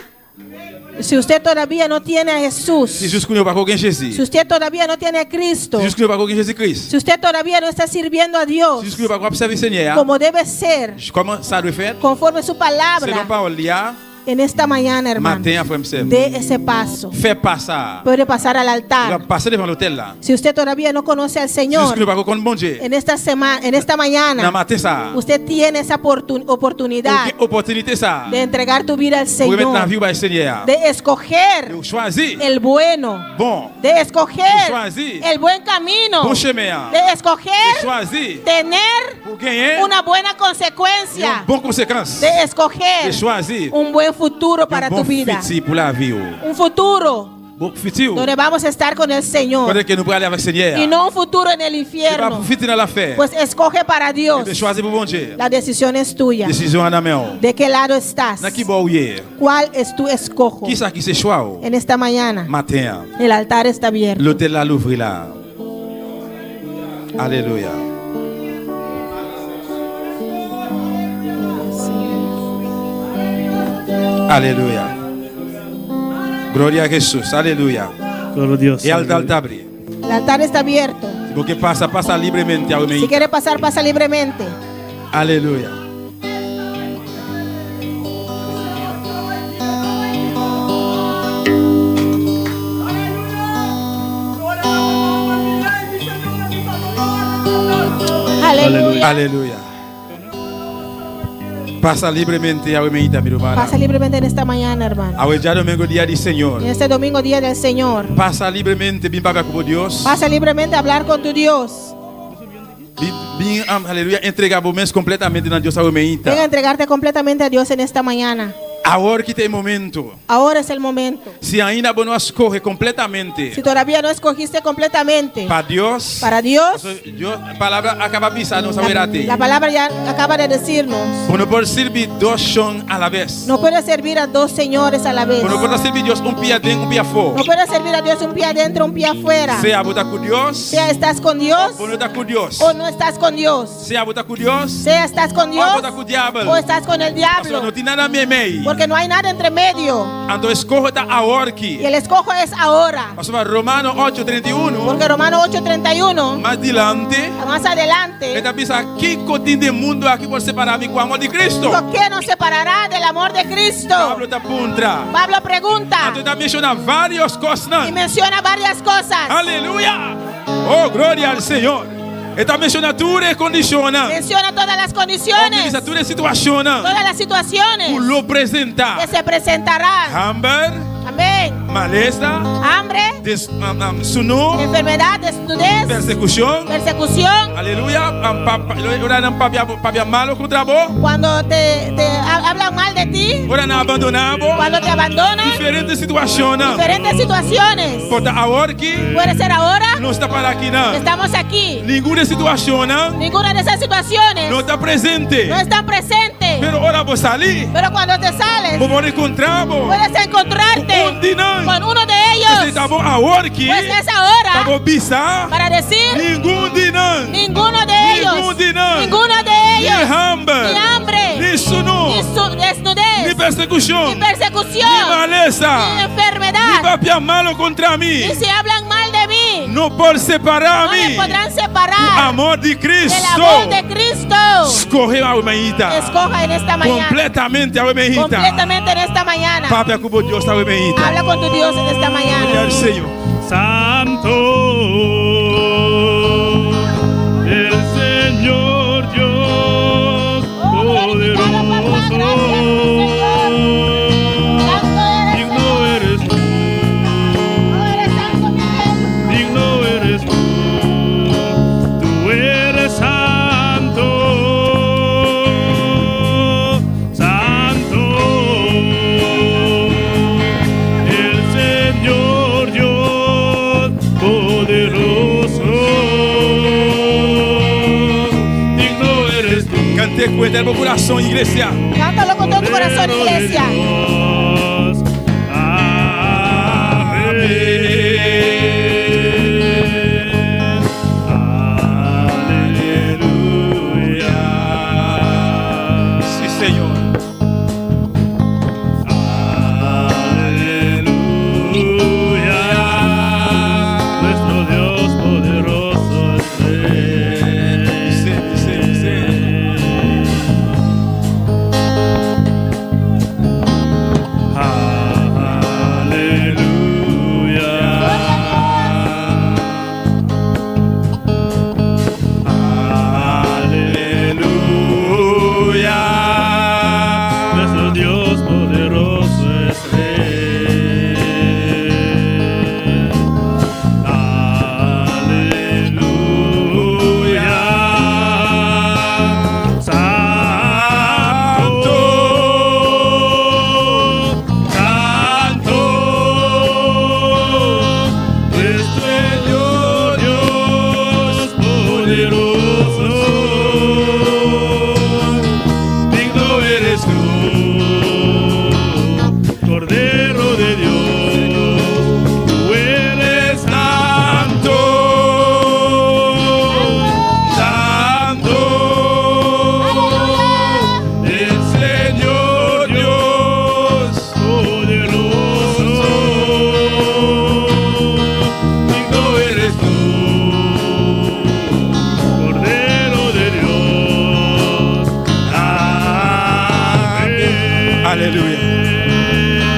Si usted todavía no tiene a Jesús, Si jusqu'à nous pas qu'on Jésus. si usted todavía no tiene a Cristo, Si jusqu'à nous pas qu'on Jésus Christ. si usted todavía no está sirviendo a Dios Si jusqu'à nous pas qu'on service Seigneur. como debe ser, Comment ça doit faire? conforme su C'est palabra, non pas là. en esta mañana, hermano, Matin, frère Msem. dé ese paso. Fais pas ça. Puede pasar al On va altar. passer devant l'hôtel là. Si usted todavía no conoce al Si Señor, jusqu'à nous pas qu'on bon Dieu. en esta semana, en esta Dans mañana, matin ça. usted tiene esa oportunidad Quelle opportunité ça. de entregar tu vida al Pour remettre la Señor, vie au Seigneur. de escoger De choisir. el bueno, Bon. de escoger Choisir. el buen camino, Bon chemin. de De escoger choisir. tener Pour gagner. una buena Une consecuencia, bonne conséquence. de escoger De choisir. un buen futuro para Un tu bon vida, futur pour la vie. Oh. un futuro Bon futur. donde vamos a estar con el Señor Quand que nous pour aller avec Seigneur. y no un futuro en el C'est pas infierno. pour futur dans l'affaire. Pues escoge para Dios. De choisir pour bon Dieu. La decisión es tuya. Décision en la main. ¿De qué lado estás? Dans qui boit hier? ¿Cuál es tu escojo? Qui ça qui se choix? Oh? En esta mañana, Matin. el altar está abierto. L'hôtel là l'ouvrir là. Alléluia. Alléluia. Gloria a Jesús. Alléluia. Gloria a Dios. Et altar t'abri. El altar está abierto. Porque pasa libremente a Si quiere pasar, pasa libremente. Alléluia. Aleluya. Alléluia. Pasa libremente a mi hermana. Pasa libremente en esta mañana, hermano. Ahora ya domingo día del Señor. En este domingo, día del Señor. Pasa libremente bien para con Dios. Pasa libremente a hablar con tu Dios. Bien, aleluya, entregar vos completamente a Dios a Venga a entregarte completamente a Dios en esta mañana. Ahora que tem momento. Ahora es el momento. Se ainda não escorre completamente Si todavía no escogiste completamente para Dios. para Dios, A palavra acaba pisando não la palabra ya acaba de decirnos. Você não pode servir dois chão a la vez. No puedes servir a dos señores a la vez. Você não pode servir Deus pé dentro, pé fora. No puedes servir a Dios un pie adentro, un pie afuera. Seja botar com Deus, Sea estás con Dios ou não está com Deus. o no estás con Dios. Seja botar com Deus, Sea estás con ou Dios botar com o diabo. o estás con el Não diablo. tem nada a meio. Porque no hay nada entre medio. Então escorre da ahora Y aqui. el escojo es ahora. Pastor Romano 8:31. Porque Romano 8:31, Mais adiante, más adelante, ele pensa que cotinho de mundo aqui pode separar-me com o amor de Cristo. ¿por qué nos separará del amor de Cristo? Pablo está contra. Pablo pregunta Então está mencionando várias coisas. y menciona varias cosas. Aleluia! Oh, glória ao Senhor. Ele está mencionando tudo e condiciona. Menciona todas las condiciones, Utiliza tudo e situação. todas las situaciones Por lo apresentar. que se presentarán. Hamber, Amén. maleza, Hambre, sono, enfermedad, desnudez, persecução. persecución. Aleluia. Ora não papia malo contra vos. Cuando te hablan mal de ti, Ora não abandonamos. cuando te abandonan, Diferentes situações. diferentes situaciones. Porta agora que Puede ser ahora, não está para aqui não. estamos aquí. Nenhuma situação Ninguna de esas situaciones não está presente. no están presentes. Pero ora vos salir. Pero cuando te sales, Vos encontramos. puedes encontrarte con uno de ellos. Estamos agora que Pues es ahora estamos pisar. para decir Ninguno de nós. ninguno de ellos, Ninguno de nós. ninguno de Ni ellos, hambre. ni hambre, Ni sono. ni desnudez, Ni persecução. ni Ni persecución, maleza. ni Ni enfermedad. papia malo contra mim. Y si hablan mal de mí, Não pode separar no me mim. podrán O separar amor de del Cristo. amor de Cristo. Escorreu a meita. Escoja en esta mañana, Completamente a meita. completamente en esta mañana. Papia com Deus a meita. Habla con tu Dios en esta Glória mañana. ao Senhor. Santo, el Señor Dios poderoso. Digno con todo el corazón, iglesia. Cántalo con todo tu corazón, iglesia. Dios. Aleluya. Sí, Señor. Aleluya. Nuestro Dios poderoso es Rey. Dice, dice, dice. Aleluya. Aleluya. Nuestro Dios poderoso es Rey. Aleluya. Santo, Santo, nuestro Dios poderoso. Digno eres tú, Cordero de Dios, tú eres santo, santo, el Señor Dios poderoso. Digno eres tú, Cordero de Dios. Amén. Aleluya.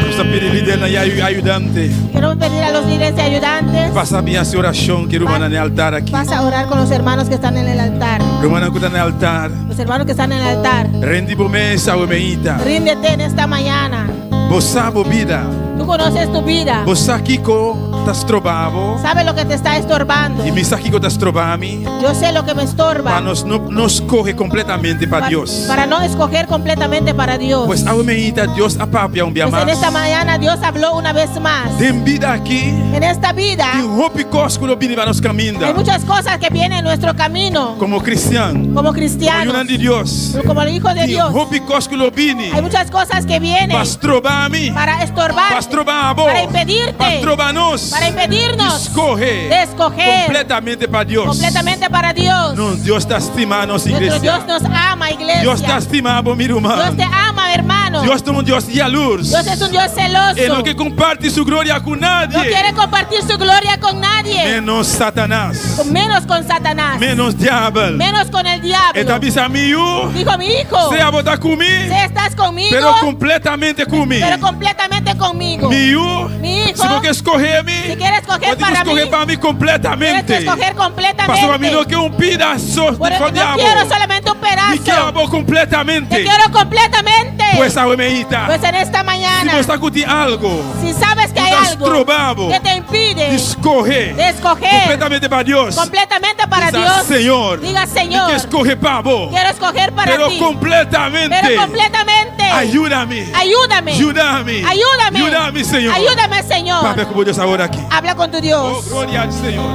Vamos a pedir líder y ayudante. Quiero pedir a los líderes y ayudantes. Pasa bien esa oración que hermana en el altar aquí. Vas a orar con los hermanos que están en el altar. Hermana que está en el altar. Los hermanos que están en el altar. Rendi por mesa o meita. Ríndete en esta mañana. Vos sabes vida. Tú conoces tu vida. Vos sabes Kiko estás trobavo. Sabes lo que te está estorbando. Y mi sabes Kiko estás trobami. Yo sé lo que me estorba. Para nos coge completamente para Dios. Para no escoger completamente para Dios. Pues a meita Dios apapia un día Pues más. en esta mañana Dios habló una vez más. Ten vida aquí. En esta vida Y hopi cosculo vini va nos caminda. hay muchas cosas que vienen en nuestro camino Como cristiano. como cristianos, Como de Dios. como el Hijo de Y Dios. hopi cosculo vini. Hay muchas cosas que vienen Pastrobami. para estorbar, Pastrobabo. para impedirte, Pastrobanos. para impedirnos Escoge. de escoger Completamente para Dios. completamente para Dios. No, Dios te estima, nos Nuestro iglesia. Dios nos ama, iglesia. Dios te estima, mi hermano. Dios te ama, hermano. Dios es un Dios jealous. Dios es un Dios celoso. Él no que comparte su gloria con nadie. No quiere compartir su gloria con nadie. Menos Satanás. Menos con Satanás. Menos diablo. Menos con el diablo. Esta visa mío. Dijo mi hijo. Sea vota conmigo. Si estás conmigo. Pero completamente conmigo. Pero completamente conmigo. Mío. Mi hijo. Si vos quieres escoger mí. Si quieres escoger para mí. Escoger para mí Tienes completamente. que escoger completamente. Pastor, a mí no quiero un pedazo Por de eso no diablo. quiero solamente un Y pedazo. quiero completamente. Te quiero completamente. Pues abuemeita. Pues en esta Si mañana. vos está contigo algo. Si sabes que hay estás algo trobado. que te impide Escoger. de escoger Completamente para Dios. completamente para Diga, Dios. Señor. Diga, Y Señor. que escoge para vos. Quiero escoger para Pero ti. completamente. Pero completamente. Ayúdame. Ayúdame. Ayúdame. Ayúdame. Ayúdame, Señor. Ayúdame, Señor. Padre, como Dios ahora aquí. Habla con tu Oh, Dios. gloria al Señor.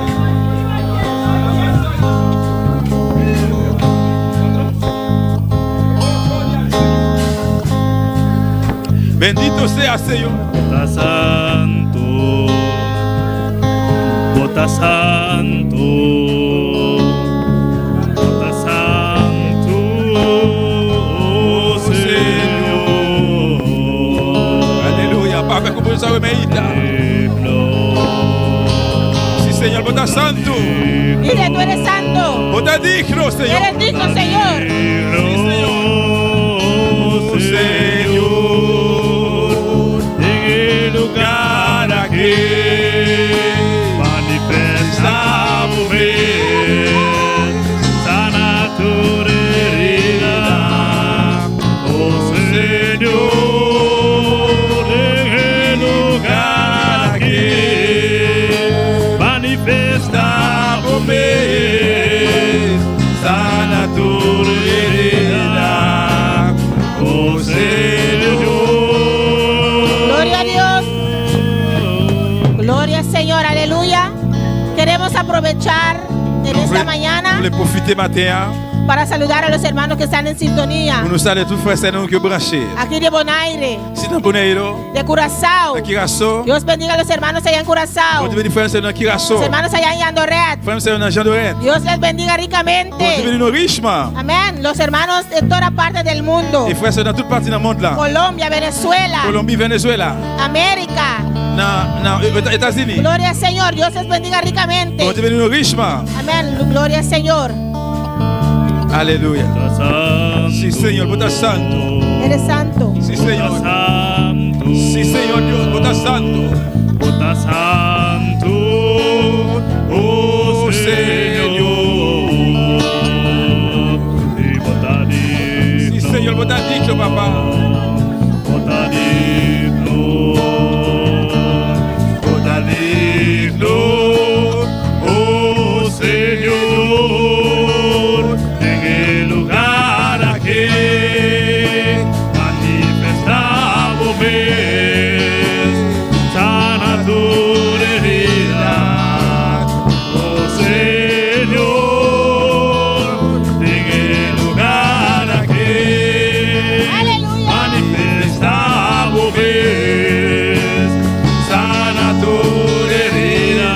Bendito sea, Señor. Bota santo, bota santo, bota santo, oh Señor. Aleluya. Padre, como Dios ahora Sí, Señor, bota santo. Dile, tú eres santo. Bota digno, Señor. Eres digno, Señor. Sí, Señor. Oh Señor, en el lugar aquí manifesta mover, sana tu herida, oh Señor, en el lugar aquí manifesta mover, sana tu herida, oh Señor. Gloria a Dios. Gloria al Señor. Aleluja. Queremos aprovechar en esta mañana Nous voulons profiter matin para saludar a los hermanos que están en sintonía. Pour nous saluer tous frères et sœurs qui sont branchés. Aquí de Bonaire, Si dans Bonaire, de Curazao. dans Kirasso, Dios bendiga a los hermanos allá en Curazao. bon Dieu bénit frères et sœurs dans Kirasso, Los hermanos allá en Yandoret. frères et sœurs dans Jean Dorette. Dios les bendiga Bon Dieu ricamente. bénit nous richement. Amén. Los hermanos de toda parte del mundo. Et frères et sœurs dans toute partie dans le monde là. Colombia, Venezuela, Colombie, Venezuela, América. dans les États-Unis. Gloria al Señor. Dios les bendiga ricamente. Bon Dieu bénit nous richement. Amén. Gloria al Señor. Alléluia. Si Señor, vos estás santo. Eres santo. Si Señor. Si Señor Dios, vos estás santo. Bota santo, Oh Señor. y bota Si digno, Señor, vos estás dicho, papá. bota digno, bota digno, oh Señor, en el lugar aquí manifestamos ves, sana tu herida, oh Señor, en el lugar aquí Aleluya. manifestamos ves, sana tu herida,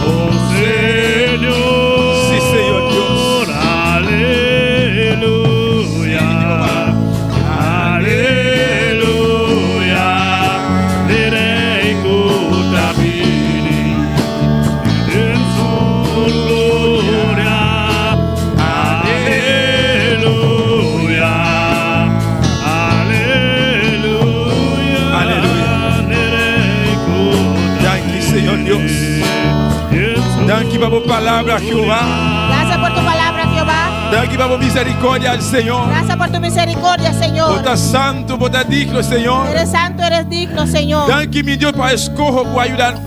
oh Señor. Sí, Señor Dios. Aleluya, aleluya, direi cutabili en su gloria, aleluya, aleluya, Aleluya. direi Thank you, Señor Dios. Thank you, por palabra, Jehová. Gracias por tu palabra, Jehová. Thank you, por misericordia al Señor. Gracias por tu misericordia, Vos Señor. estás santo, vos estás digno, Señor. Eres santo, eres digno, Señor. Thank you, mi Dios, por escojo, por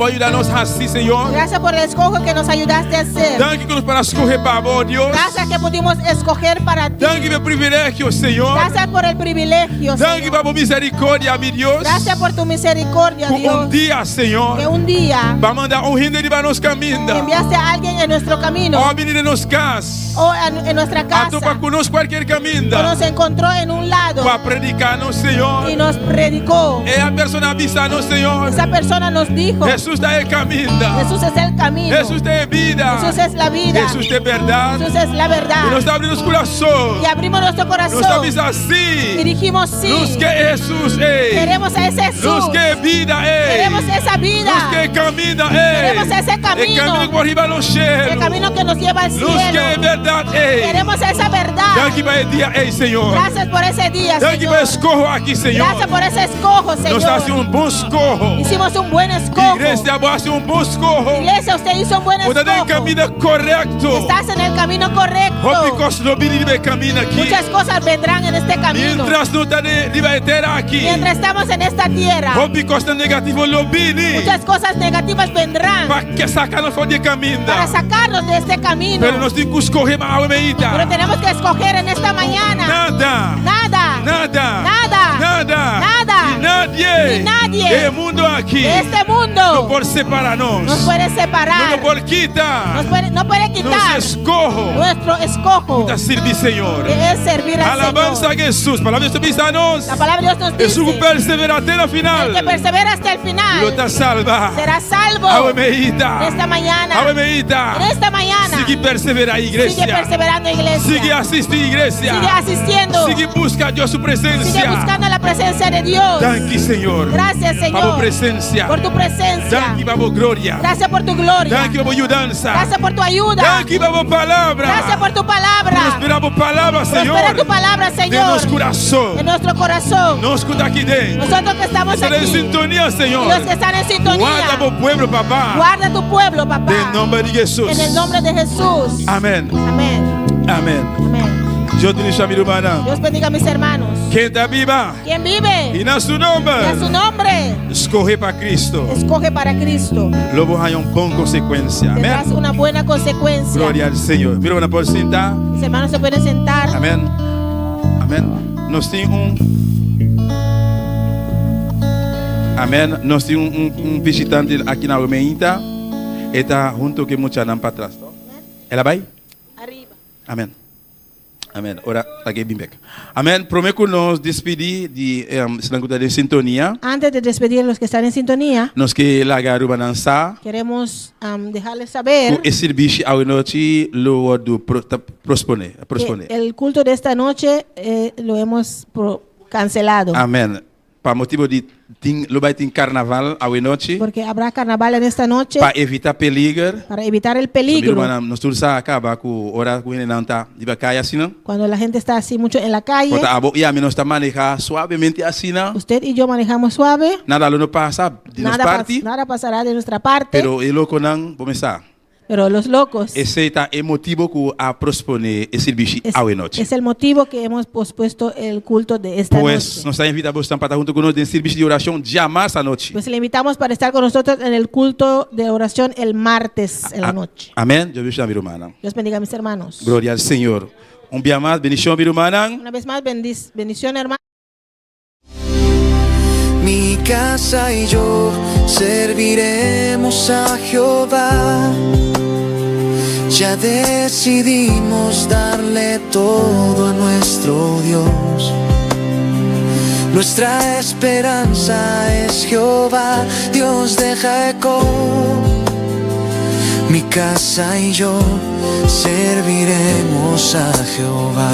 ayudarnos así, Señor. Gracias por el escojo que nos ayudaste a hacer. Thank you que nos para escoger para vos, Dios. Gracias que pudimos escoger para ti. Thank you por privilegio, Señor. Gracias por el privilegio, Thank you Señor. por misericordia, mi Dios. Gracias por tu misericordia, Por Dios. día, Señor. Que un día Para mandar un gente de nos caminda. enviaste a alguien en nuestro camino O venir en nos cas. o en nuestra A tu para casa. conosco cualquier Que caminda. nos encontró en un lado Para predicarnos, Señor. y nos predicó. Esa persona avisanos, Señor. Esa persona nos dijo: Jesús está en caminda. Jesús es el camino. Jesús de vida. Jesús es la vida. Jesús de verdad. Jesús es la Y verdad. nos está abriendo el corazón. Y abrimos nuestro corazón Nos avisa y así. dijimos: sí, Luz que Jesús es. queremos a ese Jesús. Luz que vida es. Queremos esa vida. Luz que camina es. Queremos ese El camino. camino por arriba a los El cielos. camino que nos lleva al Luz que cielo. verdad es. Queremos esa verdad. Daqui para el día, Señor. Gracias por ese día, Daqui Señor. para escojo aquí, Señor. Gracias por ese escojo, Nos hace Señor. un buen escojo. Hicimos un buen escojo. Iglesia, vos hace un buen escojo. Iglesia, usted hizo un buen Usted está en el escojo. camino correcto. Estás en el camino correcto. Porque no vive camino aquí. Muchas cosas vendrán en este camino. Mientras no está de libertad aquí. Mientras estamos en esta tierra, Porque costa negativo lo vini. muchas cosas negativas vendrán Para que sacarnos fuera de camino. para sacarnos de este camino. Pero nos tenemos que escoger más Pero meita. tenemos que escoger en esta mañana Nada. nada, Nada. Nada. Nada. Nada. Y nadie. Ni nadie. El mundo aquí. de este No mundo por separarnos. nos puede No separar, por quitar. no puede quitar Nos escojo. nuestro escojo, Para servir, Señor. que es servir al Alabanza a Señor. Jesús. Palabra de Dios nos. La palabra de Dios nos Es un dice: perseverante la el final. que persevera hasta el Lo final te salva. será salvo. Ave meita. En esta mañana. Ave meita. En esta mañana Sigue persevera, sigue iglesia. perseverando, iglesia. Sigue asistir, iglesia. Sigue asistiendo. Sigue busca Dios su Sigue presencia. buscando la presencia de Dios. Thank you, Señor. Gracias, Por tu Señor, presencia. por tu presencia. Thank you, por gloria. Gracias por tu gloria. Thank you, por ayudanza. Gracias por tu ayuda. Thank you, por palabra. Gracias por tu palabra. Esperamos palabra, Prospera Señor. tu palabra, De Señor, nuestro corazón. en nuestro corazón. Nos escuta aquí dentro. Nosotros que estamos Están en aquí sintonía, y Señor. los que están en sintonía, Guarda por pueblo, papá. guarda tu pueblo, papá, En nombre de Jesús. en el nombre de Jesús. Amén. Amén. Amén. Amén. Yo te digo a mi hermana. Dios bendiga a mis hermanos. Quien está viva. ¿Quién vive? Y en su nombre. Y a su nombre Escoge para Cristo. escoge para Cristo. Luego hay una buena consecuencia. Tendrás Amén. una buena consecuencia. Gloria al Señor. Mira una por sentar. Mis hermanos se pueden sentar. Amén. Amén. Nos tiene Amén. Nos tiene un visitante aquí en la Romeita. Está junto que mucha nan para atrás. ¿no? ¿Ela va ahí? Arriba. Amén. Amén. Ora lagi bimbek. Amén. Prometo nos despedir de sintonía. Antes de despedir a los que están en sintonía, Nos que lagar ubanansa. queremos dejarles saber O serviço ao noite lo do prospone. que el culto de esta noche lo hemos cancelado. Amén. Para motivo de lo vai ter carnaval ao noite. Porque habrá carnaval en esta noche Para evitar peligro. para evitar el peligro. Nós tudo sa acaba com hora com não tá de caia assim não. Cuando la gente está así mucho en la calle, Bota abo e a menos está manejar suavemente assim não. usted y yo manejamos suave, Nada lo no pasa de nossa parte. nada pasará de nuestra parte, Pero ele não começar. pero los locos Esse está motivo que a prospone esse serviço ao noite. es el motivo que hemos pospuesto el culto de esta Pues noche. nós está invitado a estar junto conosco no serviço de oração jamais à noite. Pues le invitamos para estar con nosotros en el culto de oración el martes en la noche. Amém. Deus bendiga, meu irmão. Dios bendiga a mis hermanos. Glória ao Senhor. Dia mais, bendição, meu irmão. Una vez más, bendición, hermano. Mi casa y yo serviremos a Jehová. Ya decidimos darle todo a nuestro Dios. Nuestra esperanza es Jehová, Dios de Jacob. Mi casa y yo serviremos a Jehová.